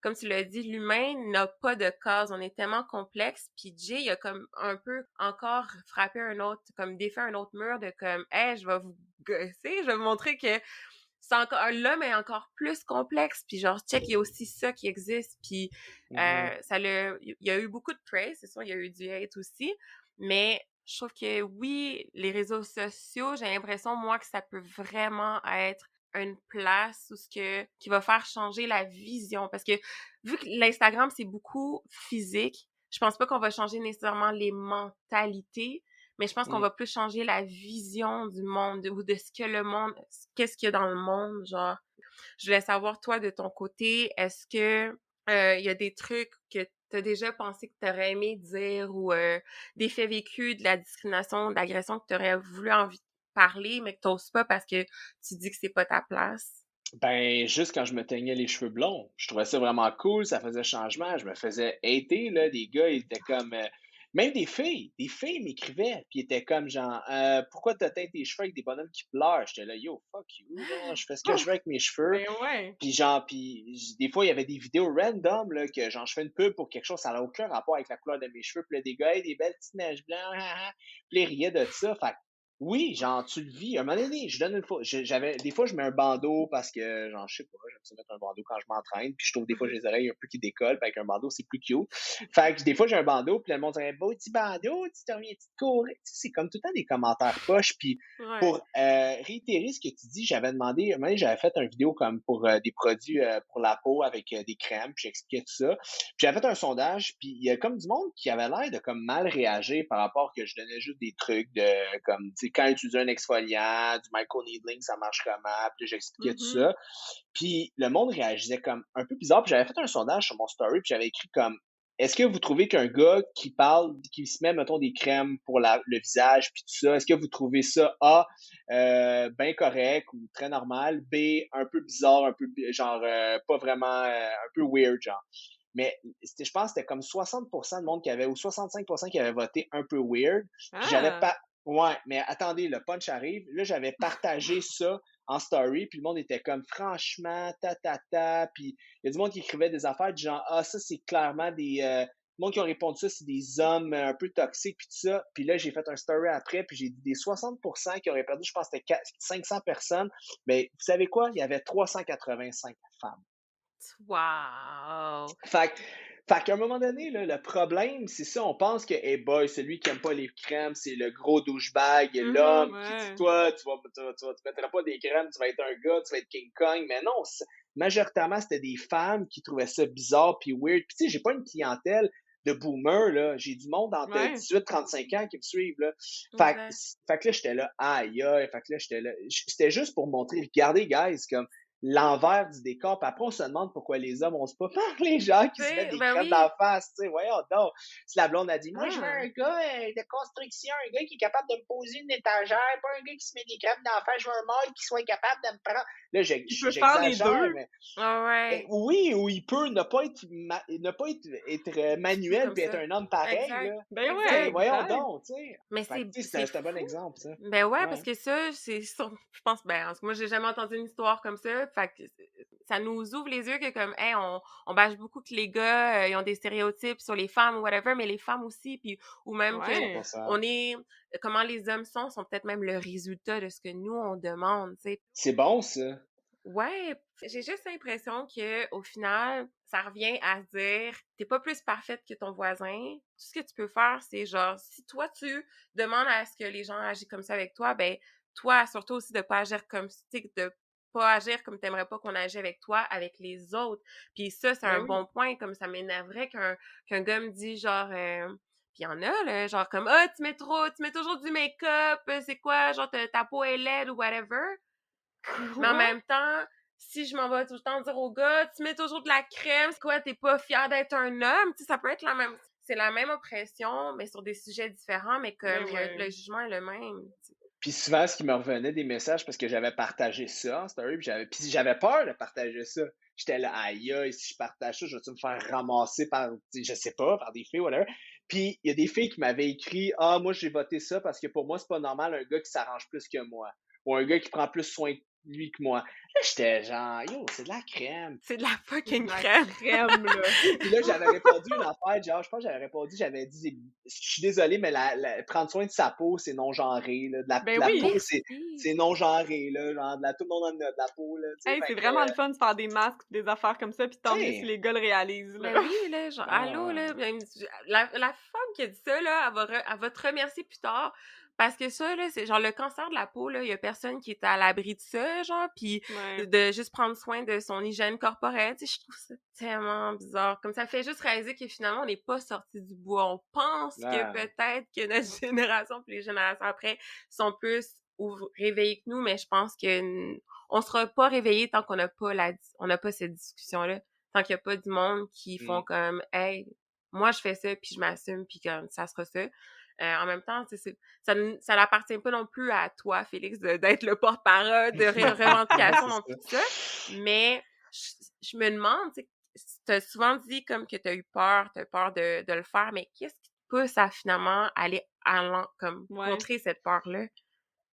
B: comme tu l'as dit, l'humain n'a pas de cause. On est tellement complexe. Puis Jay, il a comme un peu encore frappé un autre, comme défait un autre mur de comme, hey, je vais vous gosser, je vais vous montrer que c'est encore, l'homme est encore plus complexe. Puis genre, check, il y a aussi ça qui existe. Puis
C: Mhm.
B: il y a eu beaucoup de praise, c'est sûr, il y a eu du hate aussi. Mais je trouve que oui, les réseaux sociaux, j'ai l'impression, moi, que ça peut vraiment être une place où qui va faire changer la vision. Parce que vu que l'Instagram, c'est beaucoup physique, je pense pas qu'on va changer nécessairement les mentalités, mais je pense qu'on
C: Mm.
B: va plus changer la vision du monde ou de ce que le monde, qu'est-ce qu'il y a dans le monde, genre. Je voulais savoir, toi, de ton côté, est-ce que il y a des trucs que tu as déjà pensé que tu aurais aimé dire ou des faits vécus, de la discrimination, de l'agression que tu aurais voulu envie de parler, mais que tu n'oses pas parce que tu dis que c'est pas ta place?
C: Ben, juste quand je me teignais les cheveux blonds, je trouvais ça vraiment cool, ça faisait changement, je me faisais hater, là, des gars, ils étaient comme, même des filles m'écrivaient, puis ils étaient comme genre, pourquoi t'as teint tes cheveux avec des bonhommes qui pleurent? J'étais là, yo, fuck you, genre, je fais ce que je veux avec mes cheveux.
A: Ben ouais.
C: Puis genre, des fois, il y avait des vidéos random, là, que genre, je fais une pub pour quelque chose, ça n'a aucun rapport avec la couleur de mes cheveux, puis là, des gars, hey, des belles petites mèches blanches, ah, ah. Puis là, ils riaient de ça, fait que oui, genre, tu le vis. À un moment donné, je donne une fois. Des fois, je mets un bandeau parce que, genre, je sais pas, j'aime ça mettre un bandeau quand je m'entraîne. Puis je trouve des fois, j'ai les oreilles un peu qui décollent. Puis avec un bandeau, c'est plus cute. Fait que des fois, j'ai un bandeau. Puis le monde dirait, beau petit bandeau, tu te reviens, tu te courir. Tu sais, c'est comme tout le temps des commentaires poches. Puis
B: Ouais.
C: pour réitérer ce que tu dis, j'avais demandé, un moment donné, j'avais fait une vidéo comme pour des produits pour la peau avec des crèmes. Puis j'expliquais tout ça. Puis j'avais fait un sondage, puis il y a comme du monde qui avait l'air de comme mal réagir par rapport que je donnais juste des trucs de comme tu sais quand utiliser un exfoliant, du microneedling, ça marche comment, puis j'expliquais tout
A: Mhm.
C: ça. Puis le monde réagissait comme un peu bizarre, puis j'avais fait un sondage sur mon story, puis j'avais écrit comme est-ce que vous trouvez qu'un gars qui parle, qui se met, mettons, des crèmes pour le visage, puis tout ça, est-ce que vous trouvez ça A, bien correct ou très normal, B, un peu bizarre, un peu, genre, pas vraiment, un peu weird, genre. Mais je pense que c'était comme 60% de monde qui avait, ou 65% qui avait voté un peu weird. Puis j'avais
A: Ah!
C: pas. Ouais, mais attendez, le punch arrive. Là, j'avais partagé ça en story, puis le monde était comme franchement, Puis il y a du monde qui écrivait des affaires du genre ah, ça, c'est clairement des. Le monde qui ont répondu ça, c'est des hommes un peu toxiques, puis tout ça. Puis là, j'ai fait un story après, puis j'ai dit des 60% qui auraient perdu, je pense que c'était 500 personnes. Mais vous savez quoi? Il y avait 385 femmes.
B: Wow!
C: Fait, fait qu'à un moment donné, là, le problème, c'est ça, on pense que, hey boy, celui qui aime pas les crèmes, c'est le gros douchebag,
B: Mhm.
C: l'homme qui dit,
A: Ouais.
C: toi, tu mettras pas des crèmes, tu vas être un gars, tu vas être King Kong. Mais non, majoritairement, c'était des femmes qui trouvaient ça bizarre puis weird. Puis tu sais, j'ai pas une clientèle de boomers, là. J'ai du monde entre
A: Ouais.
C: 18 35 ans qui me suivent, là.
B: Exact.
C: Fait que là, j'étais là, aïe, aïe. Fait que là, j'étais là. C'était juste pour montrer, regardez, guys, comme, l'envers du décor. Puis après, on se demande pourquoi les hommes osent pas faire les gens qui
B: Tu
C: se mettent
B: sais,
C: des
B: ben
C: crèmes dans
B: oui.
C: la face. Tu sais, voyons donc. Si la blonde a dit, moi, je veux
A: Ah!
C: un gars de construction, un gars qui est capable de me poser une étagère, pas un gars qui se met des crèmes dans la face. Je veux un mâle qui soit capable de me prendre. Là,
A: Il peut faire les
C: j'exagère,
A: deux.
C: mais
B: Ah ouais.
C: oui, ou il peut ne pas être
B: Dit
C: manuel
B: comme
C: puis être
B: ça.
C: un homme pareil, là.
B: Exact.
A: Ben
C: Tu
A: ouais,
C: sais,
B: Exact.
C: voyons
A: exact.
C: donc, tu sais.
B: Mais
C: Fait que, tu sais,
B: c'est
C: c'est un bon
B: fou.
C: exemple, ça.
B: Ben ouais, parce
C: Ouais.
B: que ça, je pense, ben, en tout cas, moi, j'ai jamais entendu une histoire comme ça. Fait que ça nous ouvre les yeux que comme, hey, on bâche beaucoup que les gars, ils ont des stéréotypes sur les femmes ou whatever, mais les femmes aussi, puis, ou même que
A: Ouais.
C: 100%.
B: on est, comment les hommes sont peut-être même le résultat de ce que nous, on demande, tu sais.
C: C'est bon, ça.
B: Ouais, j'ai juste l'impression que au final, ça revient à se dire, t'es pas plus parfaite que ton voisin. Tout ce que tu peux faire, c'est genre, si toi tu demandes à ce que les gens agissent comme ça avec toi, ben toi, assure-toi aussi de pas agir comme, tu sais, de pas agir comme t'aimerais pas qu'on agisse avec toi, avec les autres. Puis ça, c'est un
A: Ben oui.
B: bon point. Comme ça m'énerverait qu'un gars me dit genre, puis il y en a là, genre comme, ah tu mets toujours du make-up, c'est quoi, genre ta peau est laide ou whatever. Mais en
A: Ouais.
B: même temps, si je m'en vais tout le temps dire au gars, tu mets toujours de la crème, c'est quoi, t'es pas fier d'être un homme? Tu sais, ça peut être la même, c'est la même oppression, mais sur des sujets différents, mais
A: Ben
B: comme le
A: ouais.
B: jugement est le même. Tu sais.
C: Puis souvent, ce qui me revenait des messages, parce que j'avais partagé ça en story, puis j'avais peur de partager ça. J'étais là, aïe, aïe, si je partage ça, je vais-tu me faire ramasser par, tu sais, je sais pas, par des filles, whatever. Puis il y a des filles qui m'avaient écrit, ah, moi, j'ai voté ça parce que pour moi, c'est pas normal un gars qui s'arrange plus que moi. Ou un gars qui prend plus soin de lui que moi. Là, j'étais genre, yo, c'est de la crème.
B: C'est de la
A: C'est
B: fucking
A: de la
B: crème.
A: crème, là.
C: Puis là, j'avais répondu une affaire, genre, je pense que j'avais répondu, j'avais dit, je suis désolé, mais prendre soin de sa peau, c'est non-genré, là.
A: Ben
C: La peau,
A: oui.
B: Merci.
C: c'est non-genré, là. Genre, tout le monde a de la peau, là, tu sais.
A: Hey,
C: Fait
A: c'est
C: que,
A: vraiment le fun de faire des masques pis des affaires comme ça, puis
C: tu
A: tant mieux si
C: sais,
A: les gars le réalisent, là.
B: Ben oui, là, genre, allô,
C: ah,
B: là, ben, la femme qui a dit ça, là, elle va te remercier plus tard. Parce que ça, là, c'est genre le cancer de la peau, là, il y a personne qui est à l'abri de ça, genre, puis
A: Ouais.
B: de juste prendre soin de son hygiène corporelle, tu sais, je trouve ça tellement bizarre. Comme ça fait juste réaliser que finalement, on n'est pas sorti du bois. On pense que
C: ah,
B: peut-être que notre génération puis les générations après sont plus réveillées que nous, mais je pense que on sera pas réveillés tant qu'on n'a pas on n'a pas cette discussion-là. Tant qu'il y a pas du monde qui font
C: mm.
B: comme, hey, moi je fais ça puis je m'assume puis comme ça sera ça. En même temps, ça n'appartient pas non plus à toi, Félix, d'être le porte-parole de
C: Ouais,
B: revendication
C: c'est
B: non
C: ça.
B: plus de ça. Mais je me demande, tu as souvent dit comme que t'as peur de le faire, mais qu'est-ce qui te pousse à finalement aller comme
A: Ouais.
B: contrer cette peur-là?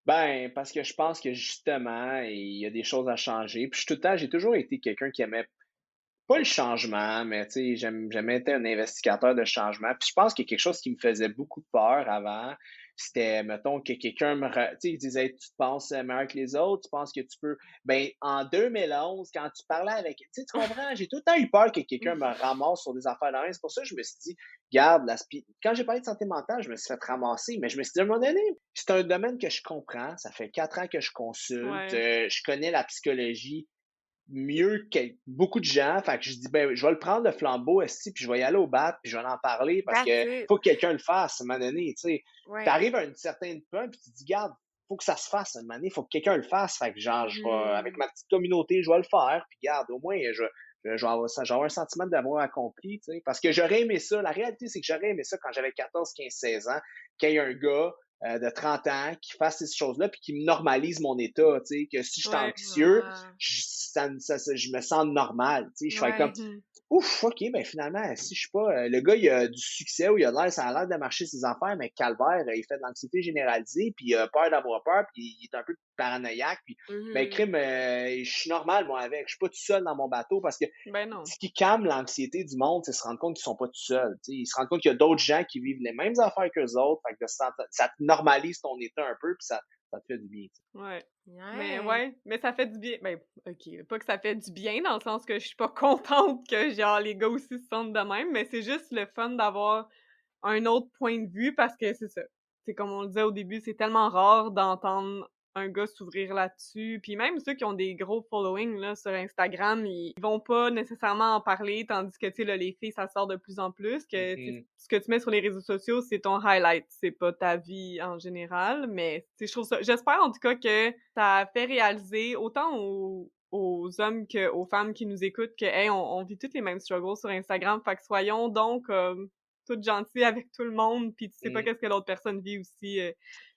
C: Ben, parce que je pense que justement, il y a des choses à changer. Puis j'ai toujours été quelqu'un qui aimait pas le changement, mais tu sais, j'aimais être un investigateur de changement. Puis je pense qu'il y a quelque chose qui me faisait beaucoup peur avant. C'était, mettons, que quelqu'un tu sais, il disait, tu te penses meilleur que les autres, tu penses que tu peux. Ben, en 2011, quand tu parlais avec, tu sais, tu comprends, j'ai tout le temps eu peur que quelqu'un me ramasse sur des affaires de rien. C'est pour ça que je me suis dit, regarde, quand j'ai parlé de santé mentale, je me suis fait ramasser, mais je me suis dit, à un moment donné, c'est un domaine que je comprends. Ça fait 4 ans que je consulte.
A: Ouais.
C: Je connais la psychologie mieux que beaucoup de gens. Fait que je dis, ben, je vais le prendre le flambeau, esti, puis je vais y aller au bat, puis je vais en parler parce
B: That's
C: que
B: it.
C: faut que quelqu'un le fasse à un moment donné, tu sais.
B: Ouais.
C: T'arrives à une certaine point, puis tu te dis, garde, faut que ça se fasse à un moment donné, faut que quelqu'un le fasse. Fait que genre, je vais, avec ma petite communauté, je vais le faire, puis garde, au moins, je vais avoir un sentiment d'avoir accompli, tu sais. Parce que j'aurais aimé ça. La réalité, c'est que j'aurais aimé ça quand j'avais 14, 15, 16 ans, qu'il y ait un gars de 30 ans qui fasse ces choses-là puis qui me normalise mon état, tu sais, que si je suis
A: Ouais.
C: anxieux,
B: Ah.
C: je me sens normal, tu sais, je fais comme,
B: Ouais.
C: ouf, ok, ben finalement, si je suis pas, le gars, il a du succès ou ça a l'air de marcher ses affaires, mais calvaire, il fait de l'anxiété généralisée, puis il a peur d'avoir peur, puis il est un peu paranoïaque, puis ben
B: Mhm.
C: crime, je suis normal moi avec, je suis pas tout seul dans mon bateau parce que
A: Ben non.
C: ce qui calme l'anxiété du monde, c'est se rendre compte qu'ils sont pas tout seuls. Tu sais. Ils se rendent compte qu'il y a d'autres gens qui vivent les mêmes affaires qu'eux autres. Fait que ça te normalise ton état un peu, puis ça te fait du bien. Tu sais.
A: Ouais. Mais
B: Ouais.
A: ouais, mais ça fait du bien. Ben, OK, pas que ça fait du bien dans le sens que je suis pas contente que genre les gars aussi se sentent de même, mais c'est juste le fun d'avoir un autre point de vue parce que c'est ça. C'est comme on le disait au début, c'est tellement rare d'entendre un gars s'ouvrir là-dessus. Puis même ceux qui ont des gros followings là, sur Instagram, ils vont pas nécessairement en parler, tandis que, tu sais, là, les filles, ça sort de plus en plus, que, tu sais, ce que tu mets sur les réseaux sociaux, c'est ton highlight, c'est pas ta vie en général. Mais, tu sais, je trouve ça... J'espère en tout cas que ça a fait réaliser autant aux hommes qu'aux femmes qui nous écoutent que, hey, on vit tous les mêmes struggles sur Instagram, fait que soyons donc toute gentille avec tout le monde, puis tu sais pas
C: Mm.
A: qu'est-ce que l'autre personne vit aussi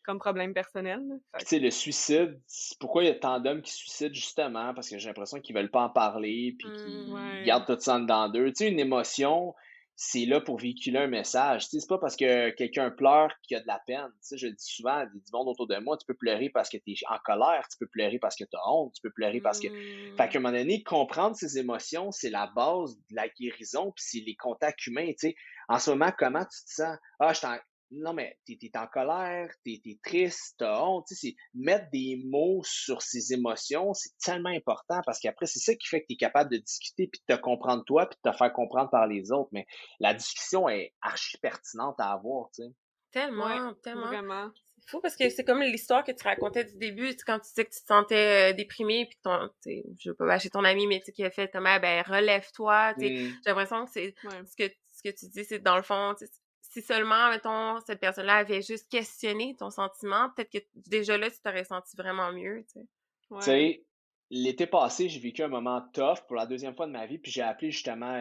A: comme problème personnel. Là.
C: Puis
A: Fait
C: tu sais,
A: que,
C: le suicide, pourquoi il y a tant d'hommes qui se suicident justement? Parce que j'ai l'impression qu'ils veulent pas en parler, puis qu'ils
A: ouais.
C: gardent tout ça en dedans d'eux. Tu sais, une émotion, c'est là pour véhiculer un message. Tu sais, c'est pas parce que quelqu'un pleure qu'il y a de la peine. Tu sais, je le dis souvent à du monde autour de moi, tu peux pleurer parce que tu es en colère, tu peux pleurer parce que tu as honte, tu peux pleurer parce que... Fait qu'à un moment donné, comprendre ses émotions, c'est la base de la guérison, puis c'est les contacts humains, tu sais. En ce moment, comment tu te sens? Ah, non, mais t'es en colère, t'es triste, t'as honte. Tu sais, mettre des mots sur ses émotions, c'est tellement important parce qu'après, c'est ça qui fait que t'es capable de discuter puis de te comprendre toi puis de te faire comprendre par les autres. Mais la discussion est archi pertinente à avoir, tu sais.
A: Ouais,
B: Tellement.
A: vraiment.
B: C'est fou parce que c'est comme l'histoire que tu racontais du début, tu sais, quand tu disais que tu te sentais déprimé puis que tu sais, je veux pas bâcher ton ami, mais tu sais, qui a fait comme, ah, ben, relève-toi, tu sais.
C: Mm.
B: J'ai l'impression que c'est,
A: Ouais.
B: ce que tu dis, c'est dans le fond, tu sais, si seulement, mettons, cette personne-là avait juste questionné ton sentiment, peut-être que déjà là, tu t'aurais senti vraiment mieux, tu sais.
C: Tu
A: Ouais.
C: sais, l'été passé, j'ai vécu un moment tough pour la deuxième fois de ma vie, puis j'ai appelé justement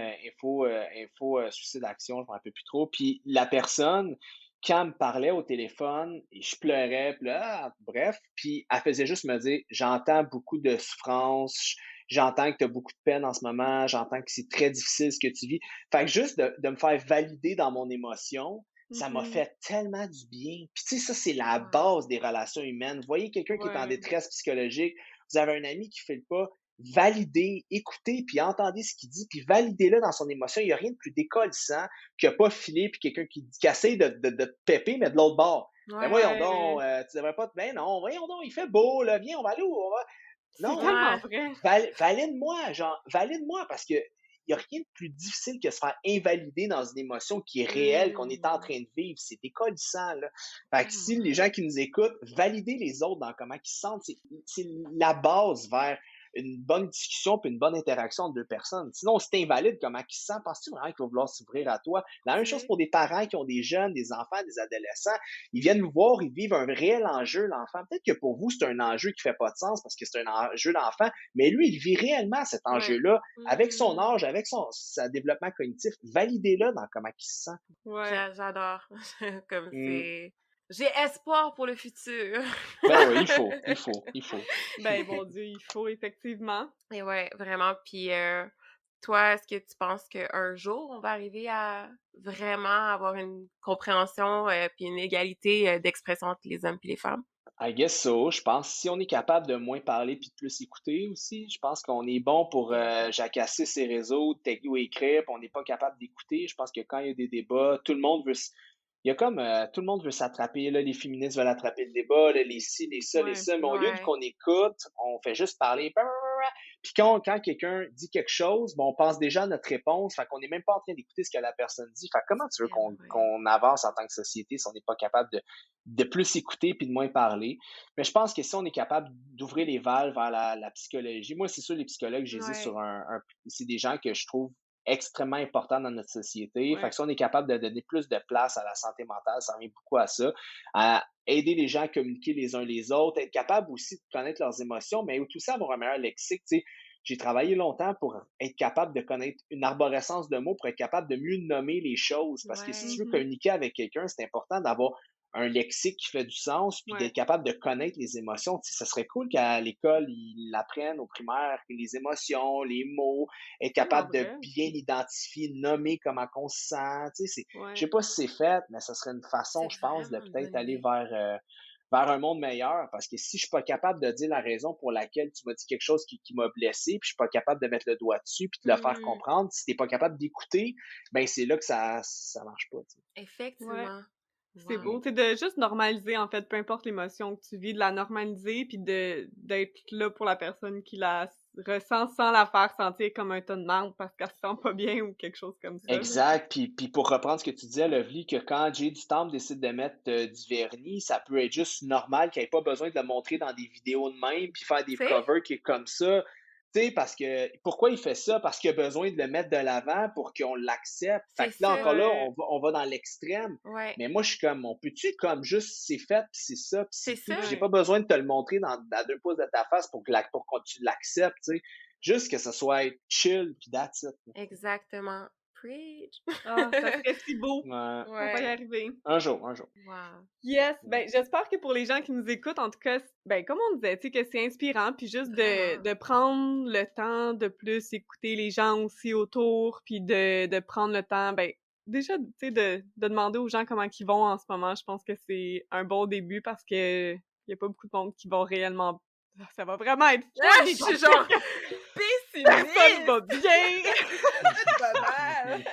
C: Suicide Action, je me rappelle plus trop. Puis la personne, quand elle me parlait au téléphone, et je pleurais, puis là, bref, puis elle faisait juste me dire, j'entends beaucoup de souffrance, j'entends que tu as beaucoup de peine en ce moment, j'entends que c'est très difficile ce que tu vis. Fait que juste de me faire valider dans mon émotion, ça m'a
A: Mhm.
C: fait tellement du bien. Puis tu sais, ça, c'est la
B: Ah.
C: base des relations humaines. Vous voyez quelqu'un qui est en
A: Ouais.
C: détresse psychologique, vous avez un ami qui fait le pas, validez, écoutez, puis entendez ce qu'il dit, puis validez-le dans son émotion. Il n'y a rien de plus décollissant que pas filer, puis quelqu'un qui essaie de te péper, mais de l'autre bord. Ben
B: Ouais.
C: voyons
A: Ouais.
C: donc, tu devrais pas te... Ben non, voyons donc, il fait beau, là, viens, on va aller où?
A: C'est
C: Non,
A: tellement
B: Ouais.
A: vrai.
C: valide-moi, genre, valide-moi, parce que il n'y a rien de plus difficile que se faire invalider dans une émotion qui est réelle, qu'on est en train de vivre. C'est décollissant, là. Fait que si
B: Tellement.
C: les gens qui nous écoutent, validez les autres dans comment ils se sentent. C'est la base vers une bonne discussion puis une bonne interaction entre deux personnes. Sinon, si invalide comment ils se sentent, penses-tu vraiment qu'ils vont vouloir s'ouvrir à toi? La même chose
B: C'est
C: pour des parents qui ont des jeunes, des enfants, des adolescents. Ils viennent nous voir, ils vivent un réel enjeu, l'enfant. Peut-être que pour vous, c'est un enjeu qui fait pas de sens parce que c'est un enjeu d'enfant, mais lui, il vit réellement cet
A: Ouais.
C: enjeu-là avec son
B: Mhm.
C: âge, avec son développement cognitif. Validez-le dans comment il se sent.
A: Ouais.
B: J'adore. Comme
C: Mm.
B: c'est J'ai espoir pour le futur.
C: Ben oui, il faut.
A: Ben, mon Dieu, il faut effectivement.
B: Et ouais, vraiment. Puis toi, est-ce que tu penses qu'un jour, on va arriver à vraiment avoir une compréhension puis une égalité d'expression entre les hommes et les femmes?
C: I guess so. Je pense si on est capable de moins parler puis de plus écouter aussi, je pense qu'on est bon pour jacasser ces réseaux, texter ou écrire, puis on n'est pas capable d'écouter. Je pense que quand il y a des débats, tout le monde veut il y a comme tout le monde veut s'attraper, là, les féministes veulent attraper le débat, là, les ci, les
A: Ouais.
C: ça, mais au lieu de
B: Ouais.
C: qu'on écoute, on fait juste parler. Puis quand quelqu'un dit quelque chose, bon, on pense déjà à notre réponse, fait qu'on n'est même pas en train d'écouter ce que la personne dit. Fait que comment tu veux
B: C'est vrai.
C: qu'on avance en tant que société si on n'est pas capable de plus écouter puis de moins parler? Mais je pense que si on est capable d'ouvrir les valves vers la psychologie, moi, c'est sûr, les psychologues, j'ai dit
B: Ouais.
C: sur c'est des gens que je trouve extrêmement importants dans notre société. Fait
A: Ouais.
C: que si on est capable de donner plus de place à la santé mentale, ça revient beaucoup à ça, à aider les gens à communiquer les uns les autres, être capable aussi de connaître leurs émotions, mais tout ça avoir un meilleur lexique. Tu sais, j'ai travaillé longtemps pour être capable de connaître une arborescence de mots, pour être capable de mieux nommer les choses. Parce que si tu
B: Ouais.
C: veux
A: Mhm.
C: communiquer avec quelqu'un, c'est important d'avoir un lexique qui fait du sens, puis
A: Ouais.
C: d'être capable de connaître les émotions. Tu sais, ça serait cool qu'à l'école, ils l'apprennent au primaire, les émotions, les mots, être
A: Tellement
C: capable de
A: vrai.
C: bien identifier, nommer comment on se sent. Tu sais, je
A: Ouais.
C: sais pas si c'est fait, mais ça serait une façon,
B: C'est
C: je pense, de
B: vraiment une
C: peut-être
B: bonne
C: aller
B: idée.
C: vers un monde meilleur. Parce que si je suis pas capable de dire la raison pour laquelle tu m'as dit quelque chose qui m'a blessé, puis je suis pas capable de mettre le doigt dessus, puis de le faire
B: Mhm.
C: comprendre, si t'es pas capable d'écouter, ben c'est là que ça marche pas. Tu sais.
A: Ouais.
B: Effectivement.
A: C'est beau,
B: Wow.
A: tu sais, de juste normaliser, en fait, peu importe l'émotion que tu vis, de la normaliser, puis d'être là pour la personne qui la ressent sans la faire sentir comme un tas de marde parce qu'elle se sent pas bien ou quelque chose comme ça, là.
C: Exact. Puis pour reprendre ce que tu disais, Lovely, que quand Jay du Temple décide de mettre du vernis, ça peut être juste normal qu'il n'y ait pas besoin de le montrer dans des vidéos de même, puis faire des
B: Tu sais?
C: covers qui est comme ça. Tu sais, parce que pourquoi il fait ça? Parce qu'il a besoin de le mettre de l'avant pour qu'on l'accepte. Fait
B: C'est
C: que là,
B: ça.
C: encore là,
A: Ouais.
C: on va dans l'extrême.
B: Ouais.
C: Mais moi, je suis comme, on peut-tu comme juste c'est fait, puis c'est ça, puis
B: C'est
C: c'est tout. Puis
B: ça.
C: j'ai
A: Ouais.
C: pas besoin de te le montrer à 2 pouces de ta face pour que tu l'acceptes, tu sais. Juste que ce soit chill, puis that's it.
B: Exactement. Preach.
A: Ah, ça serait si beau.
C: Ouais.
A: On va y
B: Ouais.
A: arriver.
C: Un jour, un jour.
B: Wow.
A: Yes,
C: Mm.
A: ben j'espère que pour les gens qui nous écoutent, en tout cas, ben comme on disait, tu sais, que c'est inspirant, puis juste
B: Vraiment.
A: de prendre le temps de plus écouter les gens aussi autour, puis de prendre le temps, ben déjà, tu sais, de demander aux gens comment ils vont en ce moment, je pense que c'est un bon début parce que y a pas beaucoup de monde qui vont réellement... Ça va vraiment être
B: Ah,
A: funny
B: je
A: quand
B: suis genre
A: personne va
B: pessimiste.
A: bien!
B: Pas mal.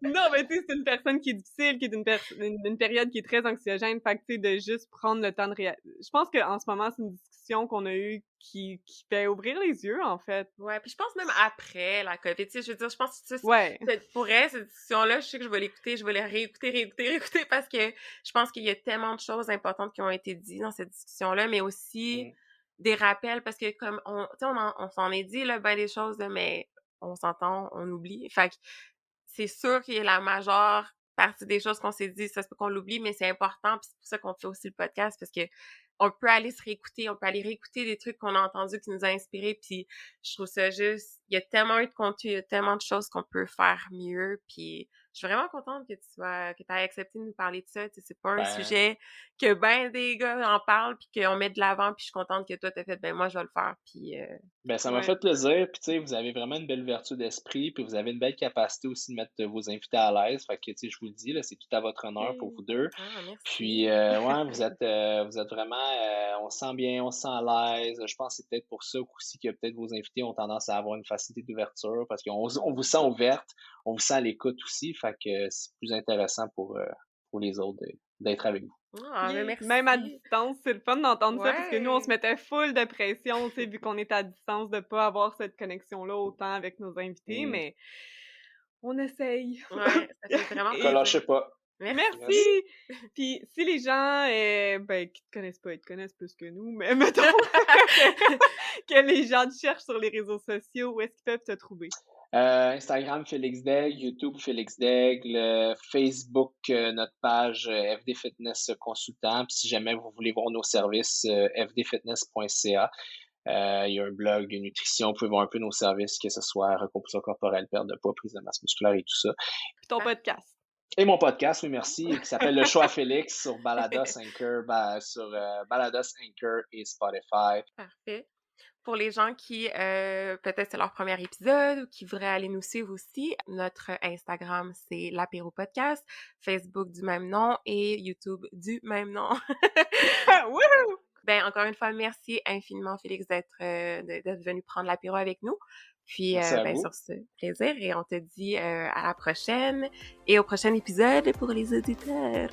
A: Non, mais tu sais, c'est une personne qui est difficile, qui est une période qui est très anxiogène, fait que tu sais, de juste prendre le temps de Je pense qu'en ce moment, c'est une discussion qu'on a eue qui fait ouvrir les yeux, en fait.
B: Ouais, puis je pense même après la COVID, tu sais, je veux dire, je pense que
A: Ouais.
B: pour elle, cette discussion-là, je sais que je vais l'écouter, je vais la réécouter parce que je pense qu'il y a tellement de choses importantes qui ont été dites dans cette discussion-là, mais aussi
C: Mm.
B: des rappels parce que comme tu sais, on s'en est dit, là, ben des choses, là, mais on s'entend, on oublie. Fait que c'est sûr qu'il y a la majeure partie des choses qu'on s'est dit, ça se peut qu'on l'oublie, mais c'est important, puis c'est pour ça qu'on fait aussi le podcast, parce que on peut aller se réécouter, on peut aller réécouter des trucs qu'on a entendus qui nous ont inspirés, puis je trouve ça juste, il y a tellement eu de contenu, il y a tellement de choses qu'on peut faire mieux, puis je suis vraiment contente que tu aies accepté de nous parler de ça, tu sais, c'est pas un
C: Ben,
B: sujet que ben des gars en parlent, puis qu'on met de l'avant, puis je suis contente que toi t'as fait, ben moi je vais le faire, puis
C: ça m'a
A: Ouais.
C: fait plaisir. Puis, tu sais, vous avez vraiment une belle ouverture d'esprit. Puis, vous avez une belle capacité aussi de mettre vos invités à l'aise. Fait que, tu sais, je vous le dis, là, c'est tout à votre honneur pour vous deux.
B: ah
C: Puis,
B: merci.
C: ouais, vous êtes vraiment, on se sent bien, on se sent à l'aise. Je pense que c'est peut-être pour ça aussi que peut-être vos invités ont tendance à avoir une facilité d'ouverture parce on vous sent ouverte, on vous sent à l'écoute aussi. Fait que c'est plus intéressant pour les autres d'être avec vous.
B: Ah, ben
A: Yeah. Même à
B: merci.
A: distance, c'est le fun d'entendre ça parce que nous, on se
B: Ouais.
A: mettait full de pression, tu sais, vu qu'on est à distance, de pas avoir cette connexion-là autant avec nos invités,
C: Mm.
A: mais on essaye.
B: Ouais, ça fait vraiment
C: Que
A: Et
B: plaisir.
C: lâchez pas.
B: Merci.
C: Yes.
A: merci! Puis si les gens, ben, qui te connaissent pas, ils te connaissent plus que nous, mais mettons que les gens te cherchent sur les réseaux sociaux, où est-ce qu'ils peuvent te trouver?
C: Instagram Félix Daigle, YouTube Félix Daigle, Facebook, notre page FD Fitness Consultant. Puis si jamais vous voulez voir nos services, fdfitness.ca. Il y a un blog de nutrition, vous pouvez voir un peu nos services, que ce soit recomposition corporelle, perte de poids, prise de masse musculaire et tout ça.
A: Puis ton podcast.
C: Et mon podcast, oui, merci, qui s'appelle Le Choix Félix sur Balados Anchor, Balados Anchor et Spotify.
B: Parfait. Pour les gens qui, peut-être c'est leur premier épisode ou qui voudraient aller nous suivre aussi, notre Instagram, c'est l'Apéro Podcast, Facebook du même nom et YouTube du même nom.
A: Wouhou!
B: Ben, encore une fois, merci infiniment, Félix, d'être venu prendre l'apéro avec nous. Puis,
C: Merci à
B: ben,
C: vous.
B: sur ce, plaisir. Et on te dit à la prochaine et au prochain épisode pour les auditeurs.